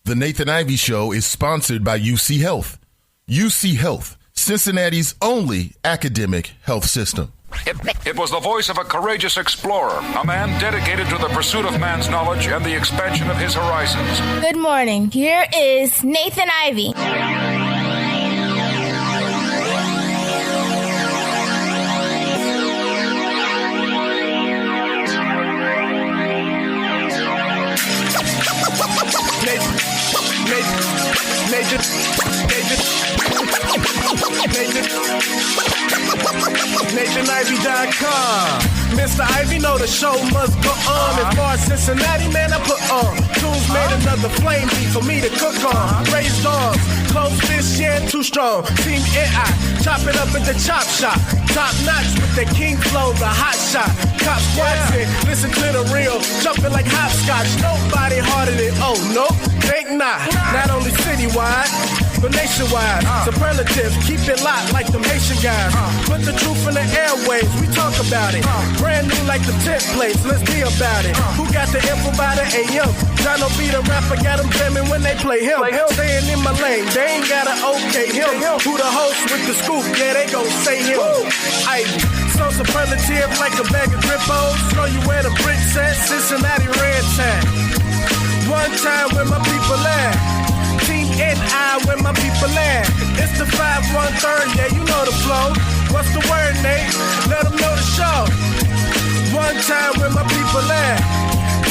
The Nathan Ivey Show is sponsored by UC Health. UC Health, Cincinnati's only academic health system. It was the voice of a courageous explorer, a man dedicated to the pursuit of man's knowledge and the expansion of his horizons. Good morning. Here is Nathan Ivey. NathanIvey.com. Mr. Ivy know the show must go on. As far as Cincinnati, man, I put on. Tools made another flame beat for me to cook on. Raised arms, close fists, yeah, too strong. Team AI, chop it up at the chop shop. Top notch with the king flow, the hot shot. Cops watching, listen to the real, jumping like hopscotch. Nobody harder than, oh, no, think not. Not only citywide, but nationwide. Superlatives, keep it locked like them Haitian guys. Put the truth in the airwaves, we talk about it. Brand new like the templates, let's be about it. Who got the info by the AM? Jono be the rapper, got them jamming when they play him. Staying in my lane, they ain't gotta okay him. Who the host with the scoop? Yeah, they gon' say him. Ivy, so superlative like a bag of Grippos. Show you where the bricks at, Cincinnati red tag. One time where my people at. Team NI where my people at. It's the 5-1-3, yeah, you know the flow. What's the word, Nate? Let them know the show. One time where my people at.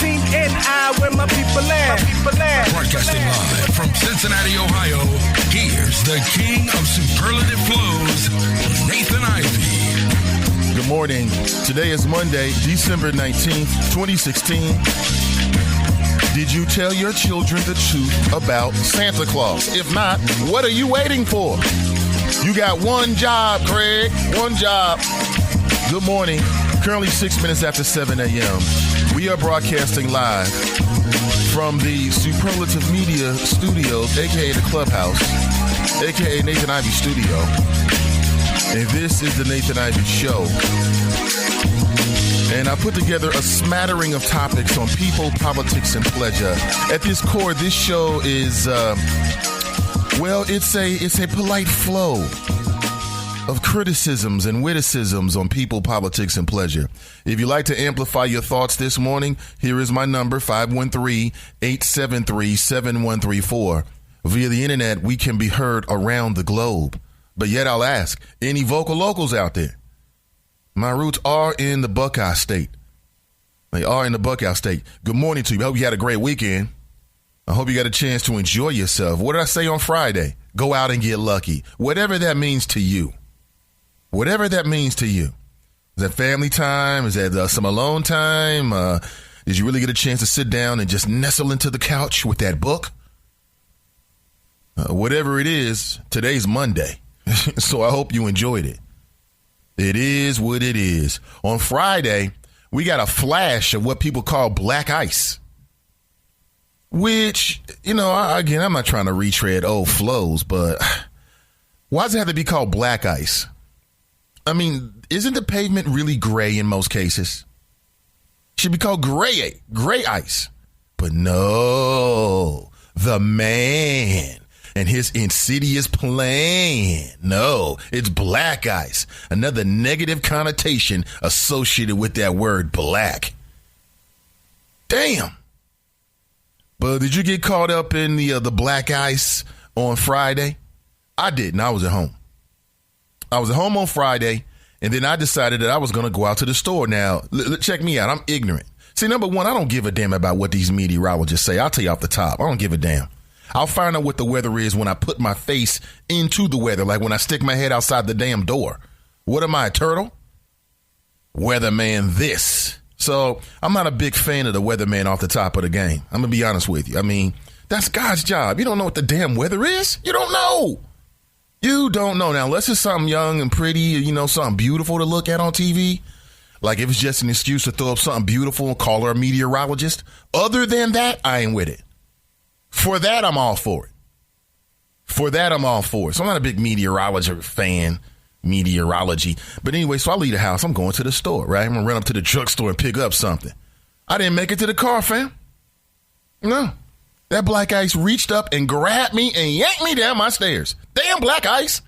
Team NI where my people at. Broadcasting live from Cincinnati, Ohio, here's the king of superlative flows, Nathan Ivey. Good morning. Today is Monday, December 19th, 2016. Did you tell your children the truth about Santa Claus? If not, what are you waiting for? You got one job, Craig. One job. Good morning. Currently 6 minutes after 7 a.m. We are broadcasting live from the Superlative Media Studios, a.k.a. the Clubhouse, a.k.a. Nathan Ivey Studio. And this is the Nathan Ivey Show. And I put together a smattering of topics on people, politics, and pleasure. At this core, this show is, it's a polite flow of criticisms and witticisms on people, politics, and pleasure. If you'd like to amplify your thoughts this morning, here is my number, 513-873-7134. Via the internet, we can be heard around the globe. But yet I'll ask, any vocal locals out there? My roots are in the Buckeye State. They are in the Buckeye State. Good morning to you. I hope you had a great weekend. I hope you got a chance to enjoy yourself. What did I say on Friday? Go out and get lucky. Whatever that means to you. Whatever that means to you. Is that family time? Is that some alone time? Did you really get a chance to sit down and just nestle into the couch with that book? Whatever it is, today's Monday. So I hope you enjoyed it. It is what it is. On Friday, we got a flash of what people call black ice, which, I'm not trying to retread old flows, but why does it have to be called black ice? I mean, isn't the pavement really gray in most cases? It should be called gray ice. But no, the man and his insidious plan. No, it's black ice. Another negative connotation associated with that word black. Damn. But did you get caught up in the black ice on Friday? I didn't. I was at home. I was at home on Friday, and then I decided that I was going to go out to the store. Now, check me out. I'm ignorant. See, number one, I don't give a damn about what these meteorologists say. I'll tell you off the top. I don't give a damn. I'll find out what the weather is when I put my face into the weather, like when I stick my head outside the damn door. What am I, a turtle? Weatherman this. So I'm not a big fan of the weatherman off the top of the game. I'm going to be honest with you. I mean, that's God's job. You don't know what the damn weather is? You don't know. You don't know. Now, unless it's something young and pretty, something beautiful to look at on TV. Like if it's just an excuse to throw up something beautiful and call her a meteorologist. Other than that, I ain't with it. For that, I'm all for it. So I'm not a big meteorology fan, meteorology. But anyway, so I leave the house. I'm going to the store, right? I'm going to run up to the drugstore and pick up something. I didn't make it to the car, fam. No. That black ice reached up and grabbed me and yanked me down my stairs. Damn black ice.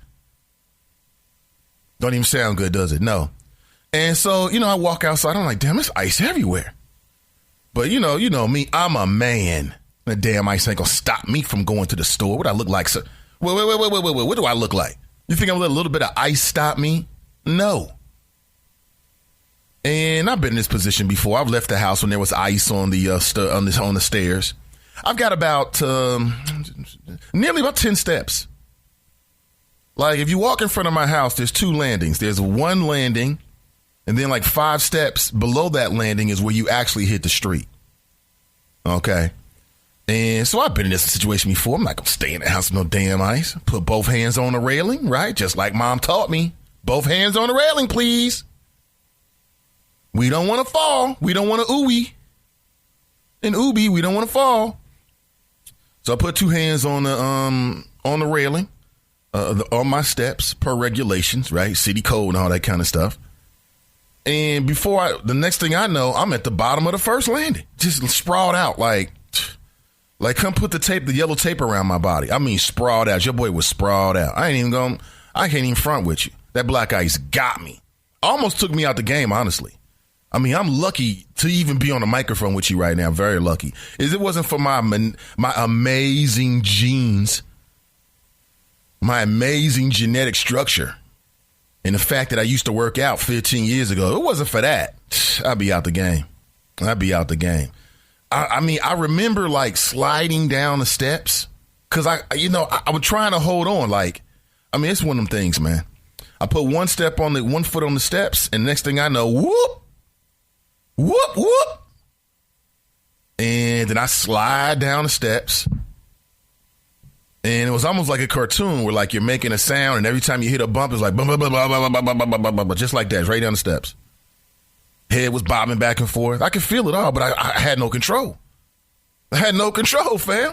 Don't even sound good, does it? No. And so, I walk outside. I'm like, damn, there's ice everywhere. But, you know me, I'm a man. The damn ice ain't gonna stop me from going to the store. What do I look like? Wait. What do I look like? You think I'm gonna let a little bit of ice stop me? No. And I've been in this position before. I've left the house when there was ice on the on the stairs. I've got about nearly about 10 steps. Like if you walk in front of my house, there's 2 landings. There's one landing, and then like 5 steps below that landing is where you actually hit the street. Okay. And so I've been in this situation before. I'm not going to stay in the house with no damn ice. Put both hands on the railing, right? Just like mom taught me. Both hands on the railing, please. We don't want to fall. We don't want to ooey. And ooby, we don't want to fall. So I put 2 hands on the railing. On my steps per regulations, right? City code and all that kind of stuff. And the next thing I know, I'm at the bottom of the first landing, just sprawled out like come put the yellow tape around my body. I mean, sprawled out. Your boy was sprawled out. I can't even front with you. That black ice got me. Almost took me out the game, honestly. I mean, I'm lucky to even be on the microphone with you right now. Very lucky. If it wasn't for my amazing genes, my amazing genetic structure, and the fact that I used to work out 15 years ago, it wasn't for that, I'd be out the game. I mean, I remember like sliding down the steps because I was trying to hold on. Like, I mean, it's one of them things, man. I put one foot on the steps, and next thing I know, whoop, whoop, whoop. And then I slide down the steps. And it was almost like a cartoon where like you're making a sound and every time you hit a bump, it's like bum, bum, bum, bum, bum, bum, bum, bum, bum, bum, just like that, right down the steps. Head was bobbing back and forth. I could feel it all, but I had no control. I had no control, fam.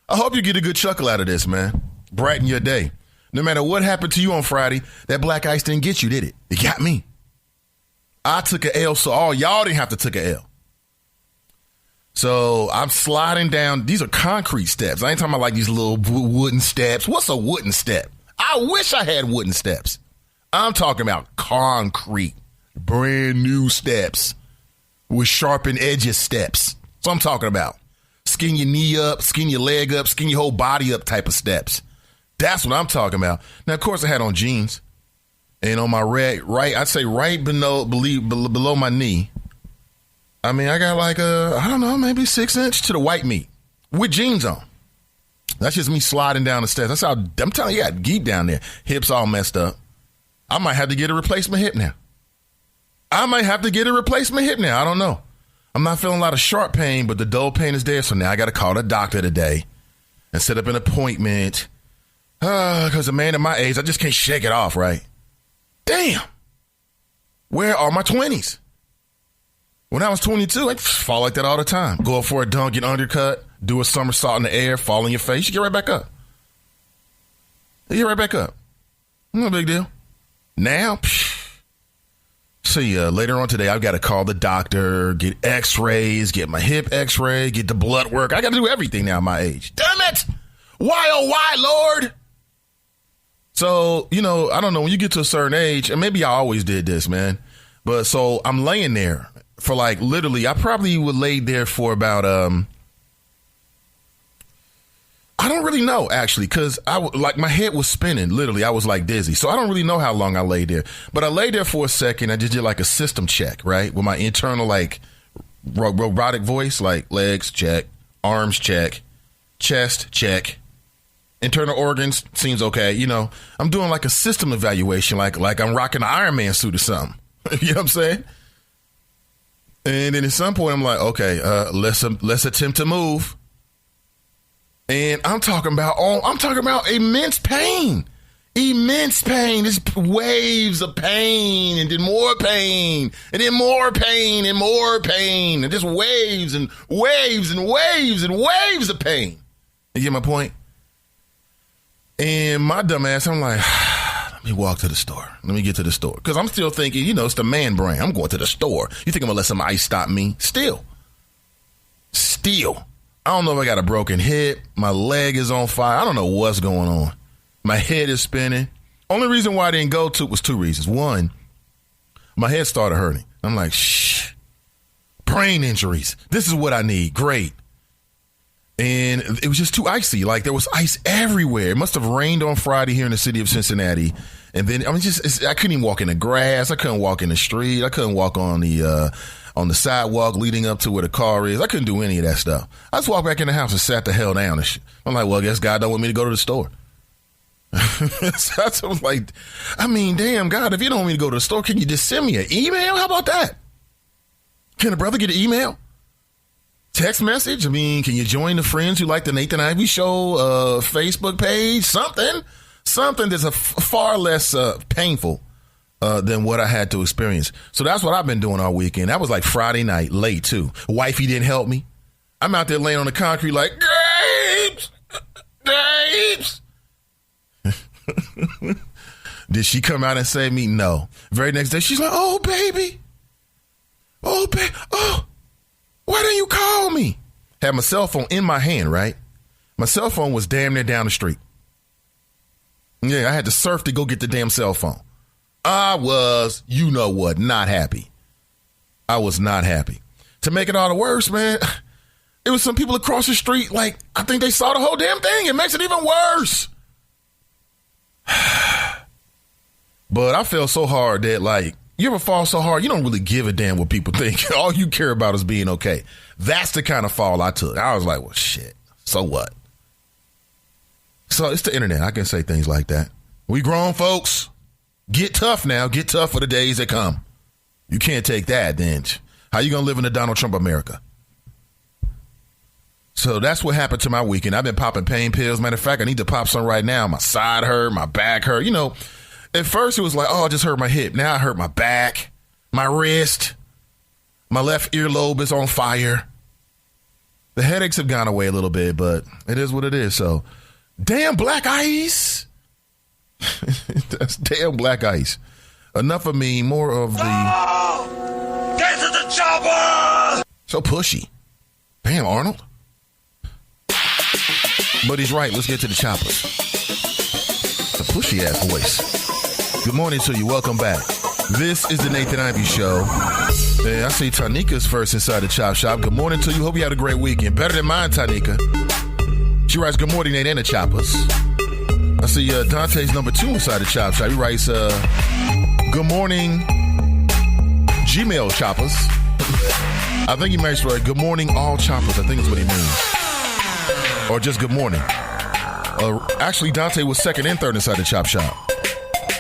I hope you get a good chuckle out of this, man. Brighten your day. No matter what happened to you on Friday, that black ice didn't get you, did it? It got me. I took an L, so all y'all didn't have to take an L. So I'm sliding down. These are concrete steps. I ain't talking about like these little wooden steps. What's a wooden step? I wish I had wooden steps. I'm talking about concrete, brand new steps with sharpened edges steps. That's what I'm talking about. Skin your knee up, skin your leg up, skin your whole body up type of steps. That's what I'm talking about. Now, of course, I had on jeans. And on my right, I'd say right below my knee, I mean, I got like maybe 6 inch to the white meat with jeans on. That's just me sliding down the stairs. That's how I'm telling you, I got deep down there. Hips all messed up. I might have to get a replacement hip now. I don't know. I'm not feeling a lot of sharp pain, but the dull pain is there. So now I got to call the doctor today and set up an appointment. Because a man at my age, I just can't shake it off, right? Damn. Where are my 20s? When I was 22, I'd fall like that all the time. Go up for a dunk, get undercut, do a somersault in the air, fall on your face. You get right back up. No big deal. Now, see ya. Later on today, I've got to call the doctor, get x-rays, get my hip x-ray, get the blood work. I got to do everything now at my age. Damn it! Why, oh why, Lord? So, I don't know, when you get to a certain age, and maybe I always did this, man. But so I'm laying there for like literally, I probably would lay there for about, I don't really know actually, because my head was spinning. Literally, I was like dizzy. So I don't really know how long I laid there. But I laid there for a second. I just did like a system check, right? With my internal like robotic voice, like legs check, arms check, chest check. Internal organs seems okay. I'm doing like a system evaluation, like I'm rocking an Iron Man suit or something. You know what I'm saying? And then at some point I'm like, okay, let's attempt to move. And I'm talking about immense pain. Just waves of pain, and then more pain, and then more pain, and more pain, and just waves and waves and waves and waves of pain. You get my point? And my dumb ass, I'm like, let me walk to the store. Let me get to the store. Because I'm still thinking, it's the man brain. I'm going to the store. You think I'm going to let some ice stop me? Still. I don't know if I got a broken hip. My leg is on fire. I don't know what's going on. My head is spinning. Only reason why I didn't go to was two reasons. One, my head started hurting. I'm like, shh, brain injuries. This is what I need. Great. And it was just too icy. Like there was ice everywhere. It must have rained on Friday here in the city of Cincinnati. And then I couldn't even walk in the grass. I couldn't walk in the street. I couldn't walk on the sidewalk leading up to where the car is. I couldn't do any of that stuff. I just walked back in the house and sat the hell down. I'm like, well, I guess God don't want me to go to the store. So I was like, I mean, damn, God, if you don't want me to go to the store, can you just send me an email? How about that? Can a brother get an email? Text message? I mean, can you join the friends who like the Nathan Ivey Show Facebook page? Something that's far less painful than what I had to experience. So that's what I've been doing all weekend. That was like Friday night, late too. Wifey didn't help me. I'm out there laying on the concrete like, Grapes! Did she come out and save me? No. Very next day, she's like, oh, baby. Oh, why didn't you call me? Had my cell phone in my hand, right? My cell phone was damn near down the street. Yeah, I had to surf to go get the damn cell phone. I was, you know what, not happy. I was not happy. To make it all the worse, man, it was some people across the street, like, I think they saw the whole damn thing. It makes it even worse. But I felt so hard that, like, you ever fall so hard, you don't really give a damn what people think. All you care about is being okay. That's the kind of fall I took. I was like, well, shit, so what? So it's the internet. I can say things like that. We grown folks. Get tough now. Get tough for the days that come. You can't take that, then. How you going to live in a Donald Trump America? So that's what happened to my weekend. I've been popping pain pills. Matter of fact, I need to pop some right now. My side hurt, my back hurt. You know, at first it was like, oh, I just hurt my hip. Now I hurt my back, my wrist. My left earlobe is on fire. The headaches have gone away a little bit, but it is what it is. So, damn black ice. That's damn black ice. Enough of me, more of the... Oh! Get to the chopper! So pushy. Damn, Arnold. But he's right. Let's get to the choppers. The pushy ass voice. Good morning to you. Welcome back. This is the Nathan Ivey Show. And I see Tanika's first inside the chop shop. Good morning to you. Hope you had a great weekend. Better than mine, Tanika. She writes, good morning, Nate and the choppers. I see Dante's number 2 inside the chop shop. He writes, good morning, Gmail choppers. I think he makes right. Good morning, all choppers. I think that's what he means. Or just good morning. Actually, Dante was second and third inside the chop shop.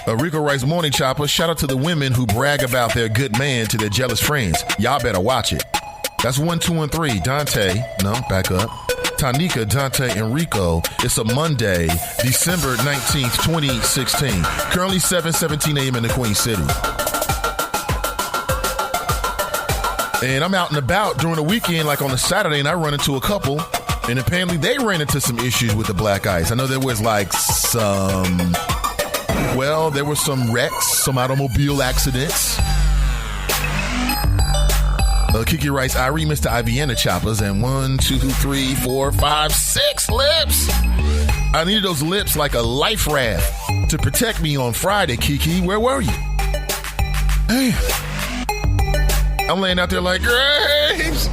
Rico writes, morning, choppers. Shout out to the women who brag about their good man to their jealous friends. Y'all better watch it. That's 1, 2, and 3. Dante, no, back up. Tanika, Dante, and Rico. It's a Monday, December 19th, 2016. Currently 7:17 a.m. in the Queen City. And I'm out and about during the weekend, like on a Saturday, and I run into a couple. And apparently they ran into some issues with the black ice. I know there was like there were some wrecks, some automobile accidents. Kiki writes, I read Mr. Ivy and the choppers, and 1, 2, 3, 4, 5, 6 lips. I needed those lips like a life raft to protect me on Friday, Kiki. Where were you? Hey. I'm laying out there like, Graves,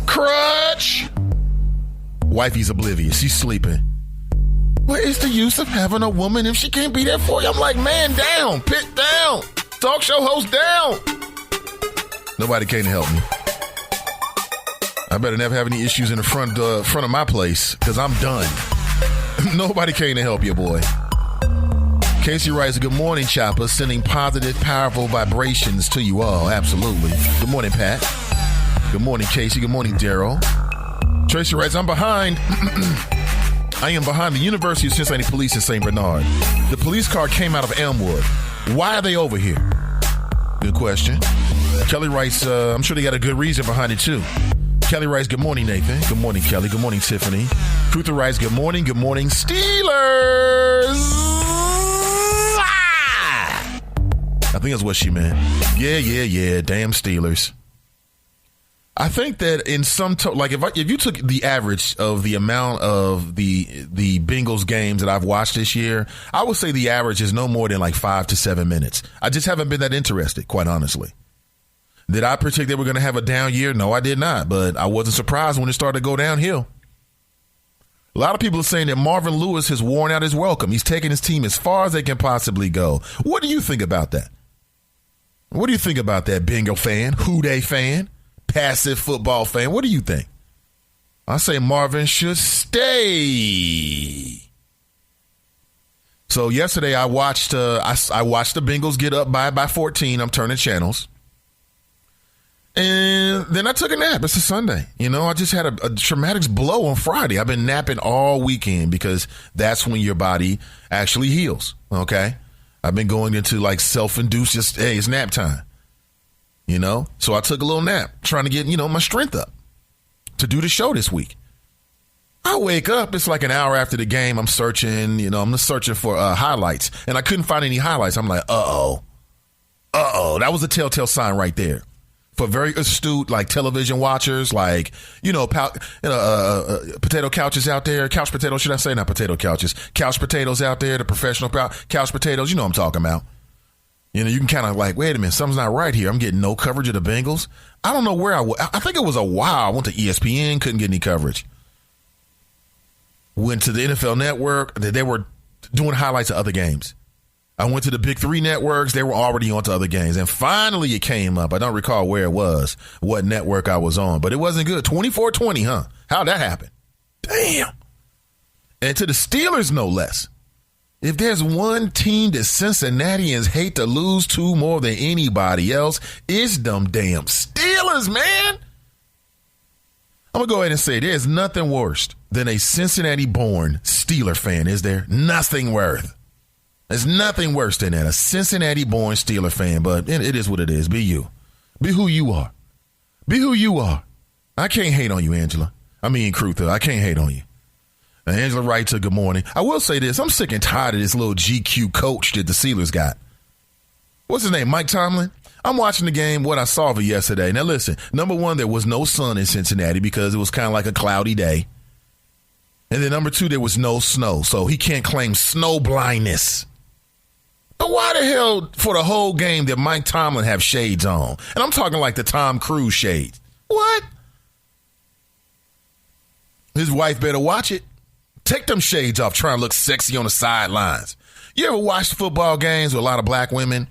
crutch. Wifey's oblivious. She's sleeping. What is the use of having a woman if she can't be there for you? I'm like, man, down, pit down, talk show host down. Nobody came to help me. I better never have any issues in the front of my place because I'm done. Nobody came to help you, boy. Casey writes, good morning, Chopper, sending positive, powerful vibrations to you all. Absolutely. Good morning, Pat. Good morning, Casey. Good morning, Daryl. Tracy writes, I'm behind. I am behind the University of Cincinnati Police in St. Bernard. The police car came out of Elmwood. Why are they over here? Good question. Kelly writes, I'm sure they got a good reason behind it, too. Kelly writes, good morning, Nathan. Good morning, Kelly. Good morning, Tiffany. Truther writes, good morning, Steelers. I think that's what she meant. Yeah, damn Steelers. I think that in some like if you took the average of the amount of the Bengals games that I've watched this year, I would say the average is no more than like 5 to 7 minutes. I just haven't been that interested, quite honestly. Did I predict they were going to have a down year? No, I did not. But I wasn't surprised when it started to go downhill. A lot of people are saying that Marvin Lewis has worn out his welcome. He's taking his team as far as they can possibly go. What do you think about that? What do you think about that, Bengal fan, Houday fan, passive football fan? What do you think? I say Marvin should stay. So yesterday I watched the Bengals get up by 14. I'm turning channels. And then I took a nap. It's a Sunday. You know, I just had a traumatic blow on Friday. I've been napping all weekend because that's when your body actually heals. Okay. I've been going into like self-induced, just, hey, it's nap time. You know, so I took a little nap trying to get, my strength up to do the show this week. I wake up. It's like an hour after the game. I'm searching, I'm searching for highlights and I couldn't find any highlights. I'm like, uh-oh. That was a telltale sign right there. For very astute, like television watchers, like, potato couches out there, couch potatoes, should I say? Not potato couches, couch potatoes out there, the professional couch potatoes, you know what I'm talking about. You can kind of like, wait a minute, something's not right here. I'm getting no coverage of the Bengals. I don't know where I think it was a while. I went to ESPN, couldn't get any coverage. Went to the NFL Network, they were doing highlights of other games. I went to the big three networks. They were already on to other games. And finally it came up. I don't recall where it was, what network I was on, but it wasn't good. 24-20, huh? How'd that happen? Damn. And to the Steelers, no less. If there's one team that Cincinnatians hate to lose to more than anybody else, it's them damn Steelers, man. I'm going to go ahead and say there's nothing worse than a Cincinnati-born Steeler fan, is there? Nothing worth. There's nothing worse than that, a Cincinnati-born Steeler fan, but it is what it is. Be you. Be who you are. Be who you are. I can't hate on you, Angela. Crutha, I can't hate on you. And Angela writes a good morning. I will say this. I'm sick and tired of this little GQ coach that the Steelers got. What's his name, Mike Tomlin? I'm watching the game, what I saw of it yesterday. Now, listen, number one, there was no sun in Cincinnati because it was kind of like a cloudy day. And then number two, there was no snow, so he can't claim snow blindness. But why the hell for the whole game did Mike Tomlin have shades on? And I'm talking like the Tom Cruise shades. What? His wife better watch it. Take them shades off trying to look sexy on the sidelines. You ever watch football games with a lot of black women?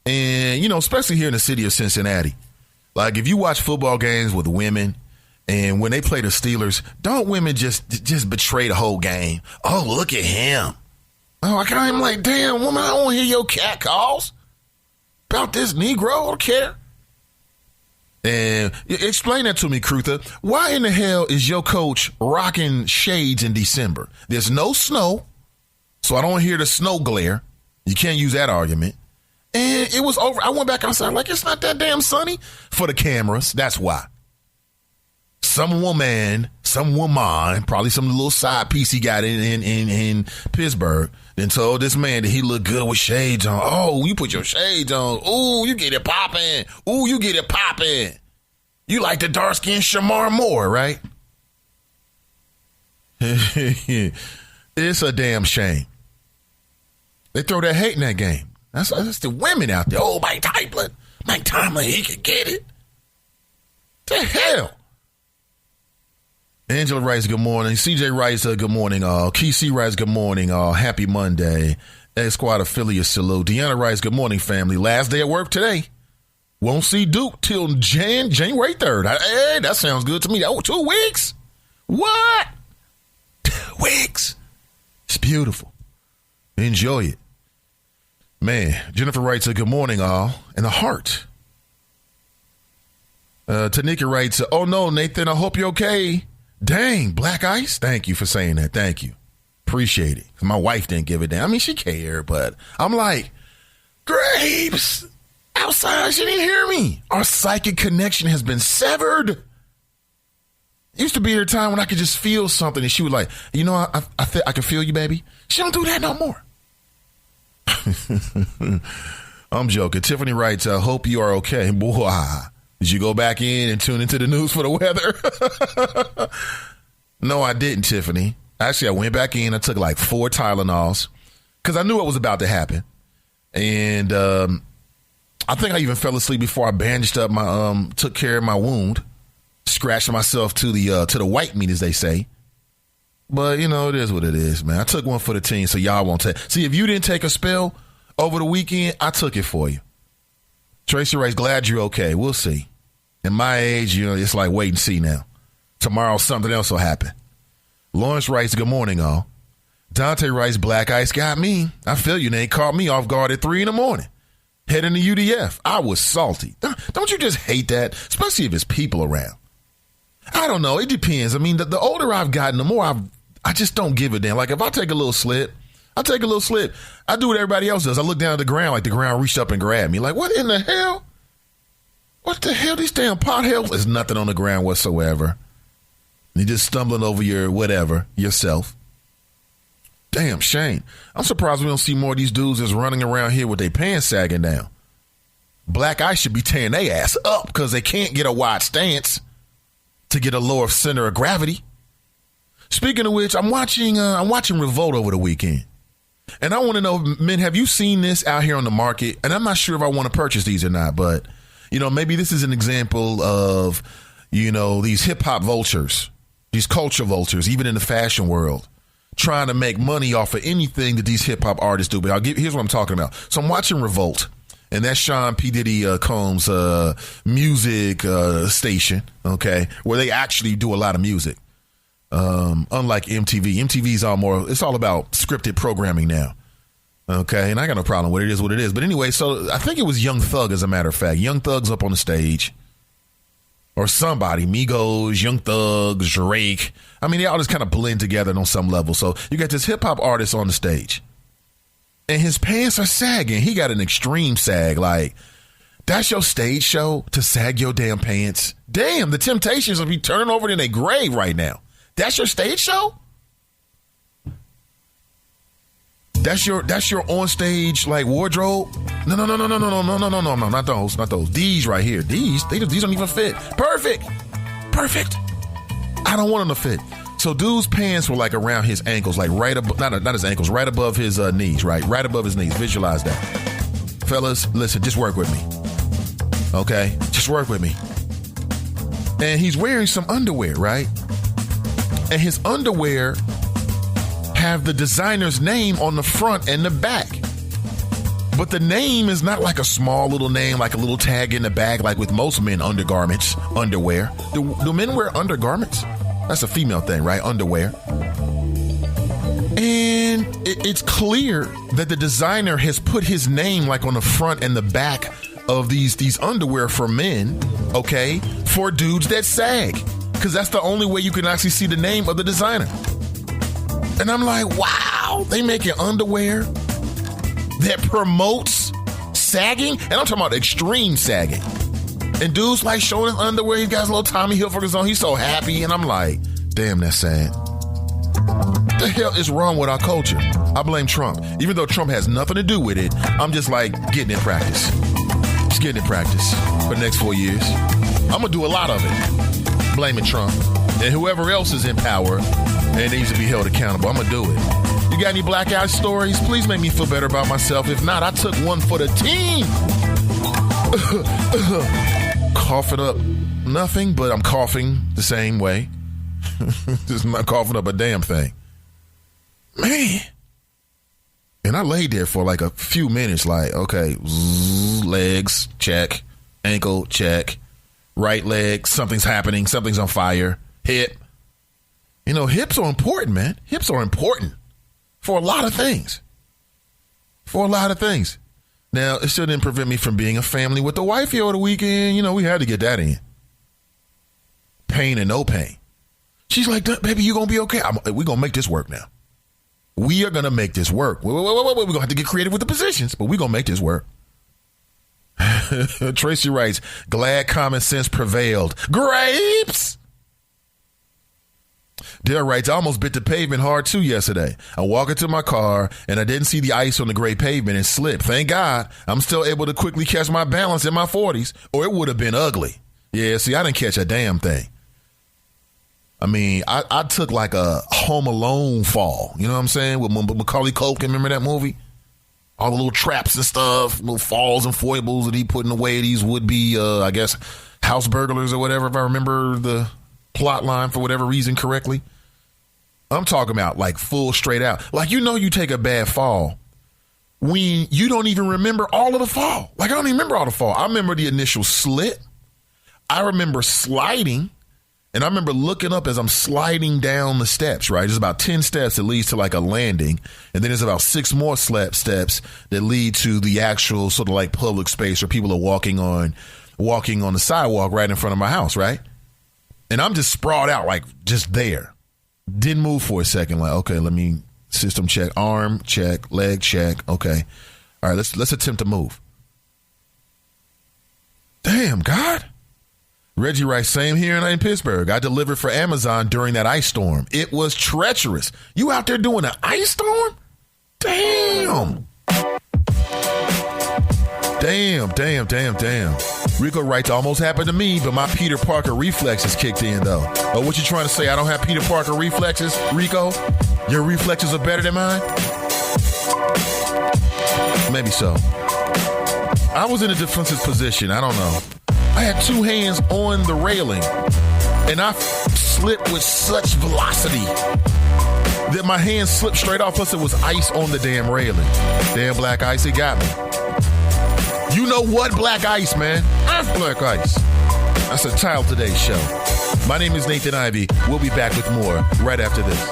And, especially here in the city of Cincinnati. Like if you watch football games with women and when they play the Steelers, don't women just betray the whole game? Oh, look at him. Oh, I'm like, damn, woman, I don't want to hear your cat calls about this Negro. I don't care. And explain that to me, Crutha. Why in the hell is your coach rocking shades in December? There's no snow, so I don't hear the snow glare. You can't use that argument. And it was over. I went back outside like, it's not that damn sunny for the cameras. That's why. Some woman, probably some little side piece he got in Pittsburgh, then told this man that he looked good with shades on. Oh, you put your shades on. Ooh, you get it popping. Ooh, you get it popping. You like the dark-skinned Shamar Moore, right? It's a damn shame. They throw that hate in that game. That's the women out there. Oh, Mike Tomlin, he can get it. The hell? Angela writes, good morning. CJ writes, good morning, all. KC writes, good morning, all. Happy Monday. Squad affiliate salute. Deanna writes, good morning, family. Last day at work today. Won't see Duke till January 3rd. Hey, that sounds good to me. Oh, 2 weeks? What? 2 weeks. It's beautiful. Enjoy it. Man, Jennifer writes, good morning, all. And a heart. Tanika writes, oh, no, Nathan, I hope you're okay. Dang, black ice? Thank you for saying that. Thank you. Appreciate it. My wife didn't give a damn. She cared, but I'm like, grapes outside. She didn't hear me. Our psychic connection has been severed. It used to be a time when I could just feel something and she would like, I can feel you, baby. She don't do that no more. I'm joking. Tiffany writes, I hope you are okay. Boy, Did you go back in and tune into the news for the weather? No, I didn't, Tiffany. Actually, I went back in. I took like 4 Tylenols because I knew what was about to happen. And I think I even fell asleep before I bandaged up my took care of my wound, scratched myself to the white meat, as they say. But, it is what it is, man. I took one for the team, so y'all won't take. See, if you didn't take a spell over the weekend, I took it for you. Tracy writes, glad you're okay. We'll see. At my age, it's like wait and see now. Tomorrow, something else will happen. Lawrence writes, good morning, all. Dante writes, black ice got me. I feel you. They caught me off guard at 3 a.m. Heading to UDF. I was salty. Don't you just hate that? Especially if it's people around. I don't know. It depends. I mean, the older I've gotten, the more I just don't give a damn. Like, if I take a little slip, I take a little slip. I do what everybody else does. I look down at the ground like the ground reached up and grabbed me. Like, what in the hell? What the hell? These damn potholes? There's nothing on the ground whatsoever. You're just stumbling over your whatever, yourself. Damn, Shane. I'm surprised we don't see more of these dudes that's running around here with their pants sagging down. Black ice should be tearing their ass up because they can't get a wide stance to get a lower center of gravity. Speaking of which, I'm watching Revolt over the weekend. And I want to know, men, have you seen this out here on the market? And I'm not sure if I want to purchase these or not, but, maybe this is an example of, these hip hop vultures, these culture vultures, even in the fashion world, trying to make money off of anything that these hip hop artists do. But here's what I'm talking about. So I'm watching Revolt, and that's Sean P. Diddy Combs' music station, okay, where they actually do a lot of music. Unlike MTV. MTV's it's all about scripted programming now. Okay, and I got no problem with it. It is what it is. But anyway, so I think it was Young Thug, as a matter of fact. Young Thug's up on the stage. Or somebody, Migos, Young Thug, Drake. I mean, they all just kind of blend together on some level. So you got this hip-hop artist on the stage. And his pants are sagging. He got an extreme sag. Like, that's your stage show to sag your damn pants? Damn, the Temptations will be turning over in their grave right now. That's your stage show? That's your on stage like wardrobe? No, not those. These right here. These don't even fit. Perfect. I don't want them to fit. So dude's pants were like around his ankles, like right above, not his ankles, right above his knees, right above his knees. Visualize that. Fellas, listen, just work with me. Okay? Just work with me. And he's wearing some underwear, right? And his underwear have the designer's name on the front and the back. But the name is not like a small little name, like a little tag in the back, like with most men underwear. Do men wear undergarments? That's a female thing, right? Underwear. And it's clear that the designer has put his name like on the front and the back of these underwear for men, okay, for dudes that sag. Because that's the only way you can actually see the name of the designer. And I'm like, wow, they making underwear that promotes sagging? And I'm talking about extreme sagging. And dudes like showing his underwear. He got his little Tommy Hilfigers on. He's so happy. And I'm like, damn, that's sad. What the hell is wrong with our culture? I blame Trump. Even though Trump has nothing to do with it, I'm just like getting in practice. Just getting in practice for the next 4 years. I'm going to do a lot of it. Blaming Trump. And whoever else is in power and needs to be held accountable, I'm going to do it. You got any blackout stories? Please make me feel better about myself. If not, I took one for the team. Coughing up nothing, but I'm coughing the same way. Just not coughing up a damn thing. Man. And I laid there for like a few minutes, like, okay, legs, check. Ankle, check. Right leg, something's happening. Something's on fire. Hip. Hips are important, man. Hips are important for a lot of things. Now, it still didn't prevent me from being a family with the wifey over the weekend. We had to get that in. Pain and no pain. She's like, baby, you going to be okay? We're going to make this work now. We are going to make this work. Wait. We're going to have to get creative with the positions, but we're going to make this work. Tracy writes, glad common sense prevailed. Grapes! Dale writes, I almost bit the pavement hard too yesterday. I walked into my car and I didn't see the ice on the gray pavement and slipped. Thank God I'm still able to quickly catch my balance in my 40s, or it would have been ugly. Yeah, see, I didn't catch a damn thing. I mean, I took like a Home Alone fall. You know what I'm saying? With Macaulay Culkin, remember that movie? All the little traps and stuff, little falls and foibles that he putting away these would-be, I guess, house burglars or whatever, if I remember the plot line for whatever reason correctly. I'm talking about like full straight out. Like, you know, you take a bad fall when you don't even remember all of the fall. Like, I don't even remember all the fall. I remember the initial slit. I remember sliding. And I remember looking up as I'm sliding down the steps, right? There's about 10 steps that leads to like a landing. And then there's about 6 more steps that lead to the actual sort of like public space where people are walking on the sidewalk right in front of my house, right? And I'm just sprawled out, like just there. Didn't move for a second. Like, okay, let me system check, arm check, leg check. Okay. All right, let's attempt to move. Damn, God. Reggie writes, same here in Pittsburgh. I delivered for Amazon during that ice storm. It was treacherous. You out there doing an ice storm? Damn. Damn. Rico writes, almost happened to me, but my Peter Parker reflexes kicked in, though. Oh, what you trying to say? I don't have Peter Parker reflexes, Rico? Your reflexes are better than mine? Maybe so. I was in a defensive position. I don't know. I had 2 hands on the railing, and I slipped with such velocity that my hand slipped straight off, plus it was ice on the damn railing. Damn black ice, it got me. You know what? Black ice, man. Black ice. That's a title of today's show. My name is Nathan Ivey. We'll be back with more right after this.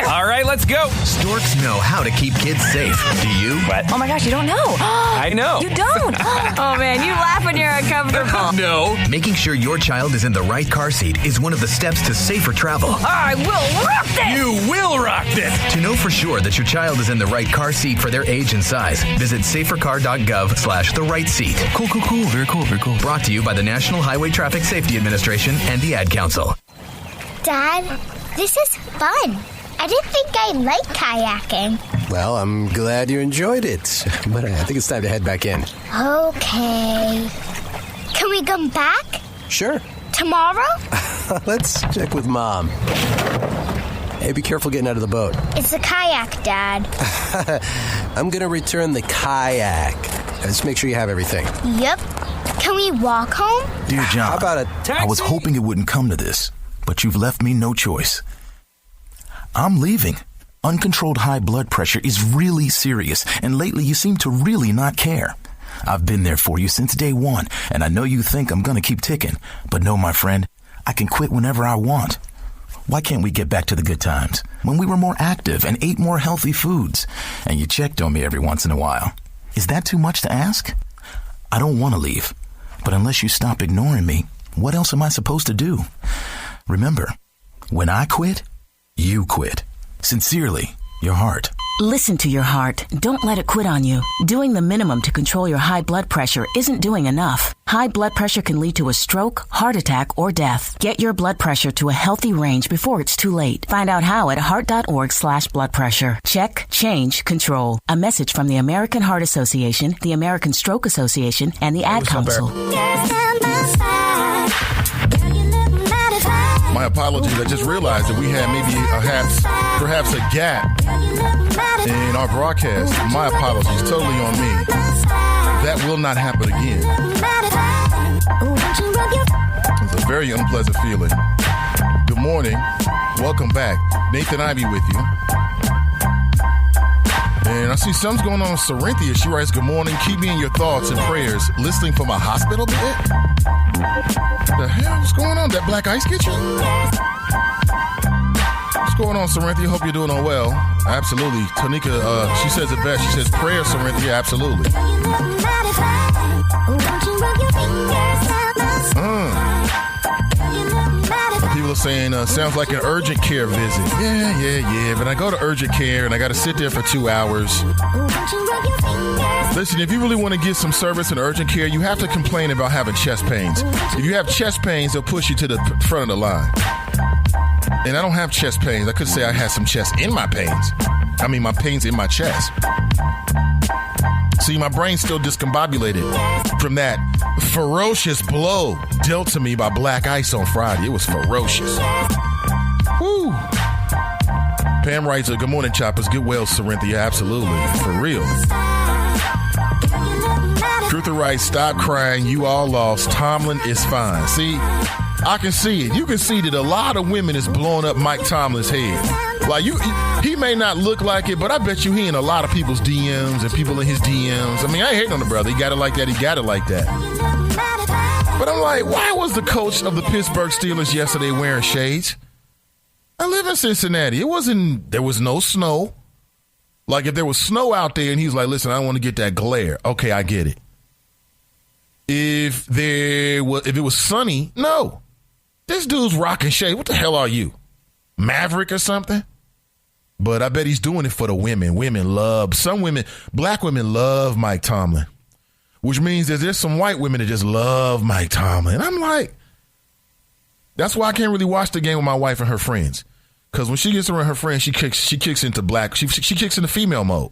All right, let's go. Storks know how to keep kids safe. Do you? What? Oh my gosh, you don't know. I know. You don't. Oh man, you laugh when you're uncomfortable. No. Making sure your child is in the right car seat is one of the steps to safer travel. I will rock this. You will rock this. To know for sure that your child is in the right car seat for their age and size, visit safercar.gov/the-right-seat. Cool. Very cool. Brought to you by the National Highway Traffic Safety Administration and the Ad Council. Dad, this is fun. I didn't think I liked kayaking. Well, I'm glad you enjoyed it, but I think it's time to head back in. Okay. Can we come back? Sure. Tomorrow? Let's check with Mom. Hey, be careful getting out of the boat. It's a kayak, Dad. I'm going to return the kayak. Just make sure you have everything. Yep. Can we walk home? Dear John, How about a taxi? I was hoping it wouldn't come to this, but you've left me no choice. I'm leaving. Uncontrolled high blood pressure is really serious, and lately you seem to really not care. I've been there for you since day one, and I know you think I'm going to keep ticking. But no, my friend, I can quit whenever I want. Why can't we get back to the good times, when we were more active and ate more healthy foods, and you checked on me every once in a while? Is that too much to ask? I don't want to leave, but unless you stop ignoring me, what else am I supposed to do? Remember, when I quit, you quit. Sincerely, your heart. Listen to your heart. Don't let it quit on you. Doing the minimum to control your high blood pressure isn't doing enough. High blood pressure can lead to a stroke, heart attack, or death. Get your blood pressure to a healthy range before it's too late. Find out how at heart.org/blood pressure. Check, change, control. A message from the American Heart Association, the American Stroke Association, and the Ad Council. My apologies. I just realized that we had maybe perhaps a gap in our broadcast. My apologies. Totally on me. That will not happen again. It's a very unpleasant feeling. Good morning. Welcome back. Nathan Ivey with you. And I see something's going on with Corinthia. She writes, good morning. Keep me in your thoughts and prayers. Listening from a hospital bed? The hell? What's going on? That black ice kitchen? What's going on, Corinthia? Hope you're doing all well. Absolutely. Tanika, she says it best. She says prayer, Corinthia. Absolutely. People are saying, sounds like an urgent care visit. Yeah. But I go to urgent care and I got to sit there for 2 hours. Listen, if you really want to get some service in urgent care, you have to complain about having chest pains. If you have chest pains, they'll push you to the front of the line. And I don't have chest pains. I could say I had some chest in my pains. I mean, my pains in my chest. See, my brain's still discombobulated from that ferocious blow dealt to me by Black Ice on Friday. It was ferocious. Woo. Pam writes, good morning, Choppers. Get well, Corinthia. Absolutely. For real. Truther writes, stop crying. You all lost. Tomlin is fine. See, I can see it. You can see that a lot of women is blowing up Mike Tomlin's head. Like, he may not look like it, but I bet you he in a lot of people's DMs and people in his DMs. I mean, I ain't hating on the brother. He got it like that. He got it like that. But I'm like, why was the coach of the Pittsburgh Steelers yesterday wearing shades? I live in Cincinnati. There was no snow. Like, if there was snow out there and he's like, listen, I don't want to get that glare. Okay, I get it. If it was sunny, no. This dude's rocking shade. What the hell are you? Maverick or something? But I bet he's doing it for the women. Black women love Mike Tomlin, which means that there's some white women that just love Mike Tomlin. And I'm like, that's why I can't really watch the game with my wife and her friends. Because when she gets around her friends, she kicks into black. She kicks into female mode.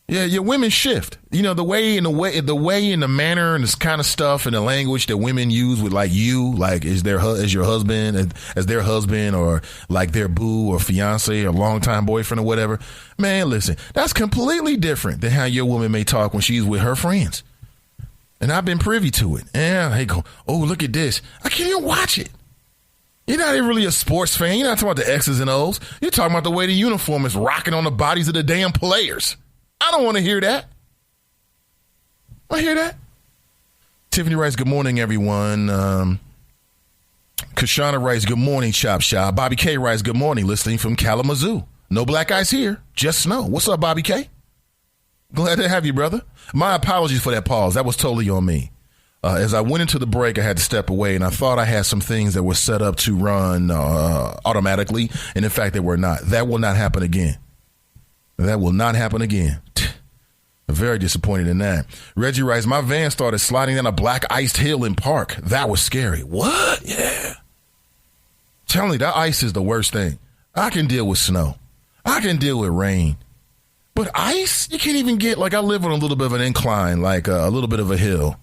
Yeah, your women shift. You know, the way and the manner and this kind of stuff and the language that women use with like as your husband, as their husband, or like their boo or fiance or longtime boyfriend or whatever. Man, listen, that's completely different than how your woman may talk when she's with her friends. And I've been privy to it. And they go, oh, look at this. I can't even watch it. You're not even really a sports fan. You're not talking about the X's and O's. You're talking about the way the uniform is rocking on the bodies of the damn players. I don't want to hear that. I hear that. Tiffany writes, good morning, everyone. Kashana writes, good morning, Chop Shop. Bobby K writes, good morning, listening from Kalamazoo. No black ice here, just snow. What's up, Bobby K? Glad to have you, brother. My apologies for that pause. That was totally on me. As I went into the break, I had to step away, and I thought I had some things that were set up to run automatically, and in fact, they were not. That will not happen again. That will not happen again. I'm very disappointed in that. Reggie writes, my van started sliding down a black iced hill in park. That was scary. What? Yeah. Telling you, that ice is the worst thing. I can deal with snow. I can deal with rain. But ice, you can't even get, like, I live on a little bit of an incline, like a little bit of a hill.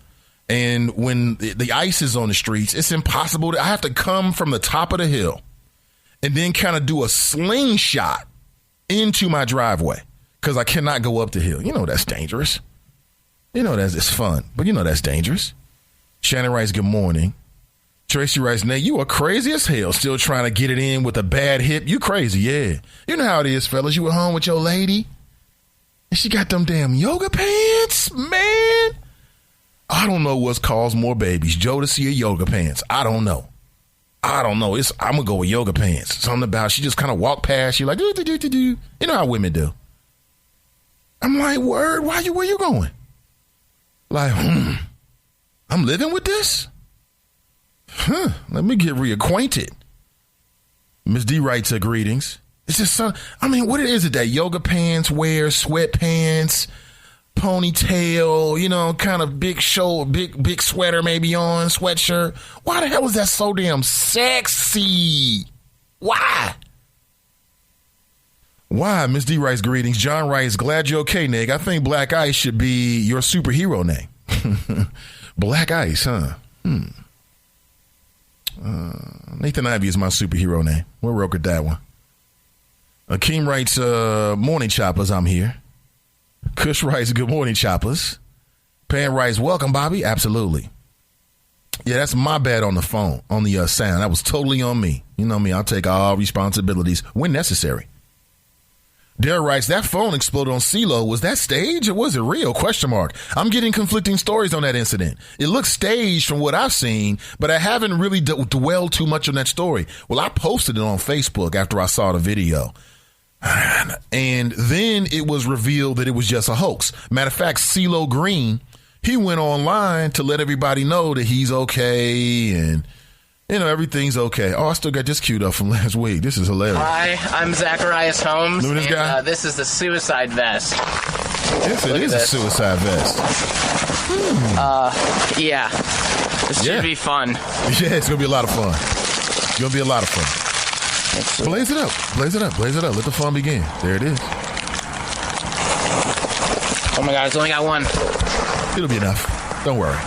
And when the ice is on the streets, it's impossible. I have to come from the top of the hill and then kind of do a slingshot into my driveway because I cannot go up the hill. You know that's dangerous. You know it's fun, but you know that's dangerous. Shannon writes, good morning. Tracy writes, Nate, you are crazy as hell, still trying to get it in with a bad hip. You crazy, yeah. You know how it is, fellas. You were home with your lady, and she got them damn yoga pants, man. I don't know what's caused more babies, Jodeci or yoga pants. I don't know. I'm going to go with yoga pants. Something about she just kind of walked past you like, do. You know how women do. I'm like, word, where you going? Like, I'm living with this? Let me get reacquainted. Miss D writes, greetings. It's just what is it that yoga pants wear, sweatpants, ponytail, kind of big sweater maybe on, sweatshirt. Why the hell is that so damn sexy? Why? Miss D writes, greetings. John writes, glad you're okay, Nick. I think Black Ice should be your superhero name. Black Ice, huh? Nathan Ivey is my superhero name. We'll work with that one. Akeem writes, morning, Choppers, I'm here. Kush writes, good morning, Choppers. Pan writes, welcome, Bobby. Absolutely. Yeah, that's my bad on the phone, on the sound. That was totally on me. You know me, I'll take all responsibilities when necessary. Dare writes, that phone exploded on CeeLo. Was that staged or was it real? ? I'm getting conflicting stories on that incident. It looks staged from what I've seen, but I haven't really dwelled too much on that story. Well, I posted it on Facebook after I saw the video. And then it was revealed that it was just a hoax. Matter of fact, CeeLo Green, he went online to let everybody know that he's okay and everything's okay. Oh, I still got this queued up from last week. This is hilarious. Hi, I'm Zacharias Holmes. Remember this guy? This is the suicide vest. Yes, it is a suicide vest. Yeah. This should be fun. Yeah, it's going to be a lot of fun. It's going to be a lot of fun. Blaze it up. Blaze it up. Blaze it up. Let the fun begin. There it is. Oh, my God. It's only got one. It'll be enough. Don't worry.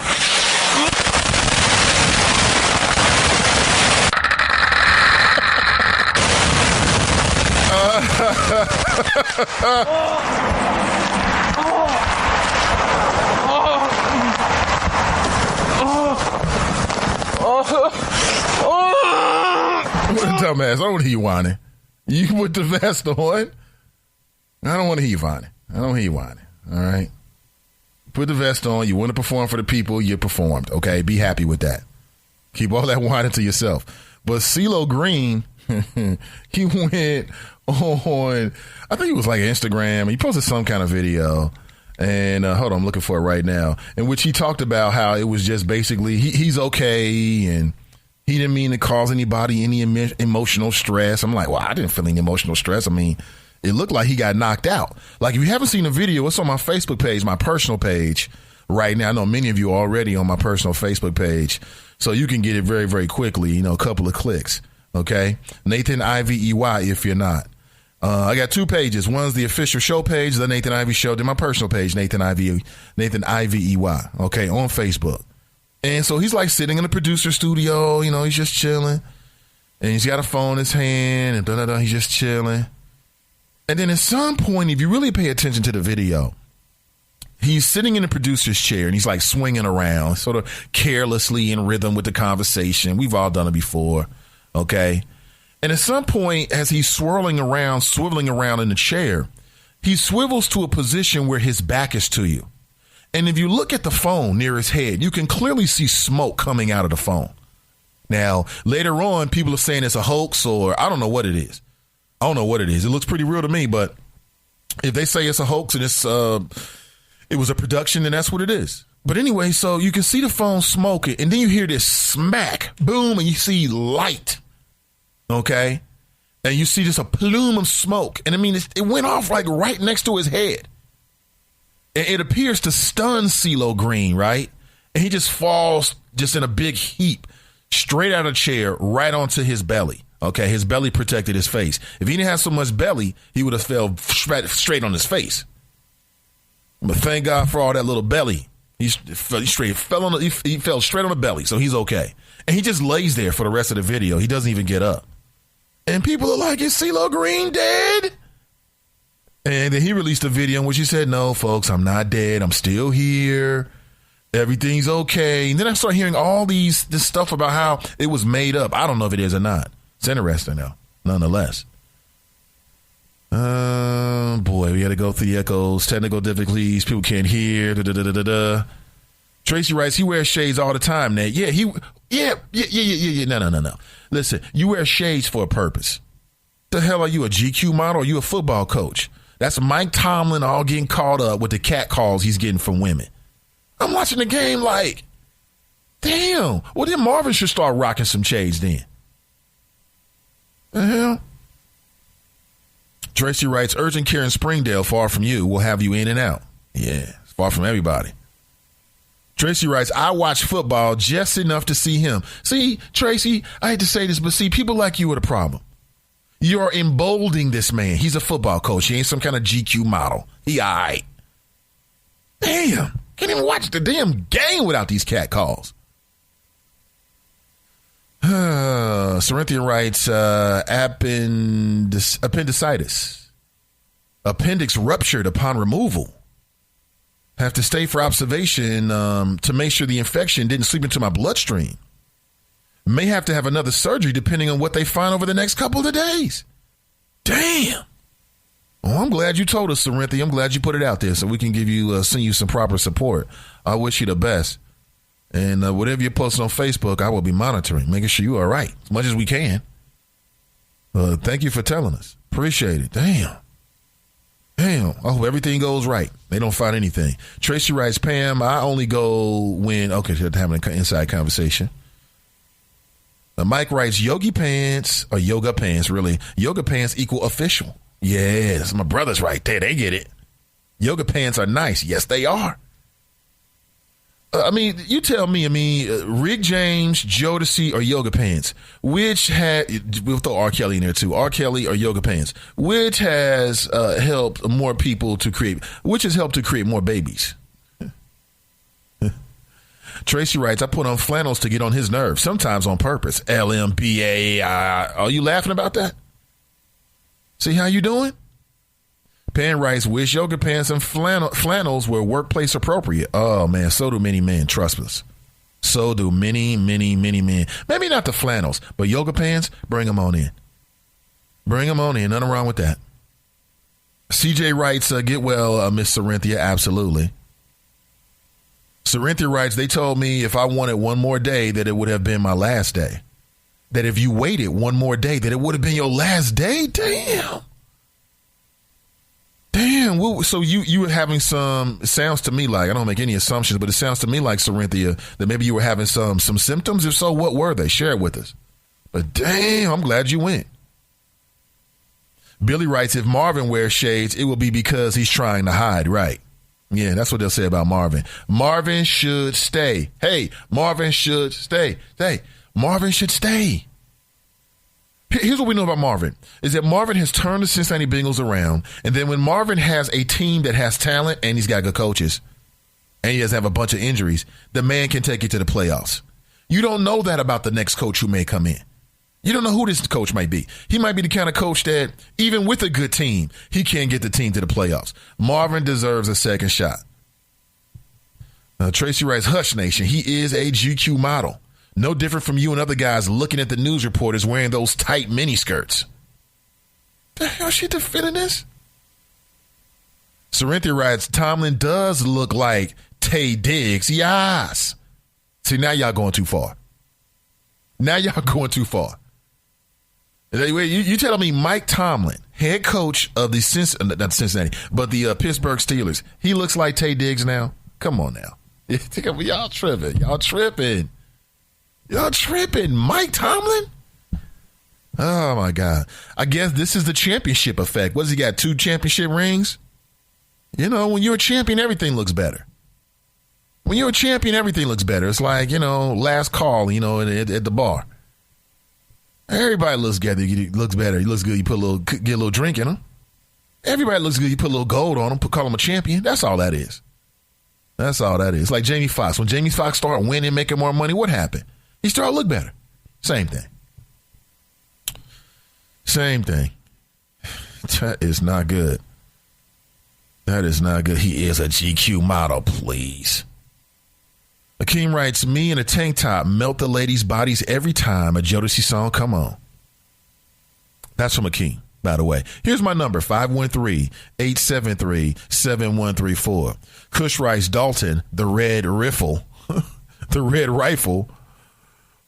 Dumbass, I don't want to hear you whining. You put the vest on. I don't want to hear you whining. I don't hear you whining. All right? Put the vest on. You want to perform for the people, you performed. Okay? Be happy with that. Keep all that whining to yourself. But CeeLo Green, he went on, I think it was like Instagram. He posted some kind of video. And hold on, I'm looking for it right now. In which he talked about how it was just basically, he's okay and he didn't mean to cause anybody any emotional stress. I'm like, well, I didn't feel any emotional stress. I mean, it looked like he got knocked out. Like, if you haven't seen the video, it's on my Facebook page, my personal page right now. I know many of you are already on my personal Facebook page, so you can get it very, very quickly, a couple of clicks, okay? Nathan Ivey if you're not. I got two pages. One's the official show page, the Nathan Ivey Show, then my personal page, Nathan Ivey, okay, on Facebook. And so he's like sitting in the producer studio, he's just chilling. And he's got a phone in his hand and he's just chilling. And then at some point, if you really pay attention to the video, he's sitting in the producer's chair and he's like swinging around, sort of carelessly in rhythm with the conversation. We've all done it before, okay? And at some point, as he's swiveling around in the chair, he swivels to a position where his back is to you. And if you look at the phone near his head, you can clearly see smoke coming out of the phone. Now, later on, people are saying it's a hoax or I don't know what it is. I don't know what it is. It looks pretty real to me, but if they say it's a hoax and it was a production, then that's what it is. But anyway, so you can see the phone smoking, and then you hear this smack, boom, and you see light, okay? And you see just a plume of smoke. And I mean, it went off like right next to his head. It appears to stun CeeLo Green, right? And he just falls just in a big heap straight out of the chair right onto his belly. Okay, his belly protected his face. If he didn't have so much belly, he would have fell straight on his face. But thank God for all that little belly. He fell straight on the belly, so he's okay. And he just lays there for the rest of the video. He doesn't even get up. And people are like, is CeeLo Green dead? And then he released a video in which he said, no, folks, I'm not dead. I'm still here. Everything's okay. And then I started hearing all this stuff about how it was made up. I don't know if it is or not. It's interesting, though, nonetheless. Boy, we got to go through the echoes, technical difficulties, people can't hear, Tracy writes, he wears shades all the time, Nate. Yeah. No. Listen, you wear shades for a purpose. The hell are you, a GQ model or are you a football coach? That's Mike Tomlin all getting caught up with the cat calls he's getting from women. I'm watching the game like, damn. Well, then Marvin should start rocking some shades then. The hell? Tracy writes, urgent care in Springdale, far from you, will have you in and out. Yeah, it's far from everybody. Tracy writes, I watch football just enough to see him. See, Tracy, I hate to say this, but see, people like you are the problem. You're emboldening this man. He's a football coach. He ain't some kind of GQ model. He all right. Damn. Can't even watch the damn game without these cat calls. Cynthia writes, appendicitis. Appendix ruptured upon removal. Have to stay for observation to make sure the infection didn't seep into my bloodstream. May have to have another surgery depending on what they find over the next couple of days. Damn. Well, I'm glad you told us, Cynthia. I'm glad you put it out there so we can give you, send you some proper support. I wish you the best. And whatever you post on Facebook, I will be monitoring, making sure you're all right as much as we can. Thank you for telling us. Appreciate it. Damn. I hope everything goes right. They don't find anything. Tracy writes, Pam, I only go when, okay, having an inside conversation. Mike writes, yoga pants really. Yoga pants equal official. Yeah, that's my brothers right there. They get it. Yoga pants are nice. Yes, they are. You tell me, Rick James, Jodeci, or yoga pants? We'll throw R. Kelly in there too. R. Kelly or yoga pants? Which has helped more people to create, more babies? Tracy writes, I put on flannels to get on his nerves, sometimes on purpose. LMBA. Are you laughing about that? See how you doing? Pan writes, wish yoga pants and flannels were workplace appropriate. Oh, man, so do many men. Trust us. So do many, many, many men. Maybe not the flannels, but yoga pants, bring them on in. Bring them on in. Nothing wrong with that. CJ writes, get well, Miss Corinthia. Absolutely. Corinthia writes, they told me if I wanted one more day that it would have been my last day. That if you waited one more day that it would have been your last day? Damn. So you were having some, it sounds to me like, I don't make any assumptions, but it sounds to me like, Corinthia, that maybe you were having some symptoms. If so, what were they? Share it with us. But damn, I'm glad you went. Billy writes, if Marvin wears shades, it will be because he's trying to hide, right? Yeah, that's what they'll say about Marvin. Marvin should stay. Hey, Marvin should stay. Hey, Marvin should stay. Here's what we know about Marvin, is that Marvin has turned the Cincinnati Bengals around, and then when Marvin has a team that has talent and he's got good coaches and he doesn't have a bunch of injuries, the man can take you to the playoffs. You don't know that about the next coach who may come in. You don't know who this coach might be. He might be the kind of coach that, even with a good team, he can't get the team to the playoffs. Marvin deserves a second shot. Tracy writes, Hush Nation, he is a GQ model. No different from you and other guys looking at the news reporters wearing those tight mini skirts. The hell she defending this? Corinthia writes, Tomlin does look like Tay Diggs. Yes. See, now y'all going too far. You telling me Mike Tomlin, head coach of the not Cincinnati, but the Pittsburgh Steelers, he looks like Tay Diggs now? Come on now. Y'all tripping. Mike Tomlin? Oh, my God. I guess this is the championship effect. What does he got, 2 championship rings? You know, when you're a champion, everything looks better. It's like, last call, at the bar. Everybody looks better. He looks better. He looks good. You get a little drink in him. Everybody looks good. You put a little gold on him, call him a champion. That's all that is. It's like Jamie Foxx. When Jamie Foxx started winning, making more money, what happened? He started to look better. Same thing. That is not good. He is a GQ model, please. Akeem writes, me in a tank top melt the ladies' bodies every time a Jodeci song come on. That's from Akeem, by the way. Here's my number, 513-873-7134. Kush writes, Dalton, the red rifle. The red rifle.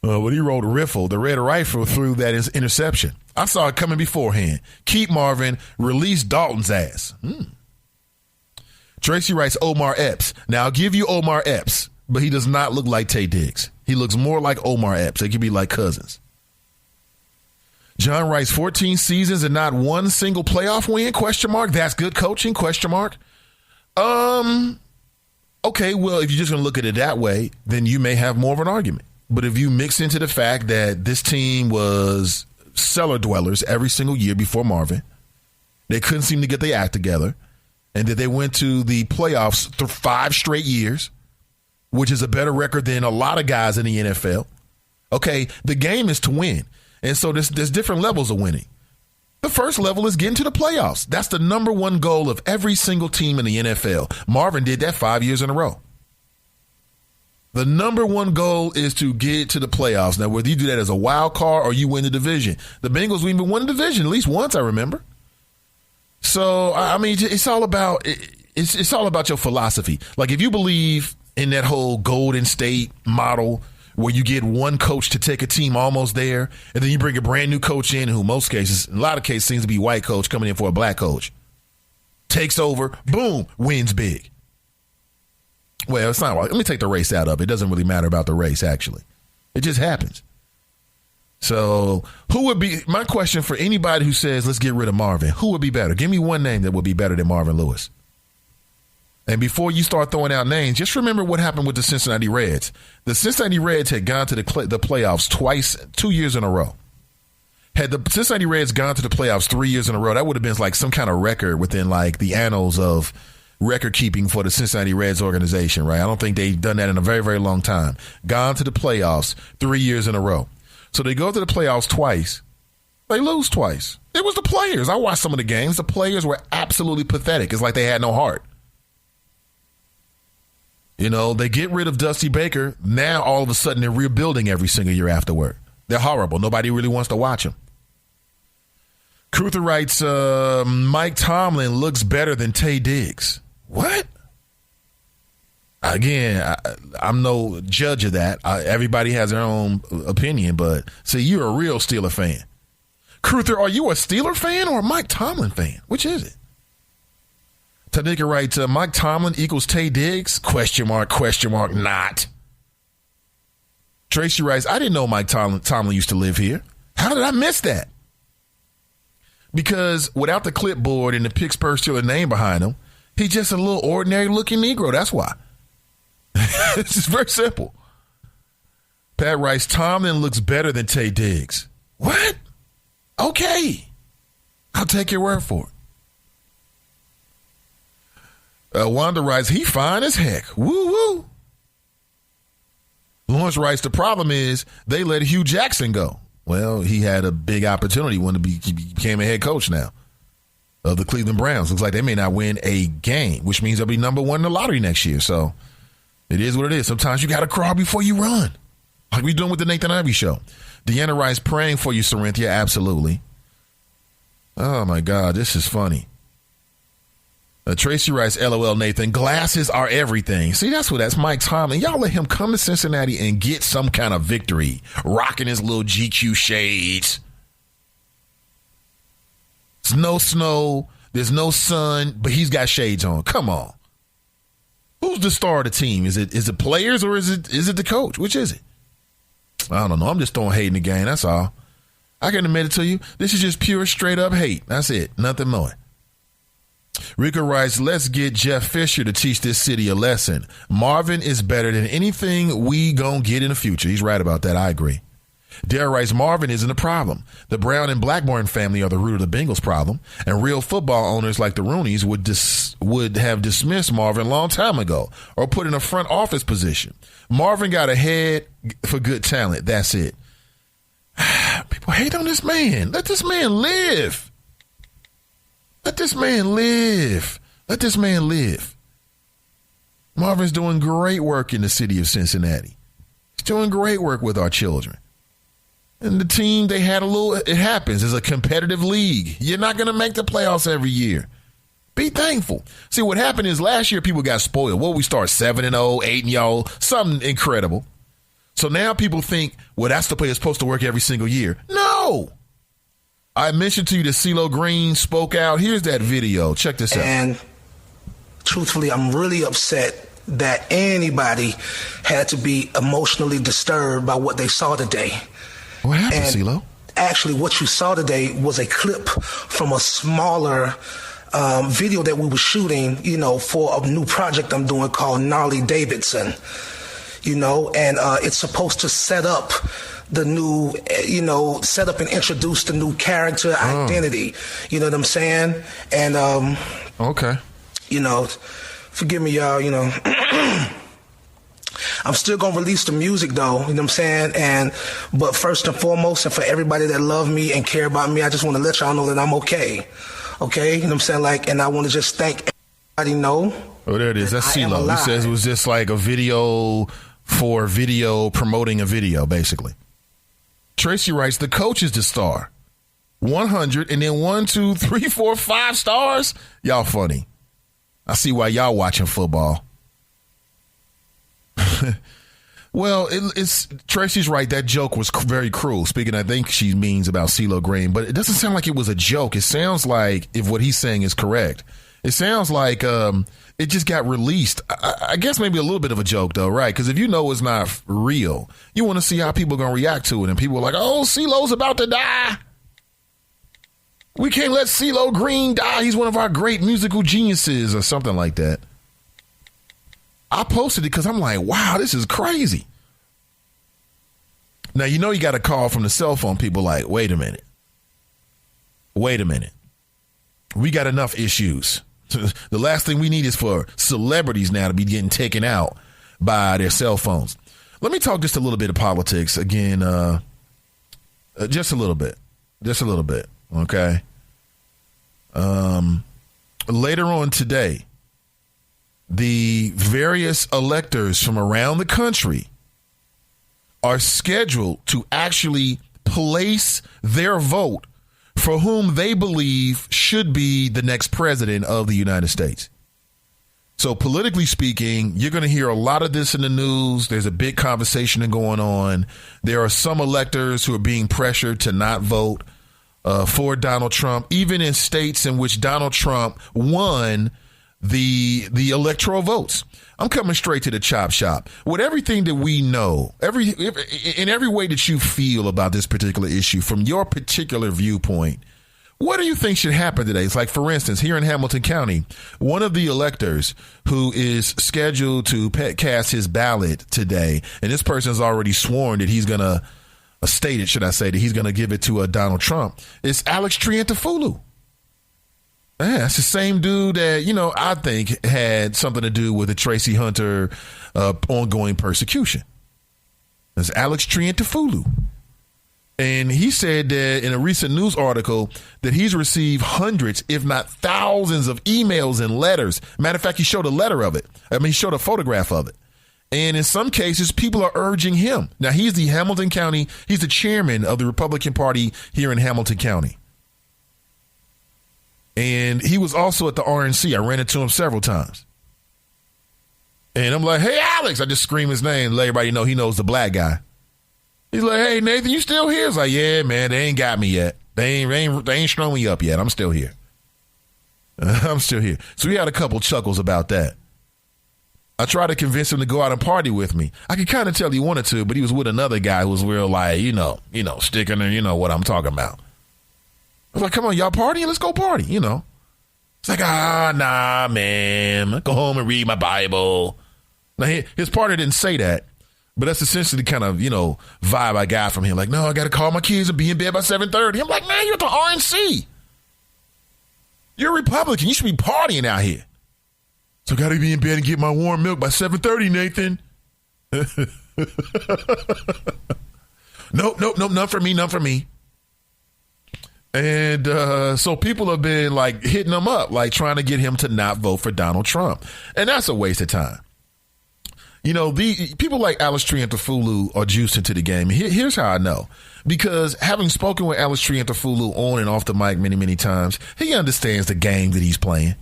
When he wrote riffle, the red rifle threw that interception. I saw it coming beforehand. Keep Marvin, release Dalton's ass. Tracy writes, Omar Epps. Now, I'll give you Omar Epps, but he does not look like Tay Diggs. He looks more like Omar Epps. They could be like cousins. John writes, 14 seasons and not one single playoff win? ? That's good coaching? ? Okay, well, if you're just going to look at it that way, then you may have more of an argument. But if you mix into the fact that this team was cellar dwellers every single year before Marvin, they couldn't seem to get their act together, and that they went to the playoffs through 5 straight years, which is a better record than a lot of guys in the NFL. Okay, the game is to win. And so there's different levels of winning. The first level is getting to the playoffs. That's the number one goal of every single team in the NFL. Marvin did that 5 years in a row. The number one goal is to get to the playoffs. Now, whether you do that as a wild card or you win the division. The Bengals even won the division at least once, I remember. So, I mean, it's all about your philosophy. Like, if you believe in that whole Golden State model where you get one coach to take a team almost there, and then you bring a brand new coach in who in a lot of cases seems to be a white coach coming in for a black coach, takes over, boom, wins big. Well, it's not. Let me take the race out of it. It doesn't really matter about the race, actually. It just happens. So who would be, my question for anybody who says, let's get rid of Marvin, who would be better? Give me one name that would be better than Marvin Lewis. And before you start throwing out names, just remember what happened with the Cincinnati Reds. The Cincinnati Reds had gone to the playoffs twice, 2 years in a row. Had the Cincinnati Reds gone to the playoffs 3 years in a row, that would have been like some kind of record within like the annals of record keeping for the Cincinnati Reds organization, right? I don't think they've done that in a very, very long time. Gone to the playoffs 3 years in a row. So they go to the playoffs twice. They lose twice. It was the players. I watched some of the games. The players were absolutely pathetic. It's like they had no heart. You know, they get rid of Dusty Baker. Now, all of a sudden, they're rebuilding every single year afterward. They're horrible. Nobody really wants to watch them. Cruther writes, Mike Tomlin looks better than Tay Diggs. What? Again, I'm no judge of that. Everybody has their own opinion, but see, you're a real Steeler fan. Cruther, are you a Steeler fan or a Mike Tomlin fan? Which is it? Tanika writes, Mike Tomlin equals Tay Diggs? Question mark, not. Tracy writes, I didn't know Mike Tomlin used to live here. How did I miss that? Because without the clipboard and the Pittsburgh Steelers name behind him, he's just a little ordinary looking Negro. That's why. It's just very simple. Pat writes, Tomlin looks better than Tay Diggs. What? Okay. I'll take your word for it. Wanda writes, he fine as heck. Woo-woo. Lawrence writes, the problem is they let Hugh Jackson go. Well, he had a big opportunity when he became a head coach now of the Cleveland Browns. Looks like they may not win a game, which means they'll be number one in the lottery next year. So it is what it is. Sometimes you got to crawl before you run. Like we doing with the Nathan Ivey show. Deanna writes, praying for you, Corinthia. Absolutely. Oh, my God. This is funny. Tracy writes, LOL, Nathan, glasses are everything. See, that's Mike Tomlin. Y'all let him come to Cincinnati and get some kind of victory, rocking his little GQ shades. There's no snow. There's no sun, but he's got shades on. Come on. Who's the star of the team? Is it players or is it the coach? Which is it? I don't know. I'm just throwing hate in the game. That's all. I can admit it to you. This is just pure, straight up hate. That's it. Nothing more. Rico writes, let's get Jeff Fisher to teach this city a lesson. Marvin is better than anything we gonna get in the future. He's right about that. I agree. Dare writes, Marvin isn't a problem. The Brown and Blackburn family are the root of the Bengals problem, and real football owners like the Rooneys would have dismissed Marvin a long time ago or put in a front office position. Marvin got a head for good talent. That's it. People hate on this man. Let this man live. Let this man live. Let this man live. Marvin's doing great work in the city of Cincinnati. He's doing great work with our children. And the team, they had it happens. It's a competitive league. You're not going to make the playoffs every year. Be thankful. See, what happened is last year people got spoiled. We start 7-0, 8-0, something incredible. So now people think, well, that's the way it's supposed to work every single year. No. I mentioned to you that CeeLo Green spoke out. Here's that video. Check this out. And truthfully, I'm really upset that anybody had to be emotionally disturbed by what they saw today. What happened, CeeLo? Actually, what you saw today was a clip from a smaller video that we were shooting, for a new project I'm doing called Gnarly Davidson. And it's supposed to set up the new, set up and introduce the new character identity. You know what I'm saying? And, okay. Forgive me, y'all, I'm still going to release the music though, you know what I'm saying? But first and foremost, and for everybody that love me and care about me, I just want to let y'all know that I'm okay. Okay? You know what I'm saying? And I want to just thank everybody know. Oh, there it is. That's CeeLo. He says it was just like a video for video promoting a video, basically. Tracy writes, the coach is the star. 100 and then 1, 2, 3, 4, 5 stars. Y'all funny. I see why y'all watching football. Well, it's Tracy's right. That joke was very cruel. Speaking, I think she means about CeeLo Green, but it doesn't sound like it was a joke. It sounds like, if what he's saying is correct, It sounds like it just got released. I guess maybe a little bit of a joke, though, right? Because if you know it's not real, you want to see how people are going to react to it. And people are like, oh, CeeLo's about to die. We can't let CeeLo Green die. He's one of our great musical geniuses or something like that. I posted it because I'm like, wow, this is crazy. Now, you got a call from the cell phone. People like, wait a minute. We got enough issues. The last thing we need is for celebrities now to be getting taken out by their cell phones. Let me talk just a little bit of politics again. Just a little bit. Okay. Later on today, the various electors from around the country are scheduled to actually place their vote for whom they believe should be the next president of the United States. So politically speaking, you're going to hear a lot of this in the news. There's a big conversation going on. There are some electors who are being pressured to not vote for Donald Trump, even in states in which Donald Trump won the electoral votes. I'm coming straight to the chop shop. With everything that we know, in every way that you feel about this particular issue, from your particular viewpoint, what do you think should happen today? It's like, for instance, here in Hamilton County, one of the electors who is scheduled to cast his ballot today, and this person has already sworn that he's going to, stated, should I say, that he's going to give it to Donald Trump, is Alex Triantafulu. Yeah, that's the same dude that, I think had something to do with the Tracy Hunter ongoing persecution. That's Alex Triantafulu. And he said that in a recent news article that he's received hundreds, if not thousands of emails and letters. Matter of fact, he showed a letter of it. He showed a photograph of it. And in some cases, people are urging him. Now, he's the chairman of the Republican Party here in Hamilton County. And he was also at the RNC. I ran into him several times. And I'm like, hey, Alex. I just scream his name, let everybody know he knows the black guy. He's like, hey, Nathan, you still here? It's like, yeah, man, they ain't got me yet. They ain't strung me up yet. I'm still here. So we had a couple chuckles about that. I tried to convince him to go out and party with me. I could kind of tell he wanted to, but he was with another guy who was real like, sticking there, what I'm talking about. I was like, come on, y'all partying? Let's go party, It's like, nah, man. Go home and read my Bible. Now, his partner didn't say that, but that's essentially the kind of, vibe I got from him. Like, no, I got to call my kids and be in bed by 7:30. I'm like, man, you're at the RNC. You're a Republican. You should be partying out here. So I got to be in bed and get my warm milk by 7:30, Nathan. Nope, none for me. And so people have been like hitting him up, like trying to get him to not vote for Donald Trump. And that's a waste of time. The people like Alex Triantafulu are juiced into the game. Here's how I know. Because having spoken with Alex Triantafulu on and off the mic many, many times, he understands the game that he's playing.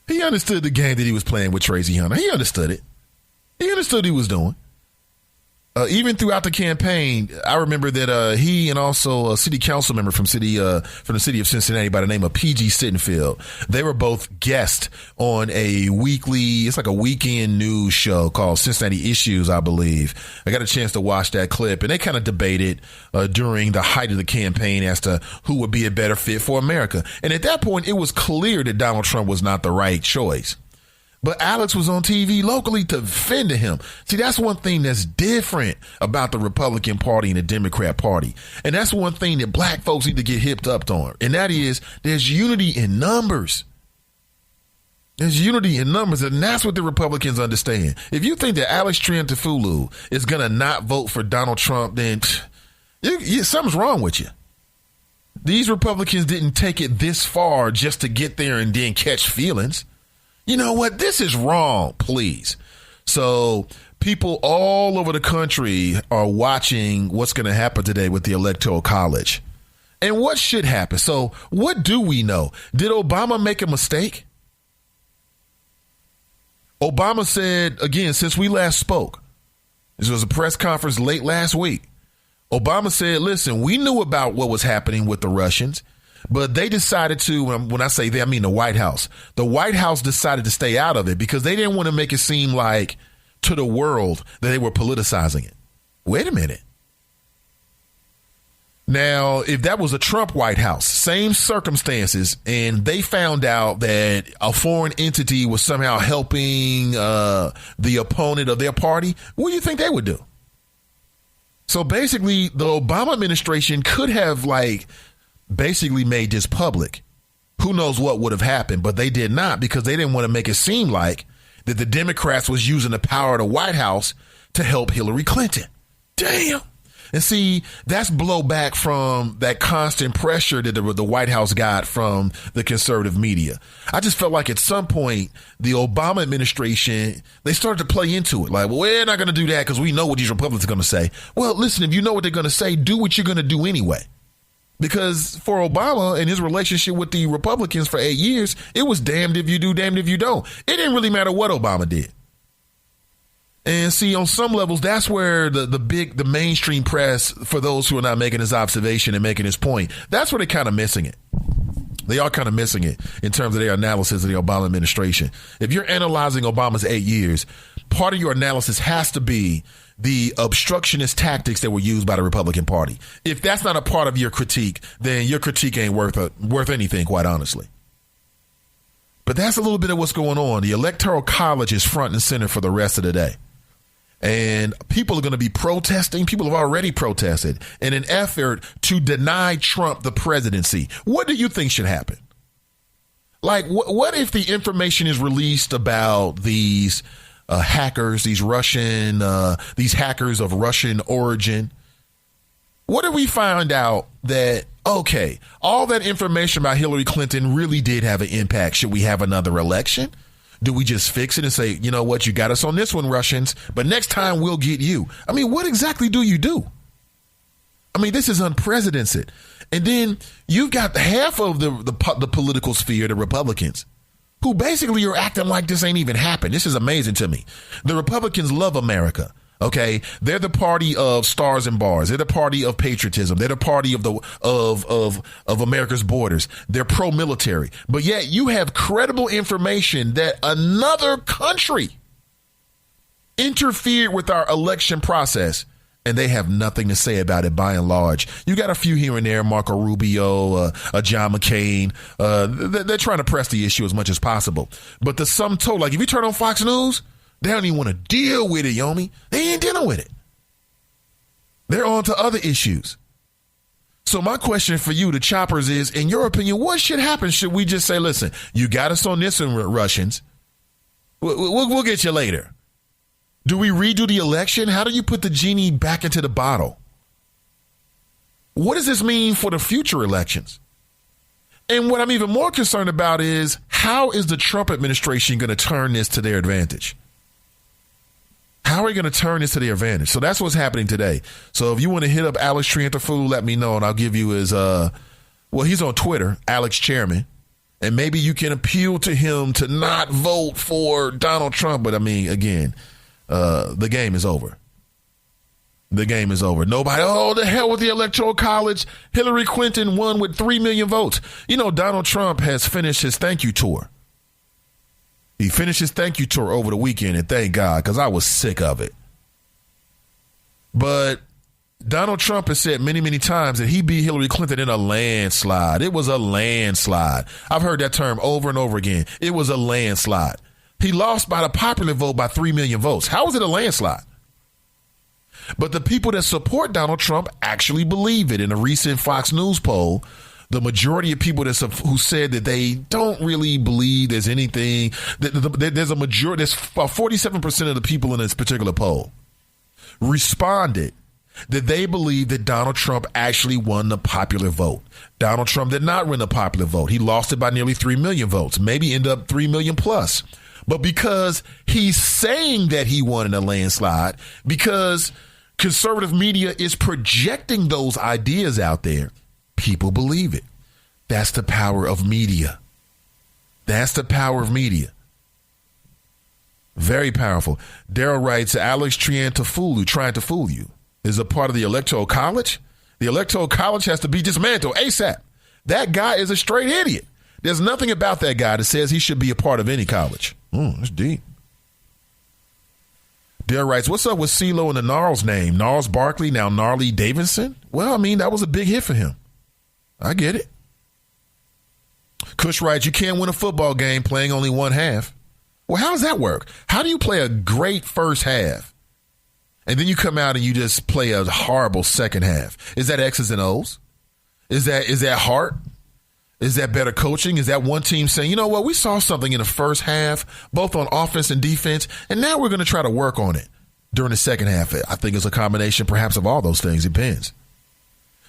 He understood the game that he was playing with Tracy Hunter. He understood it. He understood what he was doing. Even throughout the campaign, I remember that he and also a city council member from the city of Cincinnati by the name of P.G. Sittenfield, they were both guests on a weekend news show called Cincinnati Issues, I believe. I got a chance to watch that clip, and they kind of debated during the height of the campaign as to who would be a better fit for America. And at that point, it was clear that Donald Trump was not the right choice. But Alex was on TV locally to defend him. See, that's one thing that's different about the Republican Party and the Democrat Party. And that's one thing that black folks need to get hipped up on. And that is, there's unity in numbers. There's unity in numbers, and that's what the Republicans understand. If you think that Alex Triantafulu is going to not vote for Donald Trump, then something's wrong with you. These Republicans didn't take it this far just to get there and then catch feelings. You know what? This is wrong, please. So people all over the country are watching what's going to happen today with the Electoral College. And what should happen? So what do we know? Did Obama make a mistake? Obama said, again, since we last spoke, this was a press conference late last week. Obama said, listen, we knew about what was happening with the Russians. But they decided to, when I say they, I mean the White House. The White House decided to stay out of it because they didn't want to make it seem like to the world that they were politicizing it. Wait a minute. Now, if that was a Trump White House, same circumstances, and they found out that a foreign entity was somehow helping the opponent of their party, what do you think they would do? So basically, the Obama administration could have basically made this public. Who knows what would have happened, but they did not because they didn't want to make it seem like that the Democrats was using the power of the White House to help Hillary Clinton. Damn. And see, that's blowback from that constant pressure that the White House got from the conservative media. I just felt like at some point, the Obama administration, they started to play into it. Like, well, we're not going to do that because we know what these Republicans are going to say. Well, listen, if you know what they're going to say, do what you're going to do anyway. Because for Obama and his relationship with the Republicans for 8 years, it was damned if you do, damned if you don't. It didn't really matter what Obama did. And see, on some levels, that's where the mainstream press, for those who are not making this observation and making this point, that's where they're kind of missing it. They are kind of missing it in terms of their analysis of the Obama administration. If you're analyzing Obama's 8 years, part of your analysis has to be the obstructionist tactics that were used by the Republican Party. If that's not a part of your critique, then your critique ain't worth anything, quite honestly. But that's a little bit of what's going on. The Electoral College is front and center for the rest of the day. And people are going to be protesting. People have already protested in an effort to deny Trump the presidency. What do you think should happen? Like, what if the information is released about these hackers, these hackers of Russian origin? What if we find out that, okay, all that information about Hillary Clinton really did have an impact? Should we have another election? Do we just fix it and say, you know what, you got us on this one, Russians, but next time we'll get you? I mean, what exactly do you do? I mean, this is unprecedented. And then you've got half of the political sphere, the Republicans, who basically are acting like this ain't even happened. This is amazing to me. The Republicans love America. OK, they're the party of stars and bars. They're the party of patriotism. They're the party of America's borders. They're pro-military. But yet you have credible information that another country interfered with our election process, and they have nothing to say about it by and large. You got a few here and there, Marco Rubio, John McCain. They're trying to press the issue as much as possible. But the sum total, like if you turn on Fox News, they don't even want to deal with it, Yomi. They ain't dealing with it. They're on to other issues. So my question for you, the choppers, is, in your opinion, what should happen? Should we just say, listen, you got us on this one, Russians. We'll get you later. Do we redo the election? How do you put the genie back into the bottle? What does this mean for the future elections? And what I'm even more concerned about is, how is the Trump administration going to turn this to their advantage? How are we going to turn this to their advantage? So that's what's happening today. So if you want to hit up Alex Triantafulu, let me know, and I'll give you his, he's on Twitter, Alex Chairman, and maybe you can appeal to him to not vote for Donald Trump. But I mean, again, the game is over. The game is over. Nobody, the hell with the Electoral College. Hillary Clinton won with 3 million votes. You know, Donald Trump has finished his thank you tour. He finished his thank you tour over the weekend, and thank God, because I was sick of it. But Donald Trump has said many, many times that he beat Hillary Clinton in a landslide. It was a landslide. I've heard that term over and over again. It was a landslide. He lost by the popular vote by 3 million votes. How was it a landslide? But the people that support Donald Trump actually believe it. In a recent Fox News poll, the majority of people who said that they don't really believe there's anything, there's a majority, there's 47% of the people in this particular poll responded that they believe that Donald Trump actually won the popular vote. Donald Trump did not win the popular vote. He lost it by nearly 3 million votes, maybe end up 3 million plus. But because he's saying that he won in a landslide, because conservative media is projecting those ideas out there, people believe it. That's the power of media. That's the power of media. Very powerful. Daryl writes, Alex trying to fool you, is a part of the Electoral College. The Electoral College has to be dismantled ASAP. That guy is a straight idiot. There's nothing about that guy that says he should be a part of any college. That's deep. Dale writes, what's up with CeeLo and the Gnarls name? Gnarls Barkley, now Gnarly Davidson? Well, I mean, that was a big hit for him. I get it. Kush writes, you can't win a football game playing only one half. Well, how does that work? How do you play a great first half and then you come out and you just play a horrible second half? Is that X's and O's? Is that heart? Is that better coaching? Is that one team saying, you know what, we saw something in the first half, both on offense and defense, and now we're going to try to work on it during the second half? I think it's a combination perhaps of all those things. It depends.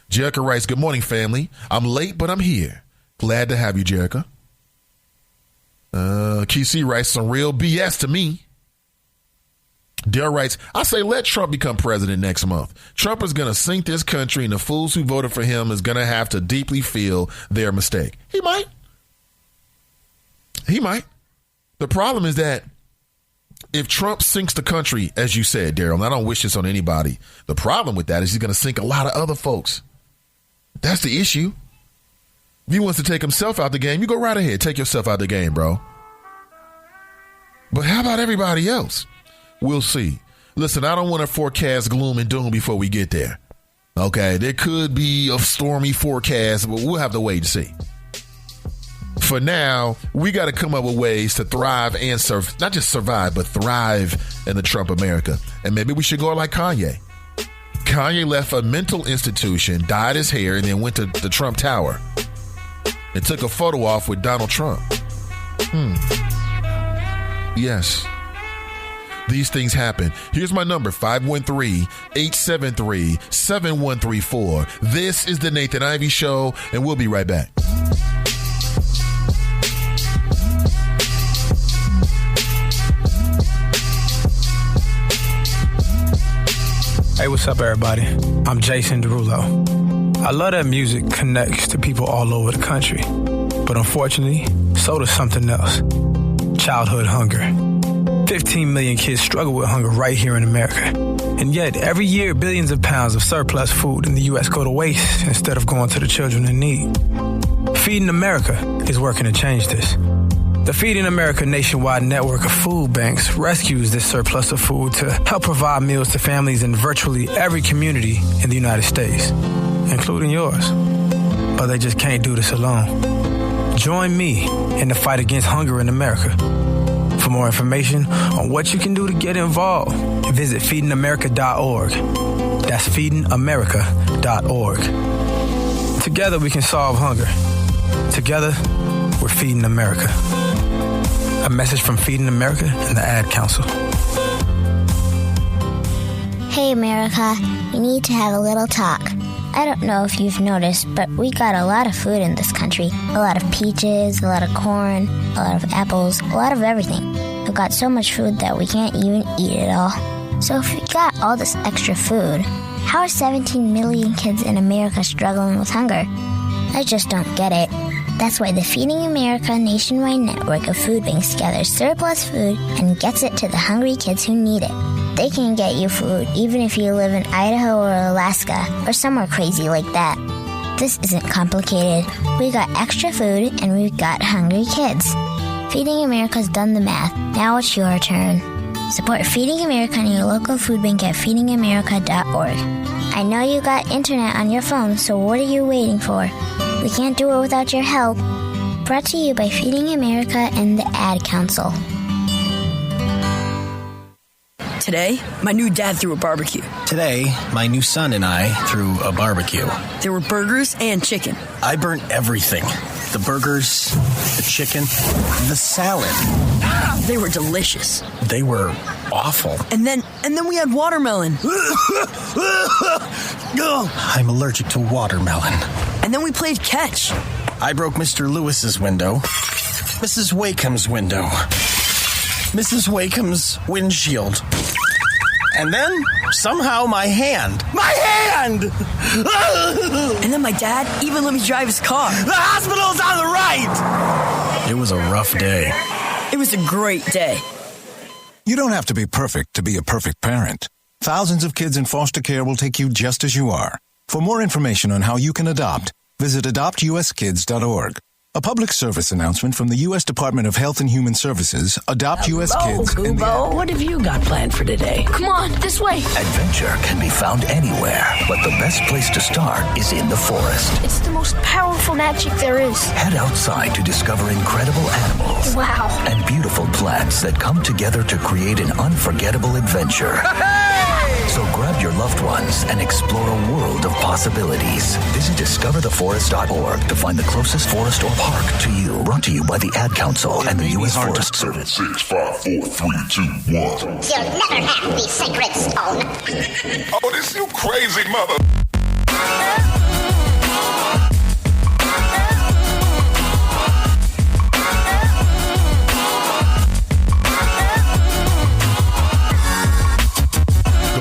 Jerica writes, good morning, family. I'm late, but I'm here. Glad to have you, Jerica. KC writes, some real BS to me. Dale writes, I say let Trump become president next month. Trump is going to sink this country, and the fools who voted for him is going to have to deeply feel their mistake. He might. The problem is that if Trump sinks the country, as you said, Daryl, and I don't wish this on anybody, the problem with that is he's going to sink a lot of other folks. That's the issue. If he wants to take himself out the game, you go right ahead. Take yourself out the game, bro. But how about everybody else? We'll see. Listen, I don't want to forecast gloom and doom before we get there. Okay, there could be a stormy forecast, but we'll have to wait and see. For now, we got to come up with ways to thrive and not just survive, but thrive in the Trump America. And maybe we should go like Kanye. Kanye left a mental institution, dyed his hair, and then went to the Trump Tower and took a photo off with Donald Trump. Yes. These things happen. Here's my number, 513-873-7134. This is the Nathan Ivey Show, and we'll be right back. Hey, what's up, everybody? I'm Jason Derulo. I love that music connects to people all over the country. But unfortunately, so does something else. Childhood hunger. 15 million kids struggle with hunger right here in America. And yet, every year, billions of pounds of surplus food in the U.S. go to waste instead of going to the children in need. Feeding America is working to change this. The Feeding America nationwide network of food banks rescues this surplus of food to help provide meals to families in virtually every community in the United States, including yours. But they just can't do this alone. Join me in the fight against hunger in America. For more information on what you can do to get involved, visit feedingamerica.org. That's feedingamerica.org. Together we can solve hunger. Together, we're Feeding America. A message from Feeding America and the Ad Council. Hey, America, we need to have a little talk. I don't know if you've noticed, but we got a lot of food in this country. A lot of peaches, a lot of corn, a lot of apples, a lot of everything. We've got so much food that we can't even eat it all. So if we got all this extra food, how are 17 million kids in America struggling with hunger? I just don't get it. That's why the Feeding America nationwide network of food banks gathers surplus food and gets it to the hungry kids who need it. They can get you food even if you live in Idaho or Alaska or somewhere crazy like that. This isn't complicated. We got extra food and we've got hungry kids. Feeding America's done the math. Now it's your turn. Support Feeding America and your local food bank at feedingamerica.org. I know you got internet on your phone, so what are you waiting for? We can't do it without your help. Brought to you by Feeding America and the Ad Council. Today, my new dad threw a barbecue. Today, my new son and I threw a barbecue. There were burgers and chicken. I burnt everything. The burgers, the chicken, the salad. They were delicious. They were awful. And then we had watermelon. I'm allergic to watermelon. And then we played catch. I broke Mr. Lewis's window, Mrs. Wakeham's window, Mrs. Wakeham's windshield. And then, somehow, my hand. My hand! And then my dad even let me drive his car. The hospital's on the right! It was a rough day. It was a great day. You don't have to be perfect to be a perfect parent. Thousands of kids in foster care will take you just as you are. For more information on how you can adopt, visit adoptuskids.org. A public service announcement from the U.S. Department of Health and Human Services, Adopt U.S. Kids. Kubo, what have you got planned for today? Come on, this way. Adventure can be found anywhere, but the best place to start is in the forest. It's the most powerful magic there is. Head outside to discover incredible animals. Wow. And beautiful plants that come together to create an unforgettable adventure. So grab your loved ones and explore a world of possibilities. Visit discovertheforest.org to find the closest forest or park to you. Brought to you by the Ad Council and the U.S. Forest Service. 6, 5, 4, 3, 2, 1. You'll never have the sacred stone. Oh, this you crazy mother.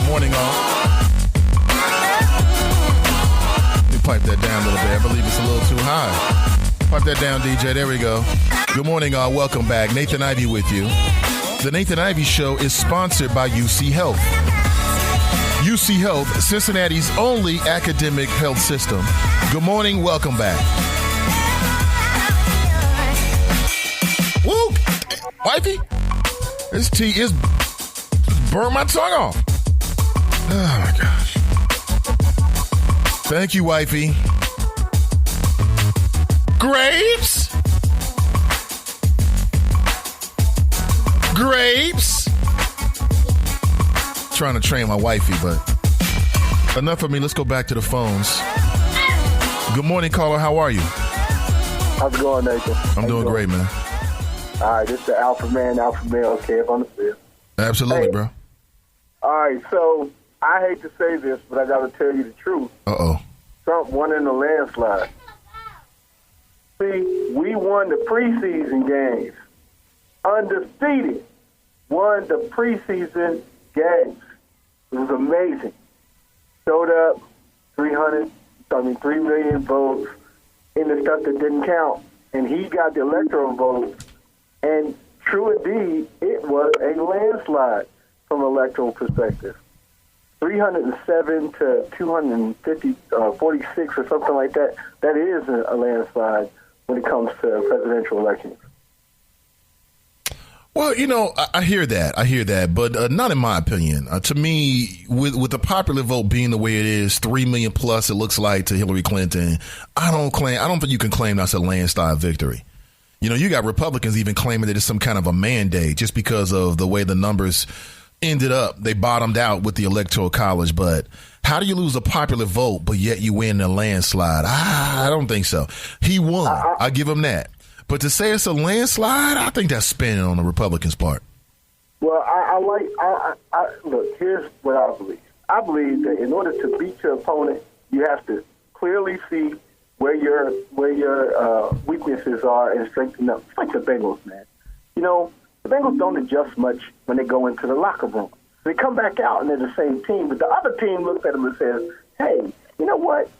Morning, all. Let me pipe that down a little bit. I believe it's a little too high. Pipe that down, DJ. There we go. Good morning, all. Welcome back. Nathan Ivey with you. The Nathan Ivey Show is sponsored by UC Health. UC Health, Cincinnati's only academic health system. Good morning. Welcome back. Woo! Wifey, this tea is burn my tongue off. Oh, my gosh. Thank you, wifey. Grapes? Grapes? Trying to train my wifey, but enough of me. Let's go back to the phones. Good morning, caller. How are you? How's it going, Nathan? I'm doing great, man. All right, this is the alpha male Kev on the field. Absolutely, bro. All right, so I hate to say this, but I got to tell you the truth. Uh-oh. Trump won in a landslide. See, we won the preseason games. Undefeated. Won the preseason games. It was amazing. Showed up 3 million votes in the stuff that didn't count. And he got the electoral votes. And true indeed, it was a landslide from an electoral perspective. 307 to 246 or something like that. That is a landslide when it comes to presidential elections. Well, you know, I hear that, but not in my opinion. To me, with the popular vote being the way it is, 3 million plus, it looks like to Hillary Clinton. I don't think you can claim that's a landslide victory. You know, you got Republicans even claiming that it's some kind of a mandate just because of the way the numbers ended up. They bottomed out with the Electoral College, but how do you lose a popular vote, but yet you win a landslide? I don't think so. He won. I give him that. But to say it's a landslide, I think that's spinning on the Republicans' part. Well, look, here's what I believe. I believe that in order to beat your opponent, you have to clearly see where your weaknesses are and strengthen them. It's like the Bengals, man. You know, the Bengals don't adjust much when they go into the locker room. They come back out and they're the same team, but the other team looks at them and says, hey, you know what?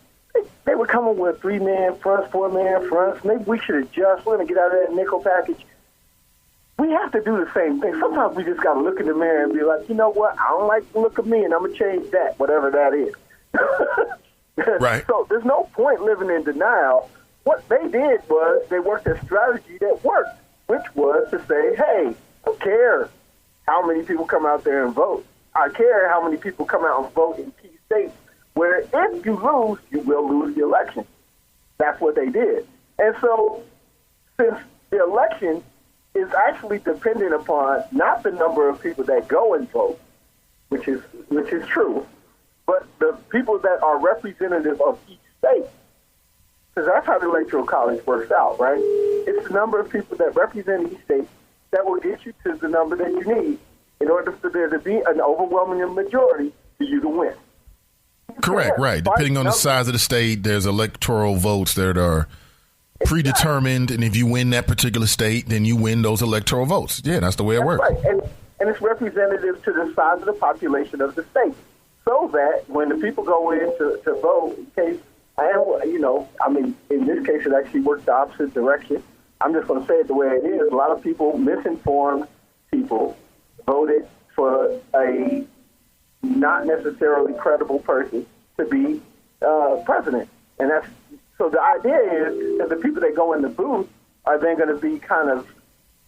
They were coming with 3-man fronts, 4-man fronts. Maybe we should adjust. We're going to get out of that nickel package. We have to do the same thing. Sometimes we just got to look in the mirror and be like, you know what? I don't like the look of me, and I'm going to change that, whatever that is. Right. So there's no point living in denial. What they did was they worked a strategy that worked, which was to say, hey, I don't care how many people come out there and vote. I care how many people come out and vote in key states where if you lose, you will lose the election. That's what they did. And so since the election is actually dependent upon not the number of people that go and vote, which is true, but the people that are representative of each state, because that's how the Electoral College works out, right? It's the number of people that represent each state that will get you to the number that you need in order for there to be an overwhelming majority for you to win. Correct, right. Depending on the size of the state, there's electoral votes that are predetermined, and if you win that particular state, then you win those electoral votes. Yeah, that's the way it works. Right. And it's representative to the size of the population of the state, so that when the people go in to vote, in case, in this case, it actually worked the opposite direction. I'm just going to say it the way it is. A lot of people, misinformed people, voted for a not necessarily credible person to be president. And that's So the idea is that the people that go in the booth are then going to be kind of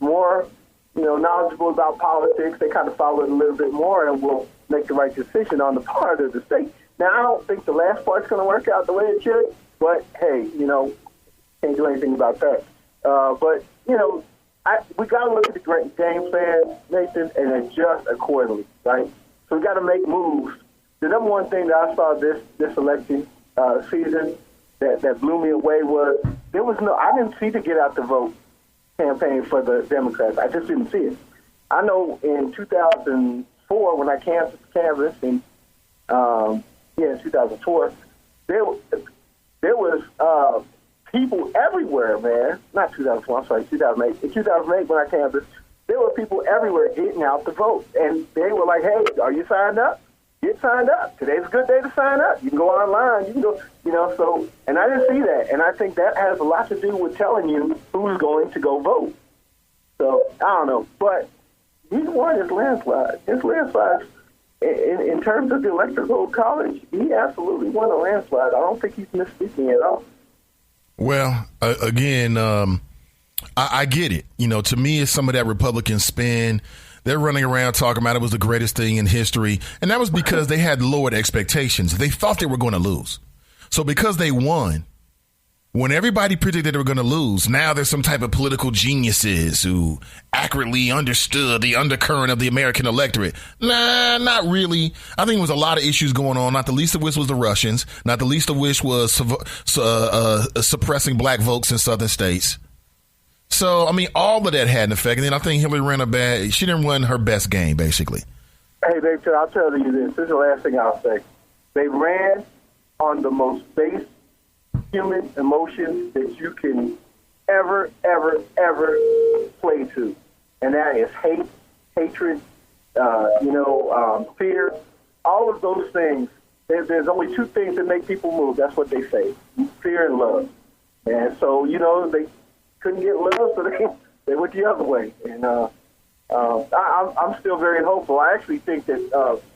more, knowledgeable about politics. They kind of follow it a little bit more and will make the right decision on the part of the state. Now, I don't think the last part's going to work out the way it should, but hey, can't do anything about that. But we got to look at the great game plan, Nathan, and adjust accordingly, right? So we got to make moves. The number one thing that I saw this election season that blew me away was I didn't see the get out the vote campaign for the Democrats. I just didn't see it. I know in 2004 when I canvassed in 2004, there was people everywhere, man. Not 2004, I'm sorry, 2008. In 2008 when I canvassed, there were people everywhere getting out the vote. And they were like, hey, are you signed up? Get signed up. Today's a good day to sign up. You can go online. You can go, and I didn't see that. And I think that has a lot to do with telling you who's going to go vote. So, I don't know. But he won his landslide. His landslide, in terms of the Electoral College, he absolutely won a landslide. I don't think he's misspeaking at all. Well, again, I get it. To me, it's some of that Republican spin. They're running around talking about it was the greatest thing in history. And that was because they had lowered expectations. They thought they were going to lose. So because they won, when everybody predicted they were going to lose, now there's some type of political geniuses who accurately understood the undercurrent of the American electorate. Nah, not really. I think there was a lot of issues going on, not the least of which was the Russians, not the least of which was suppressing black votes in southern states. So, all of that had an effect. And then I think Hillary she didn't run her best game, basically. Hey, Dave, I'll tell you this. This is the last thing I'll say. They ran on the most base human emotions that you can ever play to. And that is hate, hatred, fear, all of those things. There's only two things that make people move. That's what they say, fear and love. And so, they couldn't get love, so they went the other way. And I'm still very hopeful. I actually think that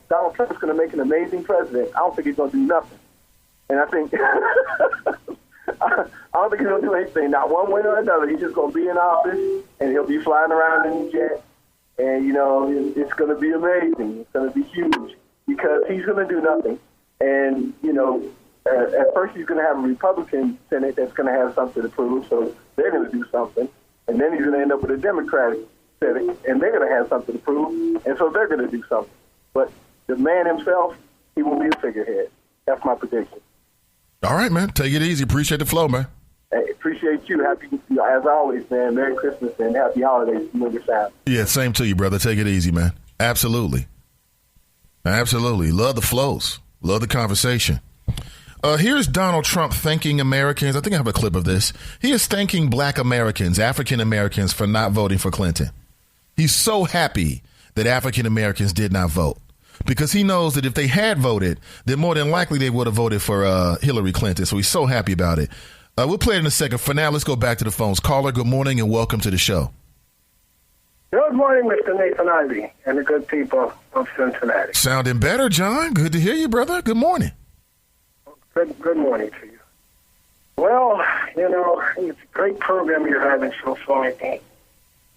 Donald Trump's going to make an amazing president. I don't think he's going to do nothing. And I think I don't think he's going to do anything, not one way or another. He's just going to be in office, and he'll be flying around in the jet. And, it's going to be amazing. It's going to be huge because he's going to do nothing. And, at first he's going to have a Republican Senate that's going to have something to prove, so they're going to do something. And then he's going to end up with a Democratic Senate, and they're going to have something to prove, and so they're going to do something. But the man himself, he will be a figurehead. That's my prediction. All right, man. Take it easy. Appreciate the flow, man. Hey, appreciate you. Happy, as always, man. Merry Christmas and happy holidays to you and your family. Yeah, same to you, brother. Take it easy, man. Absolutely. Love the flows. Love the conversation. Here's Donald Trump thanking Americans. I think I have a clip of this. He is thanking black Americans, African Americans, for not voting for Clinton. He's so happy that African Americans did not vote because he knows that if they had voted, then more than likely they would have voted for Hillary Clinton. So he's so happy about it. We'll play it in a second. For now, let's go back to the phones. Caller, good morning and welcome to the show. Good morning, Mr. Nathan Ivey and the good people of Cincinnati. Sounding better, John. Good to hear you, brother. Good morning. Good morning to you. Well, it's a great program you're having so far.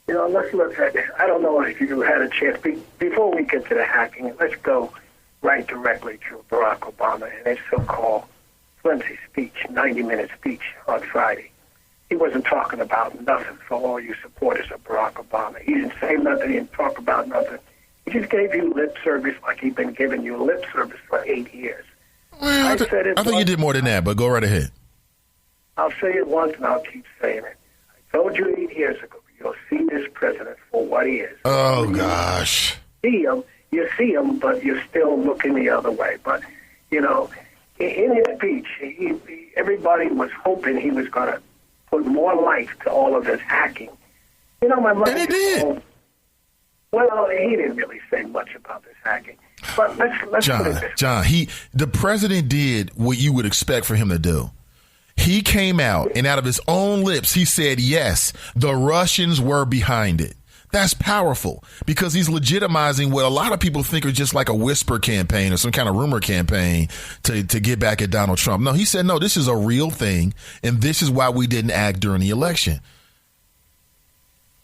Let's look at it. I don't know if you had a chance. Before we get to the hacking, let's go right directly to Barack Obama and his so-called flimsy speech, 90-minute speech on Friday. He wasn't talking about nothing for all you supporters of Barack Obama. He didn't say nothing. He didn't talk about nothing. He just gave you lip service like he's been giving you lip service for 8 years. Well, I think you did more than that, but go right ahead. I'll say it once and I'll keep saying it. I told you 8 years ago, you'll see this president for what he is. Oh, gosh. You see him, but you're still looking the other way. But, in his speech, everybody was hoping he was going to put more life to all of this hacking. My mother. And he did. Well, he didn't really say much about this hacking. But let's put it this way. John, the president did what you would expect for him to do. He came out and out of his own lips, he said, yes, the Russians were behind it. That's powerful because he's legitimizing what a lot of people think are just like a whisper campaign or some kind of rumor campaign to get back at Donald Trump. No, he said, no, this is a real thing, and this is why we didn't act during the election.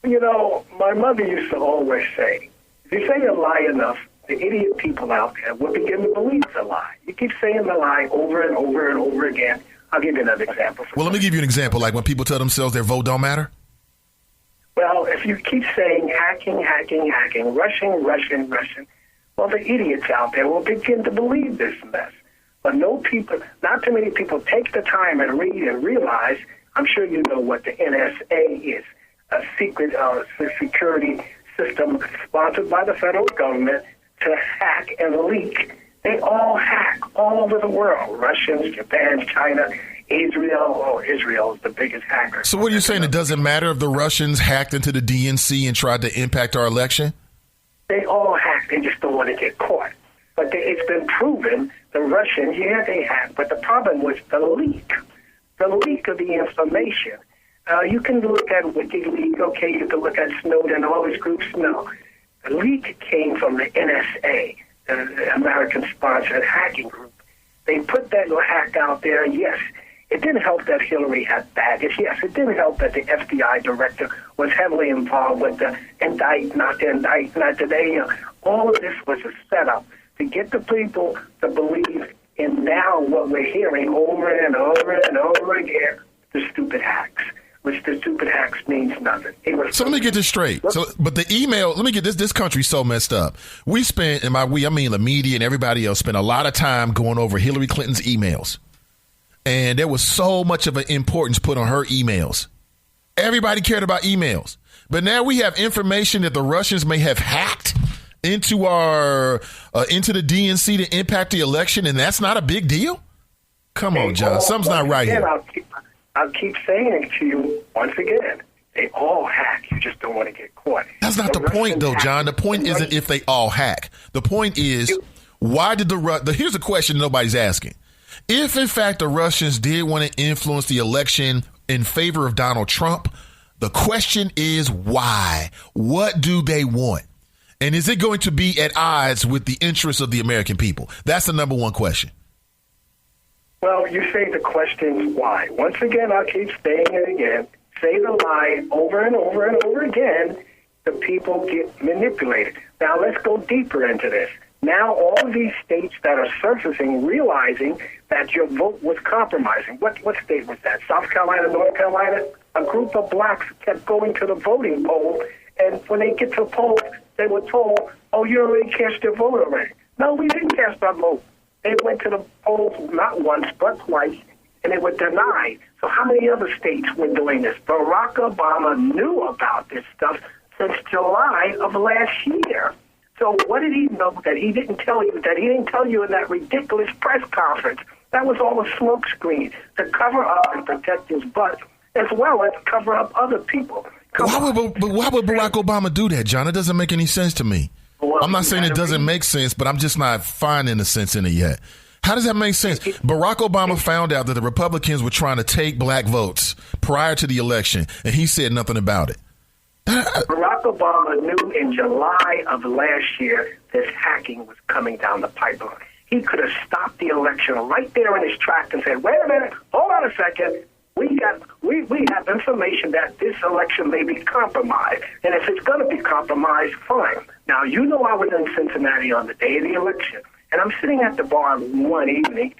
You know, my mother used to always say, if you say a lie enough, the idiot people out there will begin to believe the lie. You keep saying the lie over and over and over again. I'll give you another example. Well, let me give you an example, like when people tell themselves their vote don't matter. Well, if you keep saying hacking, Russian, well, the idiots out there will begin to believe this mess. But not too many people take the time and read and realize, I'm sure you know what the NSA is, a secret security system sponsored by the federal government to hack and leak. They all hack all over the world. Russians, Japan, China, Israel. Oh, Israel is the biggest hacker. So what are you saying? It doesn't matter if the Russians hacked into the DNC and tried to impact our election? They all hack. They just don't want to get caught. But it's been proven the Russians, they hacked. But the problem was the leak of the information. You can look at WikiLeaks, okay, you can look at Snowden, all these groups. No. The leak came from the NSA, the American-sponsored hacking group. They put that little hack out there, yes. It didn't help that Hillary had baggage. Yes, it didn't help that the FBI director was heavily involved with the indict, not the indict, not today. All of this was a setup to get the people to believe in now what we're hearing over and over and over again, the stupid hacks. Which the stupid hacks means nothing. So let me get this straight. But the email, let me get this. This country's so messed up. We spent, I mean the media and everybody else spent a lot of time going over Hillary Clinton's emails. And there was so much of an importance put on her emails. Everybody cared about emails. But now we have information that the Russians may have hacked into into the DNC to impact the election, and that's not a big deal? Come on, John. Something's not right here. I'll keep saying it to you once again. They all hack. You just don't want to get caught. That's not the point, though, John. The point isn't if they all hack. The point is, why did here's a question nobody's asking. If, in fact, the Russians did want to influence the election in favor of Donald Trump, the question is why? What do they want? And is it going to be at odds with the interests of the American people? That's the number one question. Well, you say the question's why. Once again, I'll keep saying it again. Say the lie over and over and over again. The people get manipulated. Now, let's go deeper into this. Now, all of these states that are surfacing, realizing that your vote was compromising. What state was that? South Carolina, North Carolina? A group of blacks kept going to the voting poll, and when they get to the polls, they were told, oh, you already cast your vote already. No, we didn't cast our vote. They went to the polls not once, but twice, and they were denied. So how many other states were doing this? Barack Obama knew about this stuff since July of last year. So what did he know that he didn't tell you, in that ridiculous press conference? That was all a smokescreen to cover up and protect his butt, as well as cover up other people. Why would Barack Obama do that, John? It doesn't make any sense to me. Well, I'm not saying it doesn't make sense, but I'm just not finding the sense in it yet. How does that make sense? Barack Obama found out that the Republicans were trying to take black votes prior to the election, and he said nothing about it. Barack Obama knew in July of last year this hacking was coming down the pipeline. He could have stopped the election right there in his track and said, wait a minute, hold on a second. We have information that this election may be compromised. And if it's going to be compromised, fine. Now, you know I was in Cincinnati on the day of the election, and I'm sitting at the bar one evening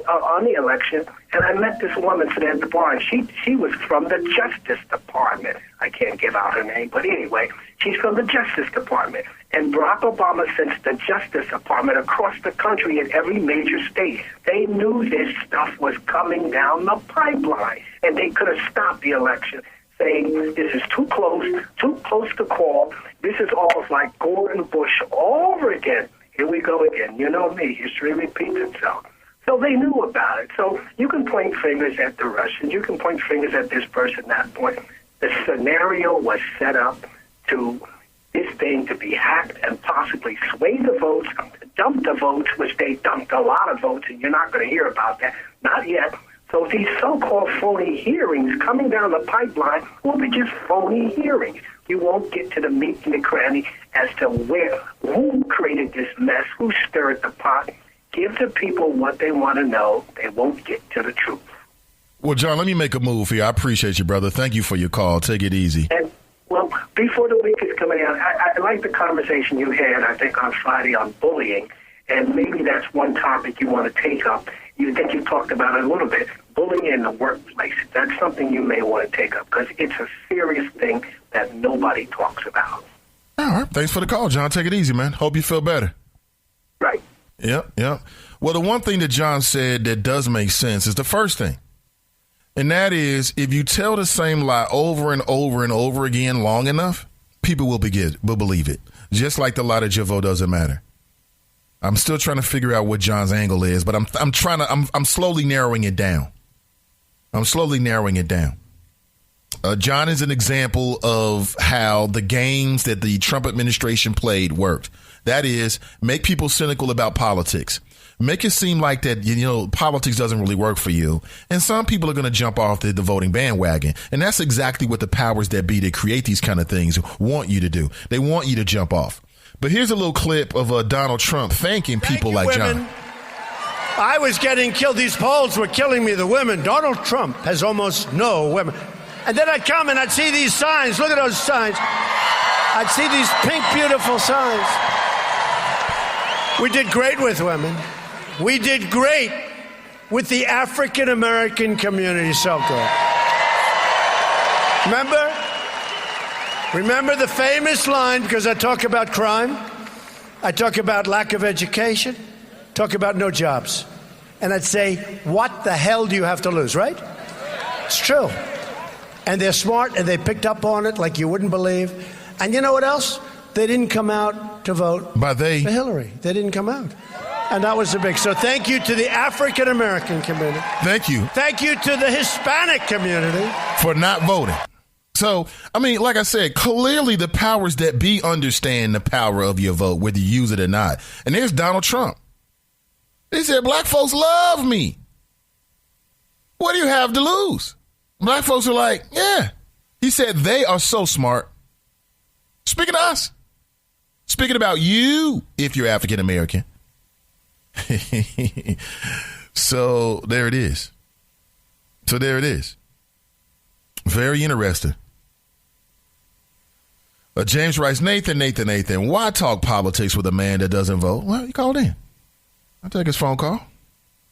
on the election, and I met this woman sitting at the bar, and she was from the Justice Department. I can't give out her name, but anyway, she's from the Justice Department. And Barack Obama sent the Justice Department across the country in every major state. They knew this stuff was coming down the pipeline, and they could have stopped the election, saying this is too close to call. This is almost like Gordon Bush all over again. Here we go again. You know me, history repeats itself. So they knew about it. So you can point fingers at the Russians. You can point fingers at this person, that point. The scenario was set up to this thing to be hacked and possibly sway the votes, dump the votes, which they dumped a lot of votes, and you're not going to hear about that. Not yet. So these so-called phony hearings coming down the pipeline will be just phony hearings. You won't get to the meat and the cranny as to who created this mess, who stirred the pot. Give the people what they want to know. They won't get to the truth. Well, John, let me make a move here. I appreciate you, brother. Thank you for your call. Take it easy. And, well, before the week is coming out, I like the conversation you had, I think, on Friday on bullying. And maybe that's one topic you want to take up. You think you talked about it a little bit. Bullying in the workplace. That's something you may want to take up because it's a serious thing that nobody talks about. All right. Thanks for the call, John. Take it easy, man. Hope you feel better. Right. Yep. Well, the one thing that John said that does make sense is the first thing. And that is, if you tell the same lie over and over and over again long enough, people will believe it. Just like the lie that your vote doesn't matter. I'm still trying to figure out what John's angle is, but I'm slowly narrowing it down. John is an example of how the games that the Trump administration played worked. That is, make people cynical about politics. Make it seem like that, politics doesn't really work for you. And some people are going to jump off the voting bandwagon. And that's exactly what the powers that be that create these kind of things want you to do. They want you to jump off. But here's a little clip of Donald Trump thanking people like women. John. I was getting killed. These polls were killing me, the women. Donald Trump has almost no women. And then I'd come and I'd see these signs. Look at those signs. I'd see these pink, beautiful signs. We did great with women. We did great with the African American community, so good. Remember the famous line, because I talk about crime, I talk about lack of education, talk about no jobs. And I'd say, what the hell do you have to lose, right? It's true. And they're smart, and they picked up on it like you wouldn't believe. And you know what else? They didn't come out to vote for Hillary. They didn't come out. And that was the big. So thank you to the African American community. Thank you. Thank you to the Hispanic community. For not voting. So, like I said, clearly the powers that be understand the power of your vote, whether you use it or not. And there's Donald Trump. He said, black folks love me. What do you have to lose? Black folks are like, yeah. He said they are so smart. Speaking of us. Speaking about you, if you're African American. So there it is. Very interesting. James writes, Nathan, why talk politics with a man that doesn't vote? Well, he called in. I'll take his phone call.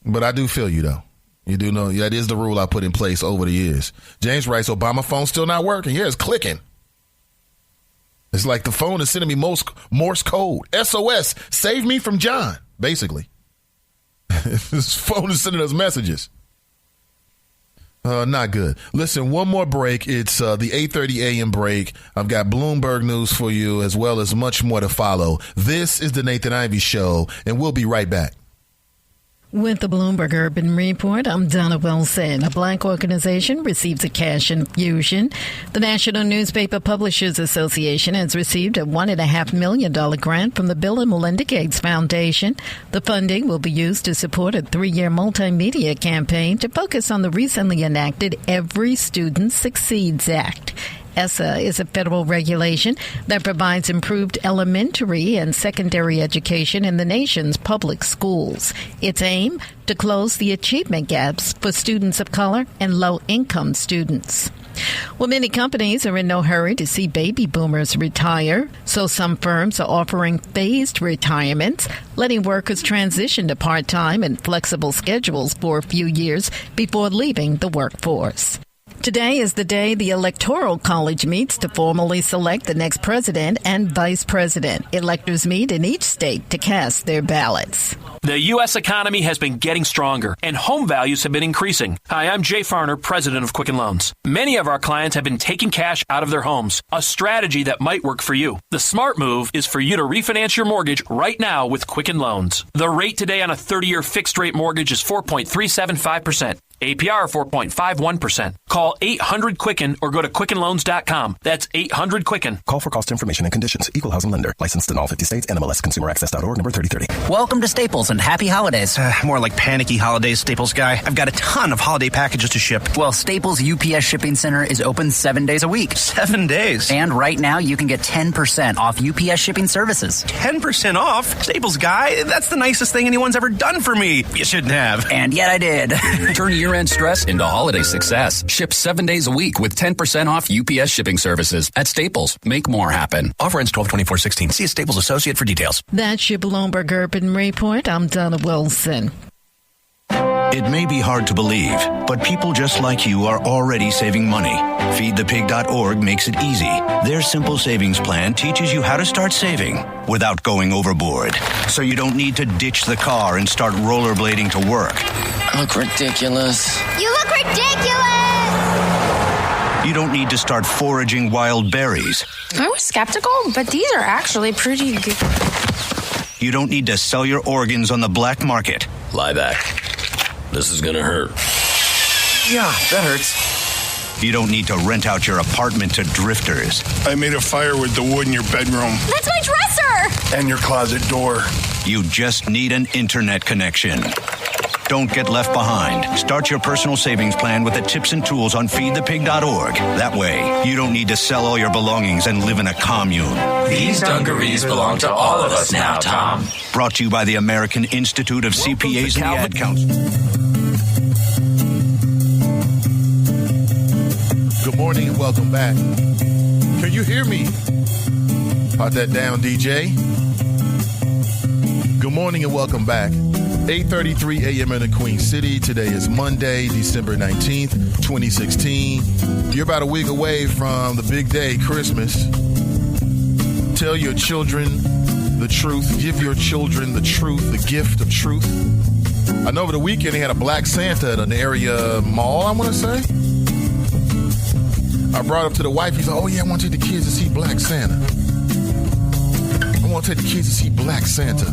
But I do feel you, though. You do know that is the rule I put in place over the years. James writes, Obama phone's still not working. Yeah, it's clicking. It's like the phone is sending me Morse code. SOS, save me from John, basically. His phone is sending us messages. Not good. Listen, one more break. It's the 8:30 a.m. break. I've got Bloomberg news for you as well as much more to follow. This is the Nathan Ivey Show, and we'll be right back. With the Bloomberg Urban Report, I'm Donna Wilson. A black organization receives a cash infusion. The National Newspaper Publishers Association has received a $1.5 million grant from the Bill and Melinda Gates Foundation. The funding will be used to support a 3-year multimedia campaign to focus on the recently enacted Every Student Succeeds Act. ESSA is a federal regulation that provides improved elementary and secondary education in the nation's public schools. Its aim to close the achievement gaps for students of color and low-income students. Well, many companies are in no hurry to see baby boomers retire, so some firms are offering phased retirements, letting workers transition to part-time and flexible schedules for a few years before leaving the workforce. Today is the day the Electoral College meets to formally select the next president and vice president. Electors meet in each state to cast their ballots. The U.S. economy has been getting stronger, and home values have been increasing. Hi, I'm Jay Farner, president of Quicken Loans. Many of our clients have been taking cash out of their homes, a strategy that might work for you. The smart move is for you to refinance your mortgage right now with Quicken Loans. The rate today on a 30-year fixed-rate mortgage is 4.375%. APR 4.51%. Call 800-QUICKEN or go to QuickenLoans.com. That's 800-QUICKEN. Call for cost information and conditions. Equal housing lender. Licensed in all 50 states. NMLS ConsumerAccess.org number 3030. Welcome to Staples and happy holidays. More like panicky holidays, Staples guy. I've got a ton of holiday packages to ship. Well, Staples UPS Shipping Center is open 7 days a week. 7 days? And right now you can get 10% off UPS shipping services. 10% off? Staples guy, that's the nicest thing anyone's ever done for me. You shouldn't have. And yet I did. Turn year-end stress into holiday success. Ship 7 days a week with 10% off UPS shipping services at Staples. Make more happen. Offer ends 12/24/16. See a Staples associate for details. That's your Bloomberg Urban Report. I'm Donna Wilson. It may be hard to believe, but people just like you are already saving money. FeedThePig.org makes it easy. Their simple savings plan teaches you how to start saving without going overboard. So you don't need to ditch the car and start rollerblading to work. I look ridiculous. You look ridiculous! You don't need to start foraging wild berries. I was skeptical, but these are actually pretty good. You don't need to sell your organs on the black market. Lie back. This is gonna hurt. Yeah, that hurts. You don't need to rent out your apartment to drifters. I made a fire with the wood in your bedroom. That's my dresser! And your closet door. You just need an internet connection. Don't get left behind. Start your personal savings plan with the tips and tools on feedthepig.org. That way, you don't need to sell all your belongings and live in a commune. These dungarees belong to all of us now, Tom. Brought to you by the American Institute of CPAs and the Ad Council. Good morning and welcome back. Can you hear me? Put that down, DJ. Good morning and welcome back. 8:33 a.m. in the Queen City. Today is Monday, December 19th, 2016. You're about a week away from the big day, Christmas. Tell your children the truth. Give your children the truth, the gift of truth. I know over the weekend they had a Black Santa at an area mall, I want to say. I brought up to the wife. He's like, oh, yeah, I want to take the kids to see Black Santa. I want to take the kids to see Black Santa.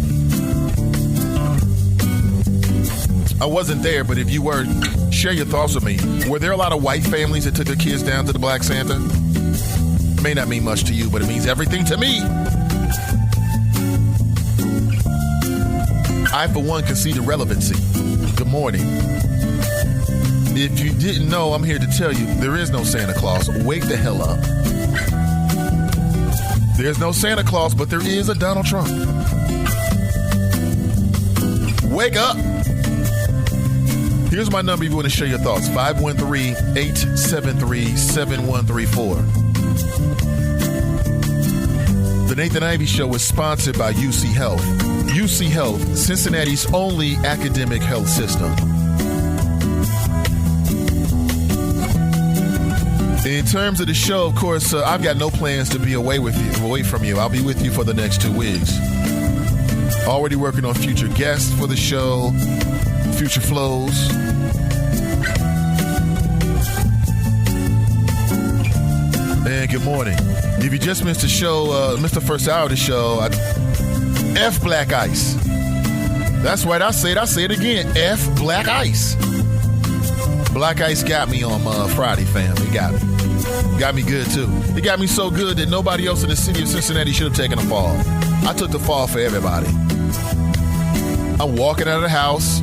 I wasn't there, but if you were, share your thoughts with me. Were there a lot of white families that took their kids down to the Black Santa? May not mean much to you, but it means everything to me. I, for one, can see the relevancy. Good morning. If you didn't know, I'm here to tell you, there is no Santa Claus. Wake the hell up. There's no Santa Claus, but there is a Donald Trump. Wake up. Here's my number if you want to share your thoughts. 513-873-7134. The Nathan Ivey Show is sponsored by UC Health. UC Health, Cincinnati's only academic health system. In terms of the show, of course, I've got no plans to be away from you. I'll be with you for the next 2 weeks. Already working on future guests for the show, future flows. And good morning. If you just missed the show, missed the first hour of the show, F Black Ice. That's right, I say it again. F Black Ice. Black Ice got me on Friday, fam. It got me. Got me good, too. It got me so good that nobody else in the city of Cincinnati should have taken a fall. I took the fall for everybody. I'm walking out of the house.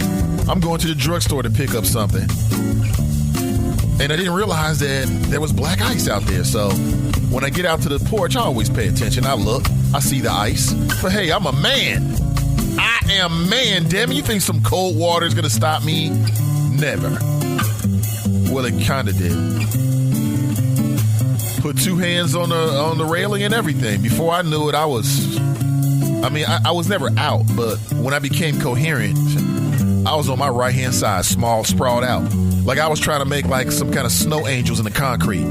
I'm going to the drugstore to pick up something. And I didn't realize that there was black ice out there. So when I get out to the porch, I always pay attention. I look. I see the ice. But, hey, I'm a man. I am man. Damn it, you think some cold water is going to stop me? Never. Well, it kind of did. Put 2 hands on the railing and everything. Before I knew it, I was never out, but when I became coherent, I was on my right-hand side, small, sprawled out. Like I was trying to make like some kind of snow angels in the concrete.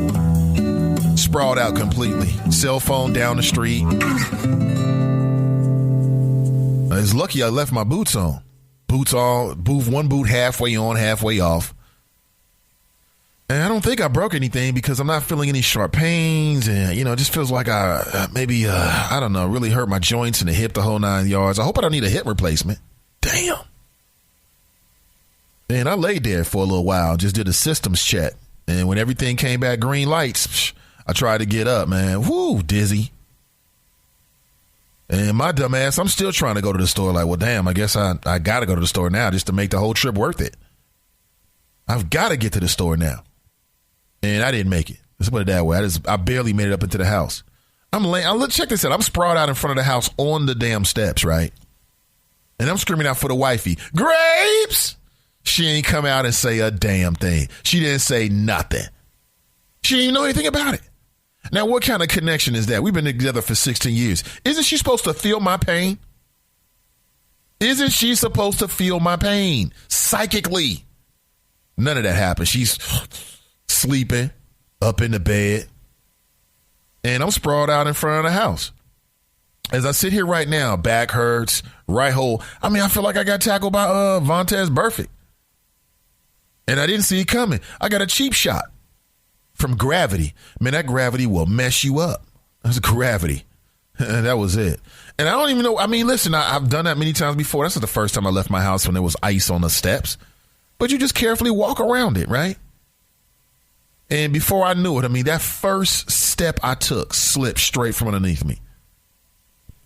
Sprawled out completely. Cell phone down the street. It's lucky I left my boots on. One boot halfway on, halfway off. And I don't think I broke anything because I'm not feeling any sharp pains. And, it just feels like I don't know, really hurt my joints and the hip, the whole 9 yards. I hope I don't need a hip replacement. Damn. And I laid there for a little while, just did a systems check. And when everything came back green lights, I tried to get up, man. Woo, dizzy. And my dumb ass, I'm still trying to go to the store. Like, well, damn, I guess I got to go to the store now just to make the whole trip worth it. I've got to get to the store now. And I didn't make it. Let's put it that way. I barely made it up into the house. Check this out. I'm sprawled out in front of the house on the damn steps, right? And I'm screaming out for the wifey, Grapes! She ain't come out and say a damn thing. She didn't say nothing. She didn't even know anything about it. Now, what kind of connection is that? We've been together for 16 years. Isn't she supposed to feel my pain? Isn't she supposed to feel my pain psychically? None of that happened. She's sleeping up in the bed. And I'm sprawled out in front of the house. As I sit here right now, back hurts, right hole. I mean, I feel like I got tackled by Vontaze Burfict. And I didn't see it coming. I got a cheap shot from gravity. Man, that gravity will mess you up. That's gravity. And that was it. And I don't even know. I mean, listen, I've done that many times before. That's not the first time I left my house when there was ice on the steps. But you just carefully walk around it, right? And before I knew it, I mean, that first step I took slipped straight from underneath me.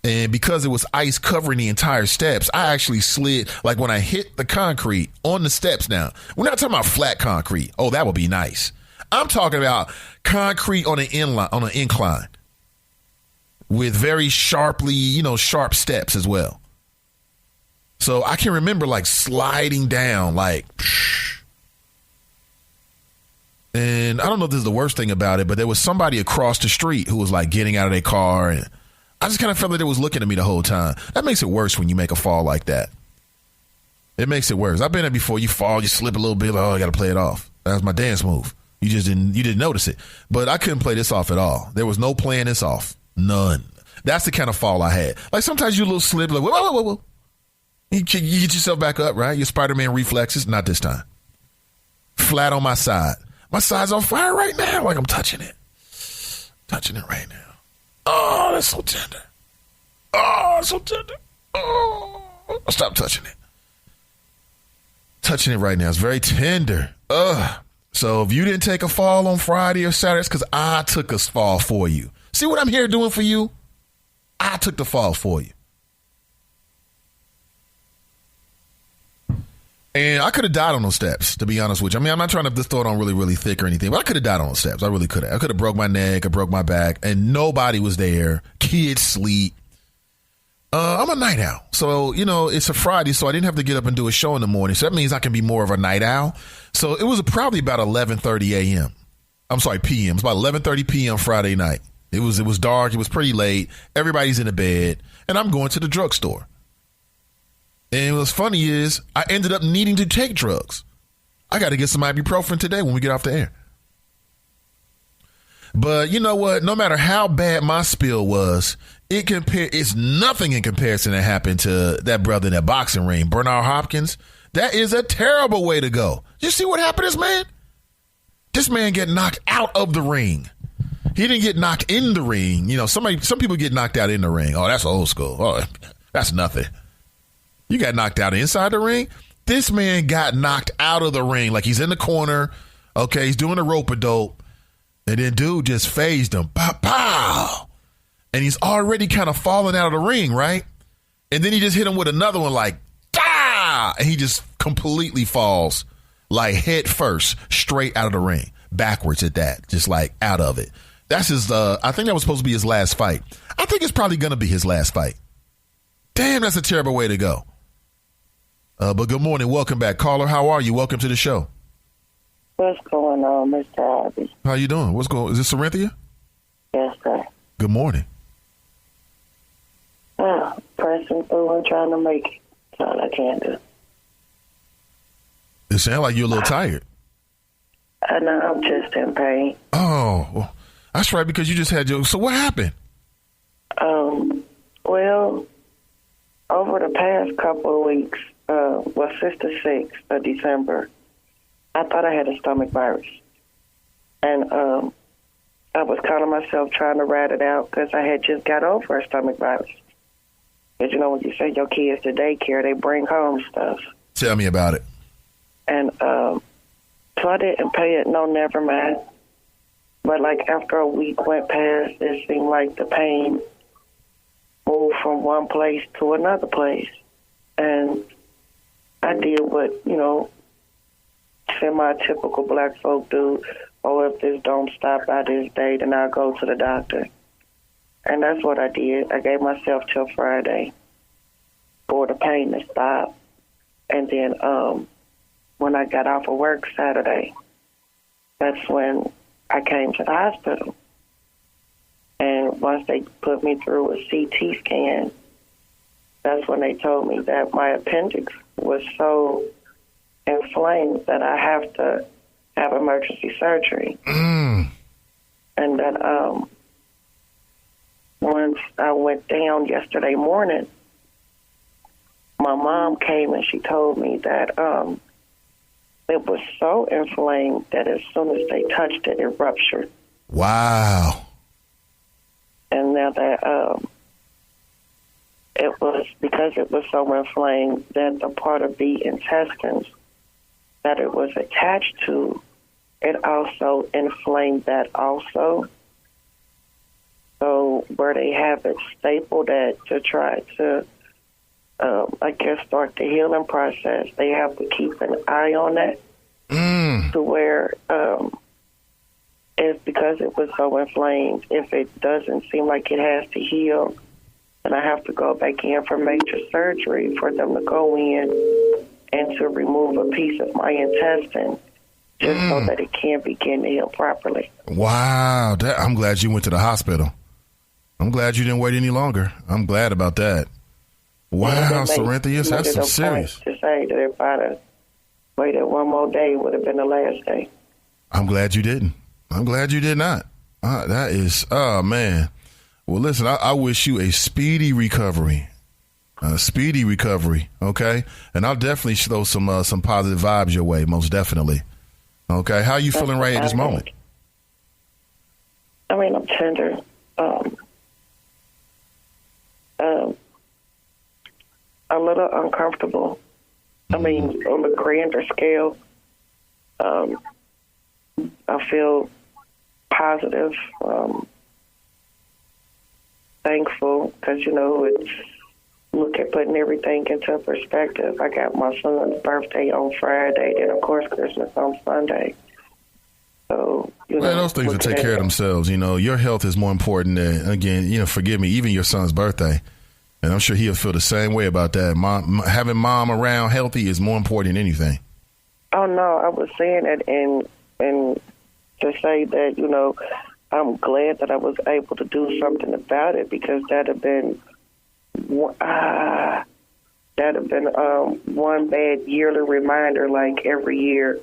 And because it was ice covering the entire steps, I actually slid, like when I hit the concrete on the steps now. We're not talking about flat concrete. Oh, that would be nice. I'm talking about concrete on an incline with very sharp steps as well. So I can remember like sliding down like, and I don't know if this is the worst thing about it, but there was somebody across the street who was like getting out of their car, and I just kind of felt like it was looking at me the whole time. That makes it worse when you make a fall like that. It makes it worse. I've been there before. You fall, you slip a little bit. Like, oh, I got to play it off. That's my dance move. You didn't notice it. But I couldn't play this off at all. There was no playing this off. None. That's the kind of fall I had. Like sometimes you a little slip, like whoa. You get yourself back up, right? Your Spider-Man reflexes. Not this time. Flat on my side. My side's on fire right now. Like I'm touching it. Touching it right now. Oh, that's so tender. Oh, it's so tender. Oh, I'll stop touching it. Touching it right now. It's very tender. Ugh. So if you didn't take a fall on Friday or Saturday, it's because I took a fall for you. See what I'm here doing for you? I took the fall for you. And I could have died on those steps, to be honest with you. I mean, I'm not trying to just throw it on really, really thick or anything, but I could have died on those steps. I really could have. I could have broke my neck. I broke my back, and nobody was there. Kids sleep. I'm a night owl. So, it's a Friday, so I didn't have to get up and do a show in the morning. So that means I can be more of a night owl. So it was probably about 11:30 a.m. I'm sorry, p.m. It's about 11:30 p.m. Friday night. It was dark. It was pretty late. Everybody's in the bed, and I'm going to the drugstore. And what's funny is I ended up needing to take drugs. I got to get some ibuprofen today when we get off the air. But you know what? No matter how bad my spill was, it's nothing in comparison that happened to that brother in that boxing ring, Bernard Hopkins. That is a terrible way to go. You see what happened to this man? This man get knocked out of the ring. He didn't get knocked in the ring. Some people get knocked out in the ring. Oh, that's old school. Oh, that's nothing. You got knocked out inside the ring. This man got knocked out of the ring. Like he's in the corner. Okay, he's doing a rope-a-dope. And then dude just phased him. Pow, pow. And he's already kind of falling out of the ring, right? And then he just hit him with another one like, ah! And he just completely falls like head first, straight out of the ring. Backwards at that. Just like out of it. That's his, I think that was supposed to be his last fight. I think it's probably going to be his last fight. Damn, that's a terrible way to go. But good morning. Welcome back. Caller, how are you? Welcome to the show. What's going on, Mr. Abby? How you doing? Is this Cerinthia? Yes, sir. Good morning. Pressing through and trying to make it. That's all I can do. It sounds like you're a little tired. I know, I'm just in pain. Oh, well, that's right, because you just had so what happened? Well, over the past couple of weeks, since the 6th of December, I thought I had a stomach virus. And I was counting myself trying to ride it out because I had just got over a stomach virus. Because, when you send your kids to daycare, they bring home stuff. Tell me about it. And so I didn't pay it, no, never mind. But like after a week went past, it seemed like the pain moved from one place to another place. And I did what, semi-typical black folk do. Oh, if this don't stop by this day, then I'll go to the doctor. And that's what I did. I gave myself till Friday for the pain to stop. And then when I got off of work Saturday, that's when I came to the hospital. And once they put me through a CT scan, that's when they told me that my appendix was so inflamed that I have to have emergency surgery. And that once I went down yesterday morning, my mom came and she told me that it was so inflamed that as soon as they touched it, it ruptured. Wow. And now that it was because it was so inflamed that the part of the intestines that it was attached to, it also inflamed that also. So where they have it stapled at to try to, start the healing process, they have to keep an eye on that to where if because it was so inflamed, if it doesn't seem like it has to heal, then I have to go back in for major surgery for them to go in and to remove a piece of my intestine just so that it can begin to heal properly. Wow. I'm glad you went to the hospital. I'm glad you didn't wait any longer. I'm glad about that. Wow, Cerinthius, that's some serious. To say that if I'd have waited one more day, it would have been the last day. I'm glad you didn't. I'm glad you did not. That is, oh, man. Well, listen, I wish you a speedy recovery. Okay? And I'll definitely throw some positive vibes your way, most definitely. Okay? How are you feeling right at this moment? I mean, I'm tender. A little uncomfortable. I mean, on the grander scale, I feel positive, thankful, because, it's look at putting everything into perspective. I got my son's birthday on Friday, and, of course, Christmas on Sunday. So, those things will take care of themselves. Your health is more important than, again, forgive me, even your son's birthday. And I'm sure he'll feel the same way about that. Having mom around healthy is more important than anything. Oh, no, I was saying it and to say that, I'm glad that I was able to do something about it because that'd have been one bad yearly reminder, like every year,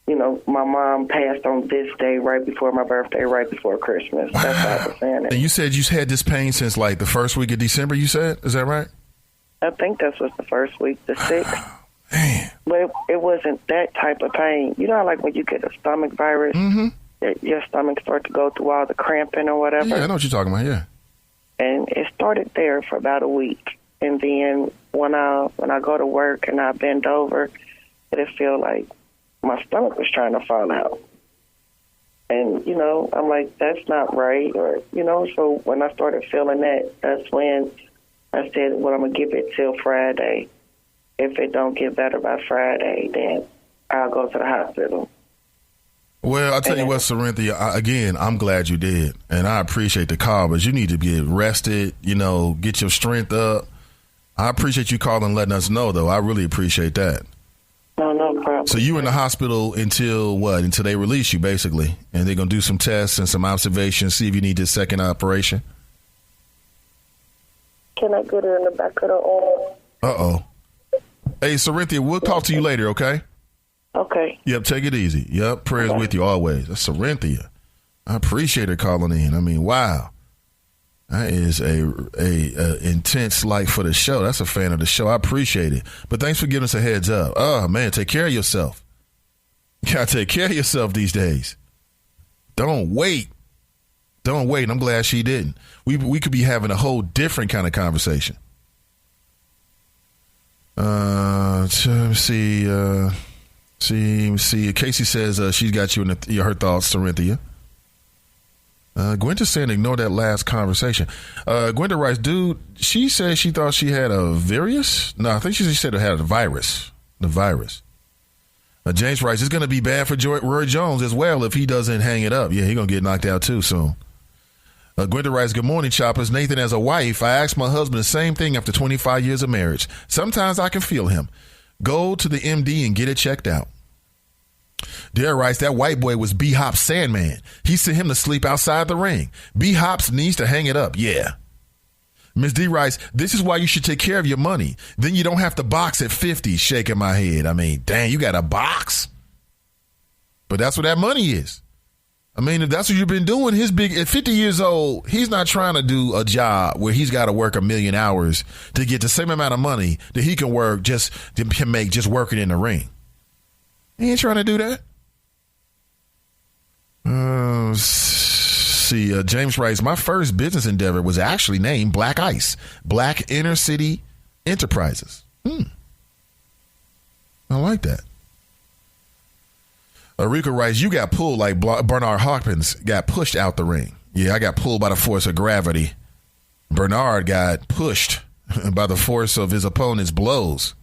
my mom passed on this day right before my birthday, right before Christmas. That's how I was saying it. And you said you had this pain since like the first week of December, you said? Is that right? I think that was the first week, the 6th. Man. But it wasn't that type of pain. You know, like when you get a stomach virus, your stomach starts to go through all the cramping or whatever. Yeah, I know what you're talking about, yeah. And it started there for about a week. And then when I go to work and I bend over, it feel like my stomach was trying to fall out. And, I'm like, that's not right. Or, so when I started feeling that, that's when I said, well, I'm going to give it till Friday. If it don't get better by Friday, then I'll go to the hospital. Well, I'll tell you what, Cerinthia, again, I'm glad you did. And I appreciate the call, but you need to get rested, get your strength up. I appreciate you calling and letting us know, though. I really appreciate that. No problem. So you in the hospital until what? Until they release you, basically. And they're going to do some tests and some observations, see if you need this second operation? Can I get her in the back of the arm? Uh-oh. Hey, Cerinthia, we'll talk to you later, okay? Okay. Yep, take it easy. Yep, prayers with you always. That's Cerinthia. I appreciate her calling in. I mean, wow. That is a intense like for the show. That's a fan of the show. I appreciate it. But thanks for giving us a heads up. Oh, man, take care of yourself. You got to take care of yourself these days. Don't wait. Don't wait. I'm glad she didn't. We could be having a whole different kind of conversation. Let me see. See. Casey says she's got you in her thoughts, Corinthia. Gwenda saying ignore that last conversation. Gwenda writes, dude, she said she thought she had a virus. No, I think she said it had a virus. The virus. James writes, it's going to be bad for Roy Jones as well if he doesn't hang it up. Yeah, he's going to get knocked out too soon. Gwenda writes, good morning, Choppers. Nathan, as a wife, I asked my husband the same thing after 25 years of marriage. Sometimes I can feel him. Go to the MD and get it checked out. Dare writes, that white boy was B-Hop's Sandman. He sent him to sleep outside the ring. B-Hops needs to hang it up. Yeah. Ms. D writes, this is why you should take care of your money. Then you don't have to box at 50, shaking my head. I mean, dang, you got to box? But that's what that money is. I mean, if that's what you've been doing, at 50 years old, he's not trying to do a job where he's got to work 1 million hours to get the same amount of money that he can work just working in the ring. He ain't trying to do that. James writes, my first business endeavor was actually named Black Ice, Black Inner City Enterprises. I like that. Rico writes, you got pulled like Bernard Hopkins got pushed out the ring. Yeah, I got pulled by the force of gravity. Bernard got pushed by the force of his opponent's blows.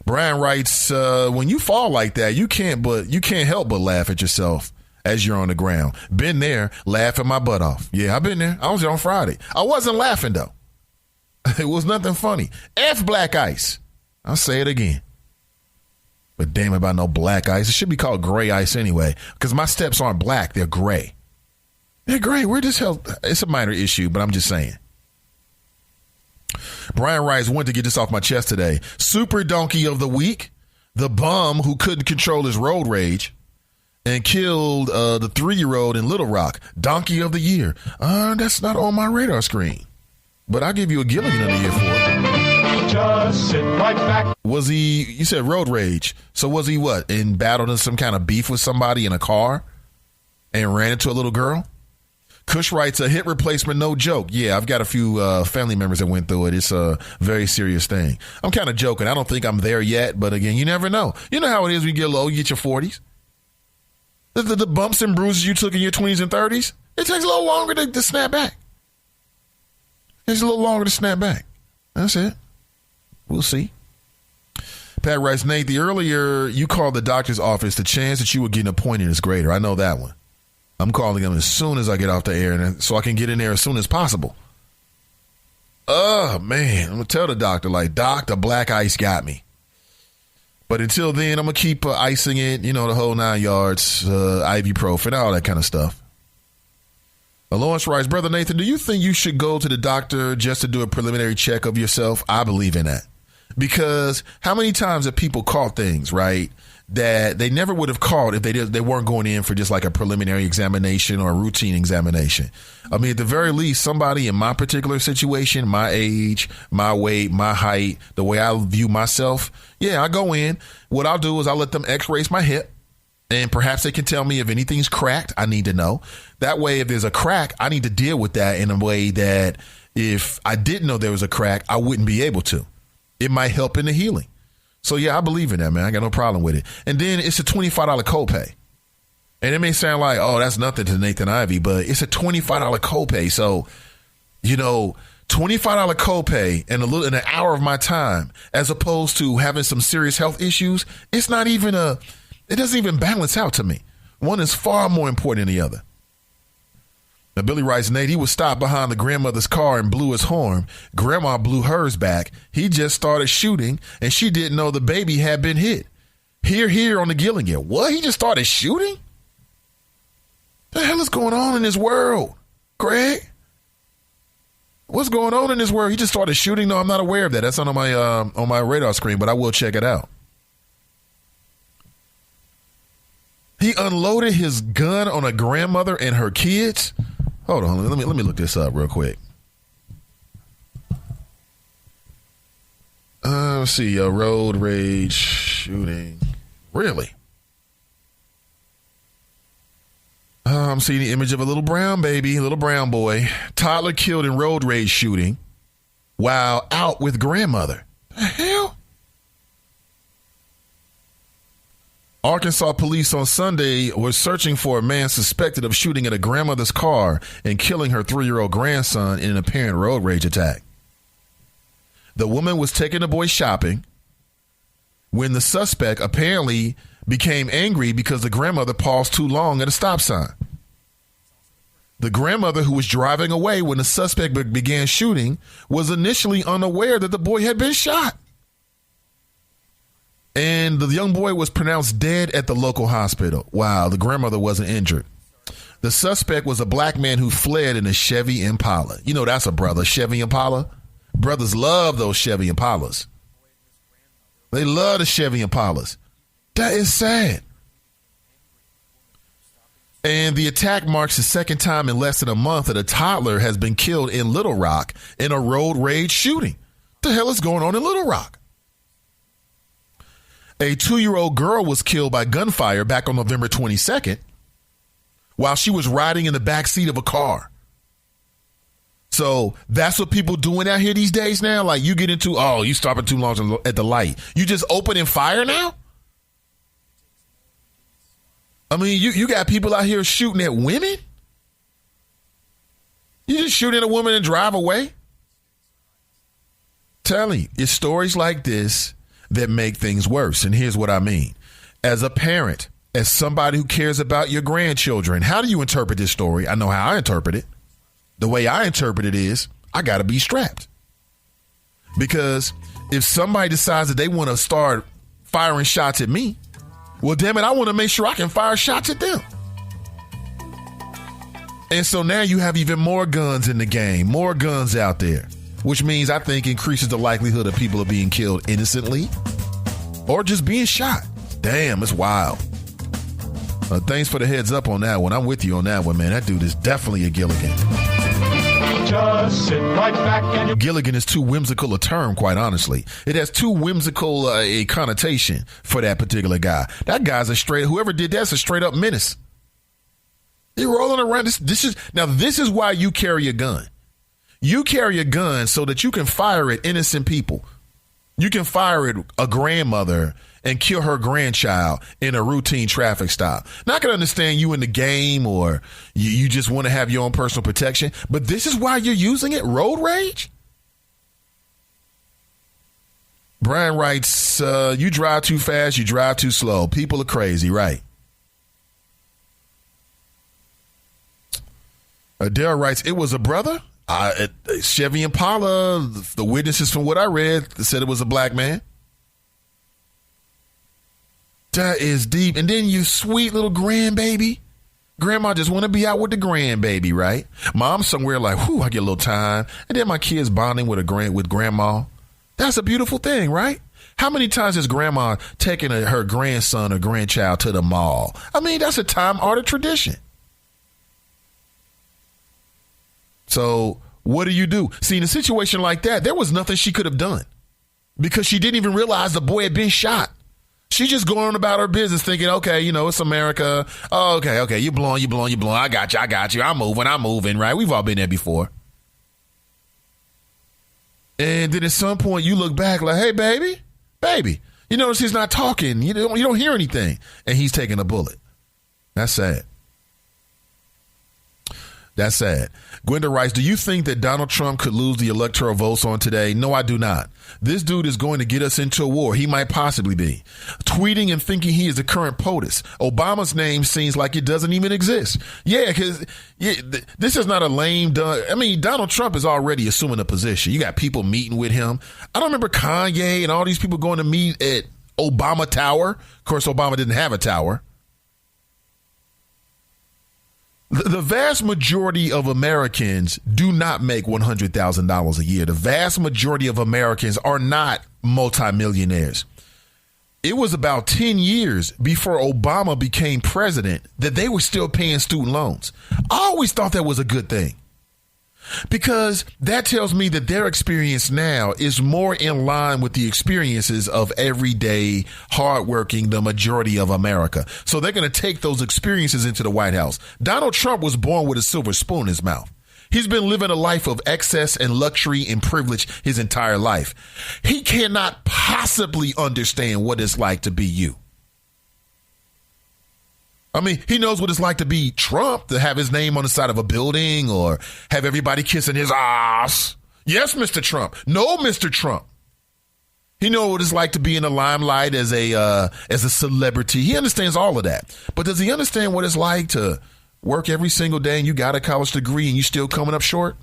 Brian writes, when you fall like that, you can't help but laugh at yourself as you're on the ground. Been there, laughing my butt off. Yeah, I've been there. I was there on Friday. I wasn't laughing, though. It was nothing funny. F Black Ice. I'll say it again. But damn about no black ice. It should be called gray ice anyway, because my steps aren't black. They're gray. They're gray. It's a minor issue, but I'm just saying. Brian writes, wanted to get this off my chest today. Super Donkey of the Week, the bum who couldn't control his road rage and killed the 3-year-old in Little Rock. Donkey of the Year. That's not on my radar screen, but I'll give you a Gilligan of the Year for it. Just sit right back. Was he, you said road rage, so was he what, in battle in some kind of beef with somebody in a car and ran into a little girl? Kush writes, a hip replacement, no joke. Yeah, I've got a few family members that went through it. It's a very serious thing. I'm kind of joking. I don't think I'm there yet, but again, you never know. You know how it is when you get low, you get your 40s. The bumps and bruises you took in your 20s and 30s, it takes a little longer to snap back. It takes a little longer to snap back. That's it. We'll see. Pat writes, Nate, the earlier you called the doctor's office, the chance that you were getting appointed is greater. I know that one. I'm calling them as soon as I get off the air so I can get in there as soon as possible. Oh, man. I'm going to tell the doctor, like, Doc, the black ice got me. But until then, I'm going to keep icing it, the whole 9 yards, ibuprofen, all that kind of stuff. Lawrence writes, Brother Nathan, do you think you should go to the doctor just to do a preliminary check of yourself? I believe in that. Because how many times have people caught things, right, that they never would have caught if they weren't going in for just like a preliminary examination or a routine examination? I mean, at the very least, somebody in my particular situation, my age, my weight, my height, the way I view myself, yeah, I go in. What I'll do is I'll let them x-rays my hip, and perhaps they can tell me if anything's cracked. I need to know. That way, if there's a crack, I need to deal with that in a way that if I didn't know there was a crack, I wouldn't be able to. It might help in the healing. So, yeah, I believe in that, man. I got no problem with it. And then it's a $25 copay. And it may sound like, oh, that's nothing to Nathan Ivey, but it's a $25 copay. So, $25 copay and an hour of my time, as opposed to having some serious health issues, it doesn't even balance out to me. One is far more important than the other. Now, Billy writes, Nate, he was stopped behind the grandmother's car and blew his horn. Grandma blew hers back. He just started shooting, and she didn't know the baby had been hit. Here on the Gilligan. What? He just started shooting? The hell is going on in this world, Greg? What's going on in this world? He just started shooting? No, I'm not aware of that. That's not on my radar screen, but I will check it out. He unloaded his gun on a grandmother and her kids? Hold on, let me look this up real quick. Let's see, road rage shooting. Really? I'm seeing the image of a little brown baby, little brown boy, toddler killed in road rage shooting while out with grandmother. The hell? Arkansas police on Sunday were searching for a man suspected of shooting at a grandmother's car and killing her 3-year-old grandson in an apparent road rage attack. The woman was taking the boy shopping when the suspect apparently became angry because the grandmother paused too long at a stop sign. The grandmother, who was driving away when the suspect began shooting, was initially unaware that the boy had been shot. And the young boy was pronounced dead at the local hospital. Wow, the grandmother wasn't injured. The suspect was a black man who fled in a Chevy Impala. You know, that's a brother, Chevy Impala. Brothers love those Chevy Impalas. They love the Chevy Impalas. That is sad. And the attack marks the second time in less than a month that a toddler has been killed in Little Rock in a road rage shooting. The hell is going on in Little Rock? A 2-year-old girl was killed by gunfire back on November 22nd while she was riding in the back seat of a car. So that's what people doing out here these days now? Like you get into, you stopping too long at the light. You just open and fire now? I mean, you got people out here shooting at women? You just shoot at a woman and drive away? Telling you, it's stories like this that make things worse. And here's what I mean. As a parent, as somebody who cares about your grandchildren, how do you interpret this story? I know how I interpret it. The way I interpret it is, I got to be strapped. Because if somebody decides that they want to start firing shots at me, well, damn it, I want to make sure I can fire shots at them. And so now you have even more guns in the game, more guns out there, which means I think increases the likelihood of people being killed innocently or just being shot. Damn, it's wild. Thanks for the heads up on that one. I'm with you on that one, man. That dude is definitely a Gilligan. Just sit right back and Gilligan is too whimsical a term, quite honestly. It has too whimsical a connotation for that particular guy. That guy's whoever did that's a straight up menace. You're rolling around. This is why you carry a gun. You carry a gun so that you can fire at innocent people. You can fire at a grandmother and kill her grandchild in a routine traffic stop. Now, I can understand you in the game or you just want to have your own personal protection, but this is why you're using it? Road rage? Brian writes, you drive too fast, you drive too slow. People are crazy, right? Adele writes, it was a brother? Chevy Impala, the witnesses from what I read said it was a black man. That is deep. And then you sweet little grandbaby. Grandma just want to be out with the grandbaby, right? Mom's somewhere like, whew, I get a little time. And then my kids bonding with grandma. That's a beautiful thing, right? How many times has grandma taken her grandson or grandchild to the mall? I mean, that's a time-honored tradition. So what do? See, in a situation like that, there was nothing she could have done because she didn't even realize the boy had been shot. She just going on about her business thinking, okay, it's America. Oh, okay. You blowing. I got you. I'm moving, right? We've all been there before. And then at some point you look back like, hey, baby, you notice he's not talking. You don't hear anything. And he's taking a bullet. That's sad. That's sad. Gwenda writes, do you think that Donald Trump could lose the electoral votes on today? No, I do not. This dude is going to get us into a war. He might possibly be. Tweeting and thinking he is the current POTUS. Obama's name seems like it doesn't even exist. Yeah, because this is not a lame duck. I mean, Donald Trump is already assuming a position. You got people meeting with him. I don't remember Kanye and all these people going to meet at Obama Tower. Of course, Obama didn't have a tower. The vast majority of Americans do not make $100,000 a year. The vast majority of Americans are not multimillionaires. It was about 10 years before Obama became president that they were still paying student loans. I always thought that was a good thing because that tells me that their experience now is more in line with the experiences of everyday, hardworking, the majority of America. So they're going to take those experiences into the White House. Donald Trump was born with a silver spoon in his mouth. He's been living a life of excess and luxury and privilege his entire life. He cannot possibly understand what it's like to be you. I mean, he knows what it's like to be Trump, to have his name on the side of a building or have everybody kissing his ass. Yes, Mr. Trump. No, Mr. Trump. He knows what it's like to be in the limelight as a celebrity. He understands all of that. But does he understand what it's like to work every single day and you got a college degree and you still coming up short?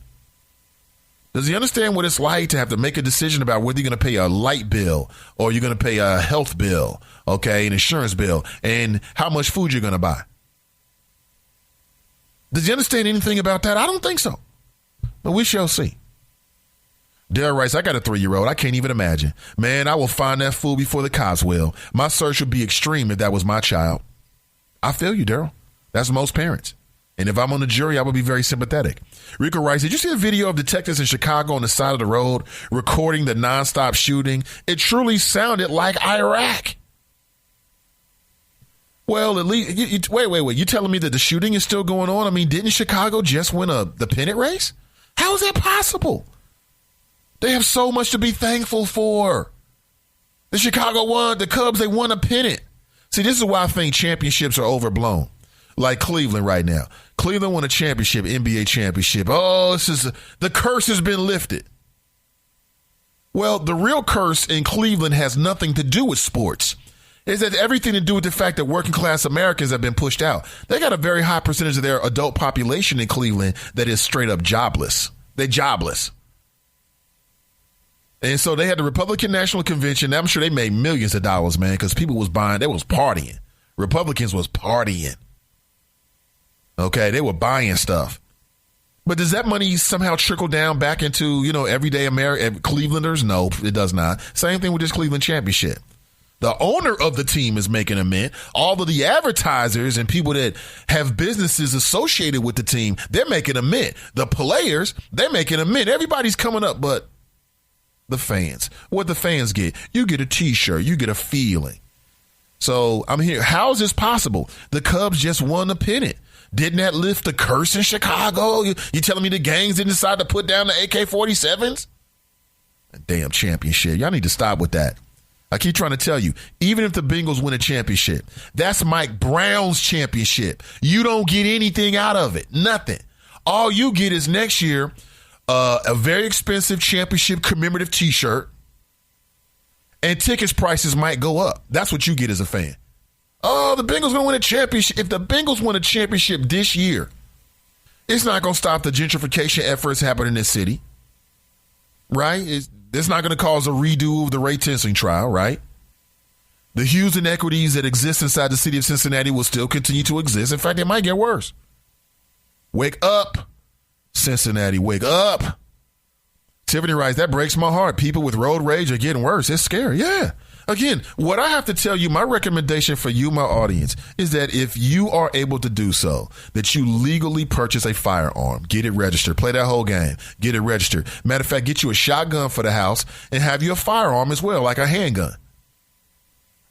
Does he understand what it's like to have to make a decision about whether you're going to pay a light bill or you're going to pay a health bill, okay, an insurance bill, and how much food you're going to buy? Does he understand anything about that? I don't think so. But we shall see. Dare writes, I got a 3-year-old. I can't even imagine. Man, I will find that fool before the cops will. My search would be extreme if that was my child. I feel you, Daryl. That's most parents. And if I'm on the jury, I would be very sympathetic. Rico writes, did you see a video of detectives in Chicago on the side of the road recording the nonstop shooting? It truly sounded like Iraq. Well, at least, wait. You telling me that the shooting is still going on? I mean, didn't Chicago just win the pennant race? How is that possible? They have so much to be thankful for. The Chicago won, the Cubs, they won a pennant. See, this is why I think championships are overblown. Like Cleveland right now. Cleveland won a championship, NBA championship. Oh, the curse has been lifted. Well, the real curse in Cleveland has nothing to do with sports. It has everything to do with the fact that working class Americans have been pushed out. They got a very high percentage of their adult population in Cleveland that is straight up jobless. They're jobless. And so they had the Republican National Convention. I'm sure they made millions of dollars, man, because people was buying. They was partying. Republicans was partying. Okay, they were buying stuff. But does that money somehow trickle down back into, everyday Clevelanders? No, it does not. Same thing with this Cleveland championship. The owner of the team is making a mint. All of the advertisers and people that have businesses associated with the team, they're making a mint. The players, they're making a mint. Everybody's coming up, but the fans. What the fans get? You get a T-shirt. You get a feeling. So I'm here. How is this possible? The Cubs just won the pennant. Didn't that lift the curse in Chicago? You telling me the gangs didn't decide to put down the AK-47s? A damn championship. Y'all need to stop with that. I keep trying to tell you, even if the Bengals win a championship, that's Mike Brown's championship. You don't get anything out of it. Nothing. All you get is next year a very expensive championship commemorative T-shirt, and tickets prices might go up. That's what you get as a fan. Oh, the Bengals going to win a championship. If the Bengals win a championship this year, it's not going to stop the gentrification efforts happening in this city, right? It's not going to cause a redo of the Ray Tensing trial, right? The huge inequities that exist inside the city of Cincinnati will still continue to exist. In fact, it might get worse. Wake up, Cincinnati, wake up. Tiffany writes, that breaks my heart. People with road rage are getting worse. It's scary. Yeah. Again, what I have to tell you, my recommendation for you, my audience, is that if you are able to do so, that you legally purchase a firearm, get it registered, play that whole game, get it registered. Matter of fact, get you a shotgun for the house and have you a firearm as well, like a handgun.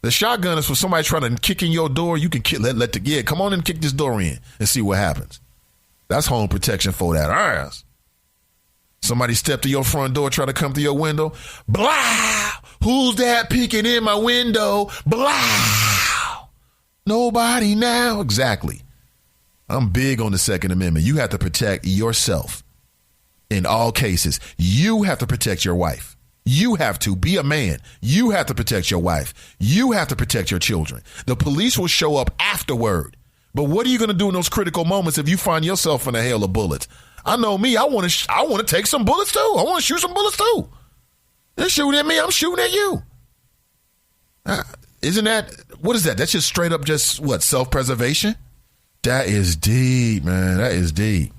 The shotgun is for somebody trying to kick in your door. You can come on and kick this door in and see what happens. That's home protection for that ass. Somebody step to your front door, try to come through your window. Blah! Who's that peeking in my window? Blah! Nobody now. Exactly. I'm big on the Second Amendment. You have to protect yourself in all cases. You have to protect your wife. You have to be a man. You have to protect your wife. You have to protect your children. The police will show up afterward. But what are you going to do in those critical moments if you find yourself in a hail of bullets? I know me. I want to take some bullets too. I want to shoot some bullets too. They're shooting at me. I'm shooting at you. Isn't that, what is that? That's just straight up just what? Self-preservation? That is deep, man. That is deep.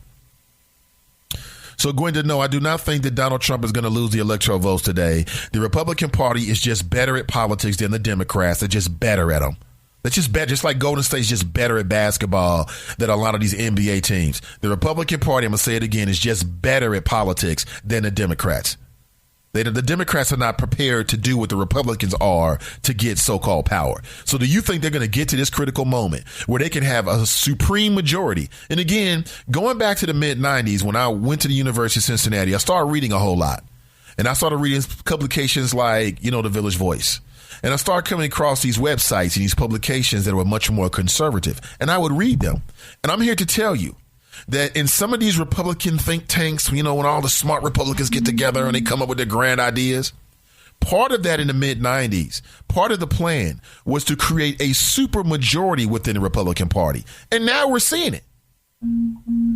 So going to know, I do not think that Donald Trump is going to lose the electoral votes today. The Republican Party is just better at politics than the Democrats. They're just better at them. They're just better, just like Golden State's just better at basketball than a lot of these NBA teams. The Republican Party, I'm going to say it again, is just better at politics than the Democrats. The Democrats are not prepared to do what the Republicans are to get so-called power. So do you think they're going to get to this critical moment where they can have a supreme majority? And again, going back to the mid-'90s when I went to the University of Cincinnati, I started reading a whole lot. And I started reading publications like, the Village Voice. And I started coming across these websites and these publications that were much more conservative. And I would read them. And I'm here to tell you that in some of these Republican think tanks, when all the smart Republicans get together and they come up with their grand ideas, part of that in the mid-90s, part of the plan was to create a super majority within the Republican Party. And now we're seeing it.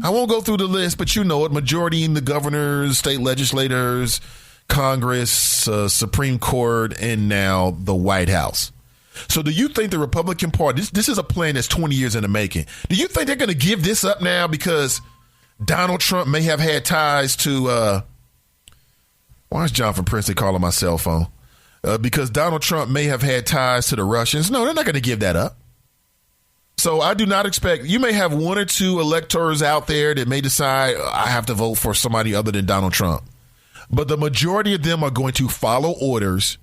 I won't go through the list, but you know it. Majority in the governors, state legislators, Congress, Supreme Court, and now the White House. So do you think the Republican Party, this is a plan that's 20 years in the making. Do you think they're going to give this up now because Donald Trump may have had ties to, why is John from Princeton calling my cell phone? Because Donald Trump may have had ties to the Russians. No, they're not going to give that up. So I do not expect, you may have one or two electors out there that may decide I have to vote for somebody other than Donald Trump. But the majority of them are going to follow orders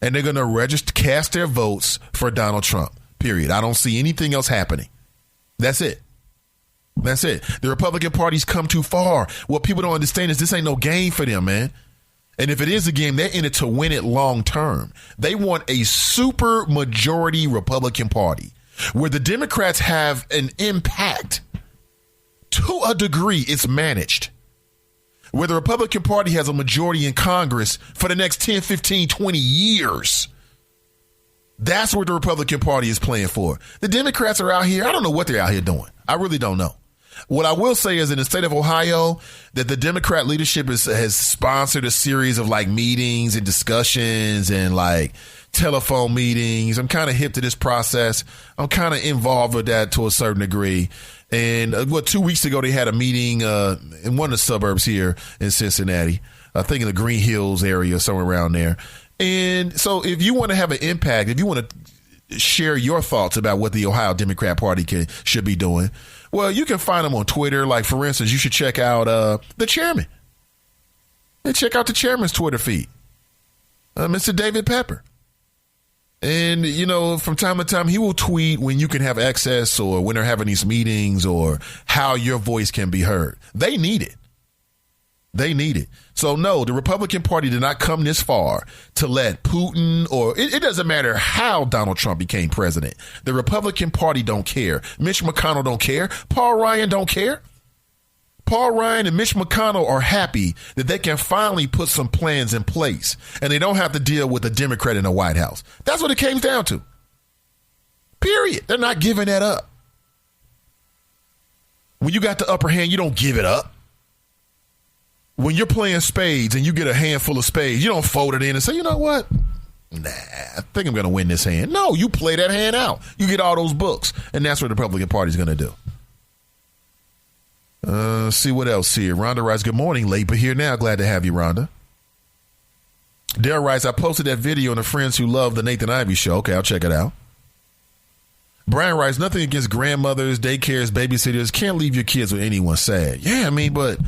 and they're going to cast their votes for Donald Trump, period. I don't see anything else happening. That's it. That's it. The Republican Party's come too far. What people don't understand is this ain't no game for them, man. And if it is a game, they're in it to win it long term. They want a super majority Republican Party where the Democrats have an impact. To a degree, it's managed. Where the Republican Party has a majority in Congress for the next 10, 15, 20 years. That's what the Republican Party is playing for. The Democrats are out here. I don't know what they're out here doing. I really don't know. What I will say is in the state of Ohio, that the Democrat leadership has sponsored a series of meetings and discussions and telephone meetings. I'm kind of hip to this process. I'm kind of involved with that to a certain degree. And 2 weeks ago, they had a meeting in one of the suburbs here in Cincinnati, I think in the Green Hills area, somewhere around there. And so if you want to have an impact, if you want to share your thoughts about what the Ohio Democrat Party should be doing, well, you can find them on Twitter. Like, for instance, you should check out the chairman. And check out the chairman's Twitter feed, Mr. David Pepper. And, from time to time, he will tweet when you can have access or when they're having these meetings or how your voice can be heard. They need it. They need it. So, no, the Republican Party did not come this far to let Putin or it doesn't matter how Donald Trump became president. The Republican Party don't care. Mitch McConnell don't care. Paul Ryan don't care. Paul Ryan and Mitch McConnell are happy that they can finally put some plans in place and they don't have to deal with a Democrat in the White House. That's what it came down to. Period. They're not giving that up. When you got the upper hand, you don't give it up. When you're playing spades and you get a handful of spades, you don't fold it in and say, you know what? Nah, I think I'm going to win this hand. No, you play that hand out. You get all those books. And that's what the Republican Party is going to do. See what else here. Rhonda writes, good morning, late but here now. Glad to have you, Rhonda. Dale writes, I posted that video on the Friends Who Love the Nathan Ivey Show. Okay, I'll check it out. Brian writes, nothing against grandmothers, daycares, babysitters. Can't leave your kids with anyone sad. Yeah, but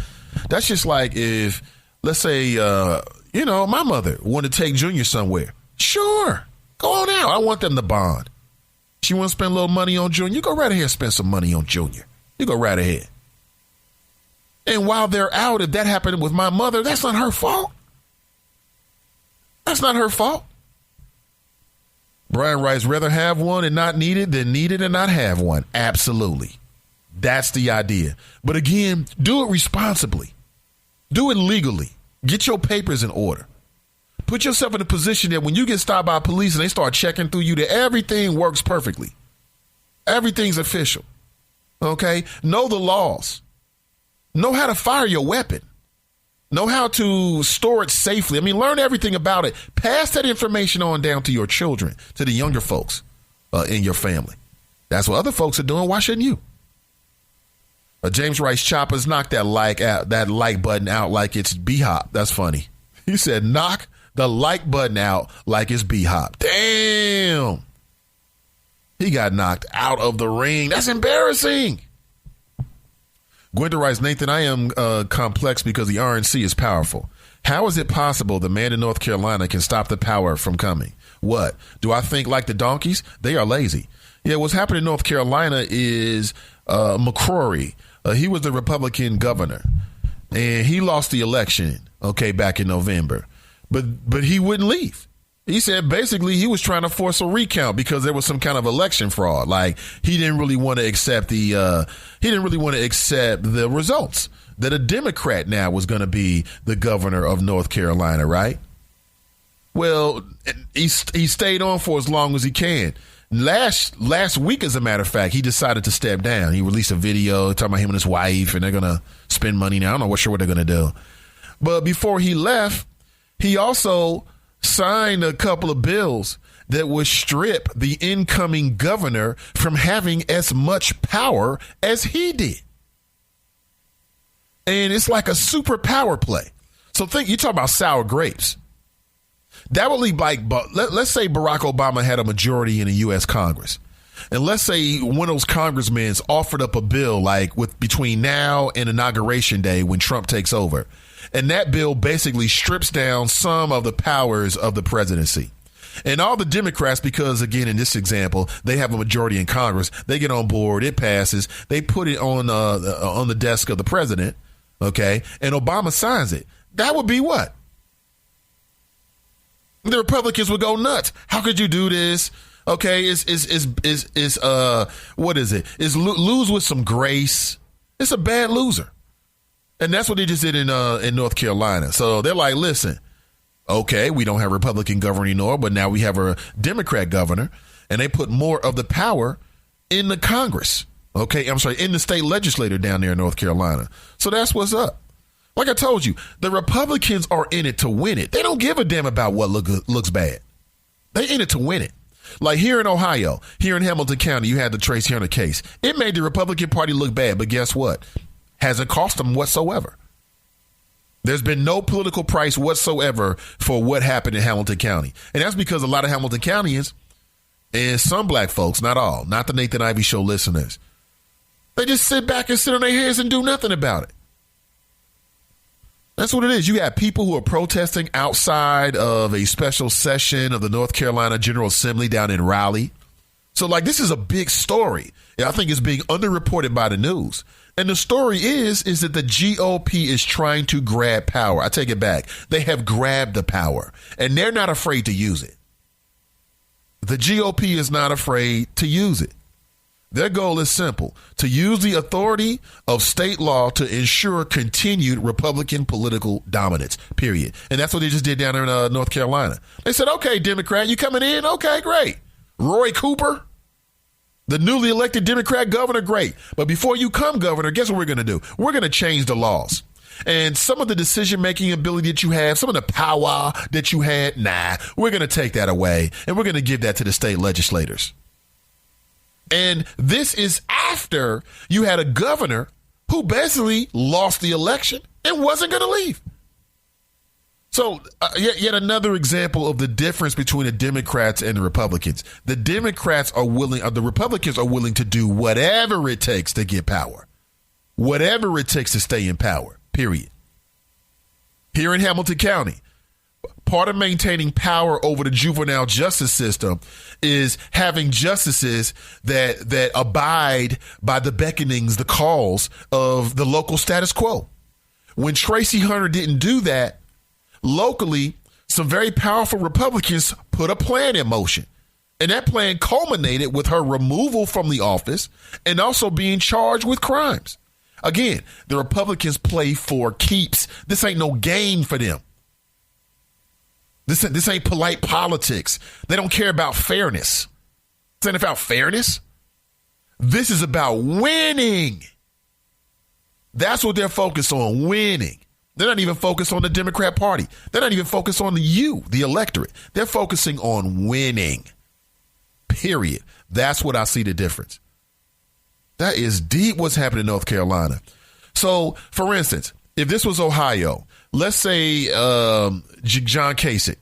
that's just like if, let's say, my mother wanted to take Junior somewhere. Sure, go on out. I want them to bond. She want to spend a little money on Junior. You go right ahead and spend some money on Junior. You go right ahead. And while they're out, if that happened with my mother, that's not her fault. That's not her fault. Brian writes, rather have one and not need it than need it and not have one. Absolutely. That's the idea. But again, do it responsibly. Do it legally. Get your papers in order. Put yourself in a position that when you get stopped by police and they start checking through you, that everything works perfectly. Everything's official. Okay? Know the laws. Know how to fire your weapon. Know how to store it safely. Learn everything about it. Pass that information on down to your children, to the younger folks in your family. That's what other folks are doing. Why shouldn't you? James writes, Choppers, knock that like button out like it's B-Hop. That's funny. He said, knock the like button out like it's B-Hop. Damn. He got knocked out of the ring. That's embarrassing. Gwenda writes, Nathan, I am complex because the RNC is powerful. How is it possible the man in North Carolina can stop the power from coming? What? Do I think like the donkeys? They are lazy. Yeah, what's happening in North Carolina is McCrory. He was the Republican governor, and he lost the election, back in November. But he wouldn't leave. He said basically he was trying to force a recount because there was some kind of election fraud. Like he didn't really want to accept the results that a Democrat now was going to be the governor of North Carolina, right? Well, he stayed on for as long as he can. Last week, as a matter of fact, he decided to step down. He released a video talking about him and his wife, and they're going to spend money now. I don't know what they're going to do. But before he left, he also signed a couple of bills that would strip the incoming governor from having as much power as he did. And it's like a super power play. So you talk about sour grapes. That would leave let's say Barack Obama had a majority in the U.S. Congress. And let's say one of those congressmen offered up a bill between now and Inauguration Day when Trump takes over. And that bill basically strips down some of the powers of the presidency. And all the Democrats, because, again, in this example, they have a majority in Congress, they get on board, it passes, they put it on the desk of the president, okay, and Obama signs it. That would be what? The Republicans would go nuts. How could you do this? Okay, what is it? It's lose with some grace. It's a bad loser. And that's what they just did in North Carolina. So they're like, listen, okay, we don't have a Republican governor anymore, but now we have a Democrat governor, and they put more of the power in the Congress. Okay, in the state legislature down there in North Carolina. So that's what's up. Like I told you, the Republicans are in it to win it. They don't give a damn about what looks bad. They in it to win it. Like here in Ohio, here in Hamilton County, you had the Tracy Hunter case. It made the Republican Party look bad, but guess what? Hasn't cost them whatsoever. There's been no political price whatsoever for what happened in Hamilton County. And that's because a lot of Hamilton Countyans and some black folks, not all, not the Nathan Ivey Show listeners, they just sit back and sit on their hands and do nothing about it. That's what it is. You have people who are protesting outside of a special session of the North Carolina General Assembly down in Raleigh. So, this is a big story. And I think it's being underreported by the news. And the story is that the GOP is trying to grab power. I take it back. They have grabbed the power, and they're not afraid to use it. The GOP is not afraid to use it. Their goal is simple: to use the authority of state law to ensure continued Republican political dominance, period. And that's what they just did down there in North Carolina. They said, okay, Democrat, you coming in? Okay, great. Roy Cooper, the newly elected Democrat governor, great. But before you come, governor, guess what we're going to do? We're going to change the laws. And some of the decision-making ability that you have, some of the power that you had, we're going to take that away, and we're going to give that to the state legislators. And this is after you had a governor who basically lost the election and wasn't going to leave. So yet another example of the difference between the Democrats and the Republicans. The Republicans are willing to do whatever it takes to get power, whatever it takes to stay in power, period. Here in Hamilton County, part of maintaining power over the juvenile justice system is having justices that abide by the beckonings, the calls of the local status quo. When Tracy Hunter didn't do that, locally, some very powerful Republicans put a plan in motion. And that plan culminated with her removal from the office and also being charged with crimes. Again, the Republicans play for keeps. This ain't no game for them. This ain't polite politics. They don't care about fairness. This ain't about fairness. This is about winning. That's what they're focused on, winning. They're not even focused on the Democrat Party. They're not even focused on the electorate. They're focusing on winning, period. That's what I see the difference. That is deep what's happening in North Carolina. So, for instance, if this was Ohio, let's say John Kasich,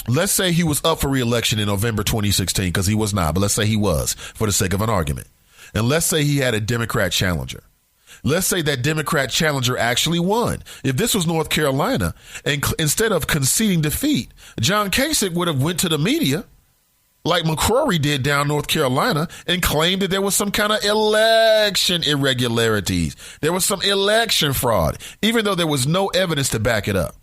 let's say he was up for re-election in November 2016, because he was not, but let's say he was for the sake of an argument. And let's say he had a Democrat challenger. Let's say that Democrat challenger actually won. If this was North Carolina, and instead of conceding defeat, John Kasich would have went to the media like McCrory did down North Carolina and claimed that there was some kind of election irregularities. There was some election fraud, even though there was no evidence to back it up.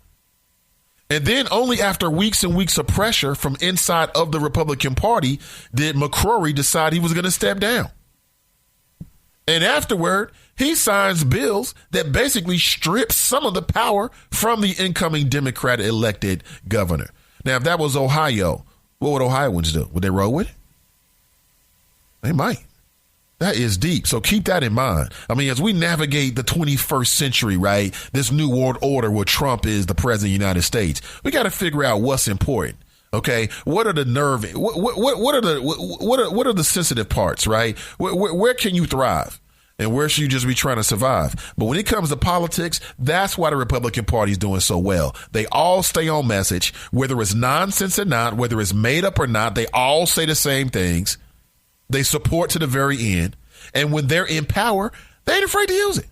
And then only after weeks and weeks of pressure from inside of the Republican Party did McCrory decide he was going to step down. And afterward, he signs bills that basically strip some of the power from the incoming Democrat elected governor. Now, if that was Ohio, what would Ohioans do? Would they roll with it? They might. That is deep. So keep that in mind. I mean, as we navigate the 21st century, right, this new world order where Trump is the president of the United States, we got to figure out what's important. OK, what are the what are the sensitive parts, right? Where can you thrive? And where should you just be trying to survive? But when it comes to politics, that's why the Republican Party is doing so well. They all stay on message, whether it's nonsense or not, whether it's made up or not. They all say the same things. They support to the very end. And when they're in power, they ain't afraid to use it.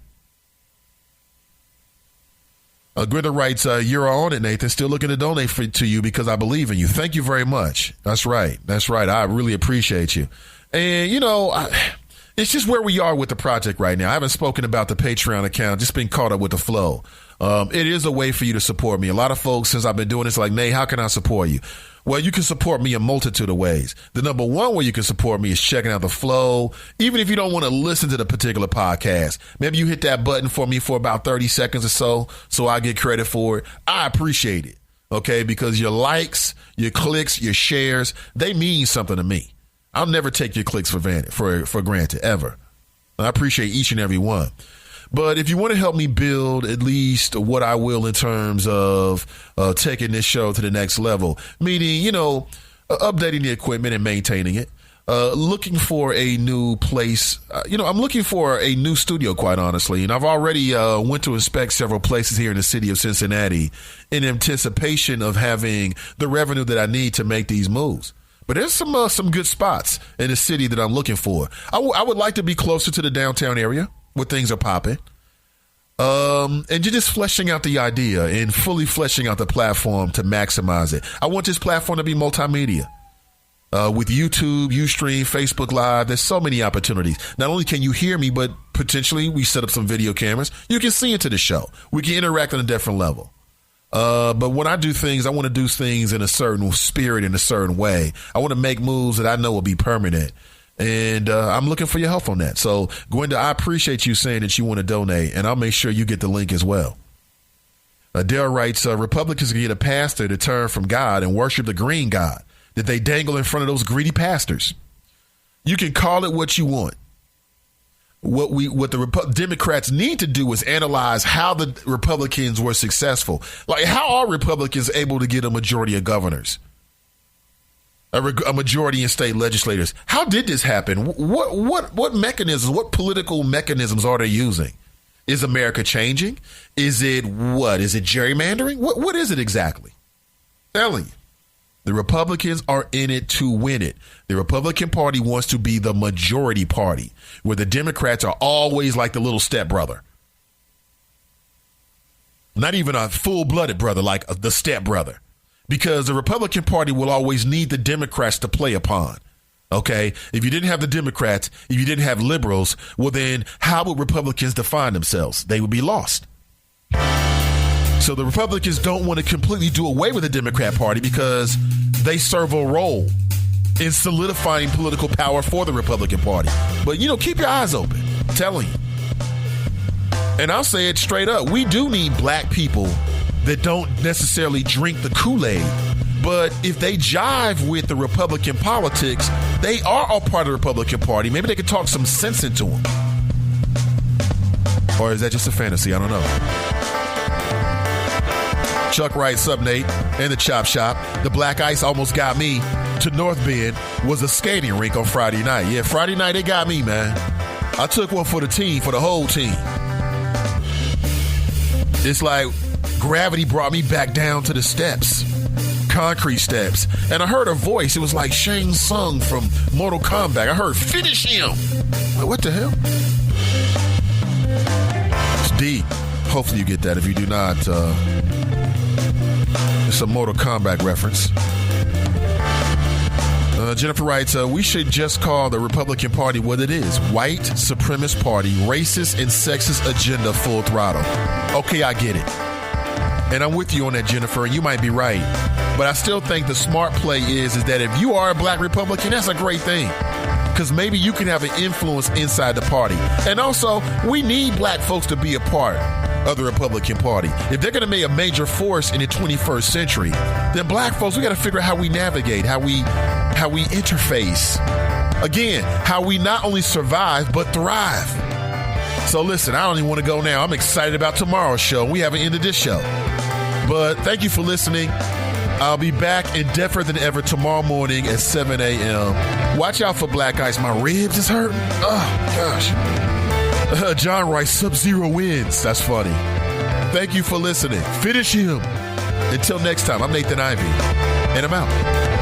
Grither writes, you're on it, Nathan. Still looking to donate to you because I believe in you. Thank you very much. That's right. That's right. I really appreciate you. And, you know, it's just where we are with the project right now. I haven't spoken about the Patreon account, just been caught up with the flow. It is a way for you to support me. A lot of folks, since I've been doing this, like, Nate, how can I support you? Well, you can support me a multitude of ways. The number one way you can support me is checking out the flow. Even if you don't want to listen to the particular podcast, maybe you hit that button for me for about 30 seconds or so I get credit for it. I appreciate it, okay, because your likes, your clicks, your shares, they mean something to me. I'll never take your clicks for granted, ever. I appreciate each and every one. But if you want to help me build at least what I will in terms of taking this show to the next level, meaning, you know, updating the equipment and maintaining it, looking for a new place. I'm looking for a new studio, quite honestly. And I've already went to inspect several places here in the city of Cincinnati in anticipation of having the revenue that I need to make these moves. But there's some good spots in the city that I'm looking for. I would like to be closer to the downtown area where things are popping. And you're just fleshing out the idea and fully fleshing out the platform to maximize it. I want this platform to be multimedia. With YouTube, Ustream, Facebook Live, there's so many opportunities. Not only can you hear me, but potentially we set up some video cameras. You can see into the show. We can interact on a different level. But when I do things, I want to do things in a certain spirit, in a certain way. I want to make moves that I know will be permanent. And I'm looking for your help on that. So, Gwenda, I appreciate you saying that you want to donate, and I'll make sure you get the link as well. Dale writes, Republicans get a pastor to turn from God and worship the green God that they dangle in front of those greedy pastors. You can call it what you want. What the Democrats need to do is analyze how the Republicans were successful. Like, how are Republicans able to get a majority of governors? A majority in state legislators. How did this happen? What mechanisms, what political mechanisms are they using? Is America changing? Is it what? Is it gerrymandering? What is it exactly? I'm telling you, the Republicans are in it to win it. The Republican Party wants to be the majority party, where the Democrats are always like the little stepbrother. Not even a full-blooded brother, like the stepbrother. Because the Republican Party will always need the Democrats to play upon. OK, if you didn't have the Democrats, if you didn't have liberals, well, then how would Republicans define themselves? They would be lost. So the Republicans don't want to completely do away with the Democrat Party because they serve a role in solidifying political power for the Republican Party. But, you know, keep your eyes open. I'm telling you. And I'll say it straight up. We do need black people that don't necessarily drink the Kool-Aid, but if they jive with the Republican politics, they are a part of the Republican Party. Maybe they could talk some sense into them. Or is that just a fantasy? I don't know. Chuck writes, up, Nate, in the Chop Shop. The black ice almost got me to North Bend was a skating rink on Friday night. Yeah, Friday night, they got me, man. I took one for the team, for the whole team. It's like gravity brought me back down to the steps, concrete steps. And I heard a voice. It was like Shang Tsung from Mortal Kombat. I heard, finish him. Like, what the hell? It's deep. Hopefully you get that. If you do not, it's a Mortal Kombat reference. Jennifer writes, we should just call the Republican Party what it is. White supremacist party, racist and sexist agenda full throttle. Okay, I get it. And I'm with you on that, Jennifer, and you might be right. But I still think the smart play is that if you are a black Republican, that's a great thing. Because maybe you can have an influence inside the party. And also, we need black folks to be a part of the Republican Party. If they're going to be a major force in the 21st century, then black folks, we got to figure out how we navigate, how we interface. Again, how we not only survive, but thrive. So listen, I don't even want to go now. I'm excited about tomorrow's show. We haven't ended this show. But thank you for listening. I'll be back in Deafer Than Ever tomorrow morning at 7 a.m. Watch out for black ice. My ribs is hurting. Oh, gosh. John writes, Sub-Zero wins. That's funny. Thank you for listening. Finish him. Until next time, I'm Nathan Ivey, and I'm out.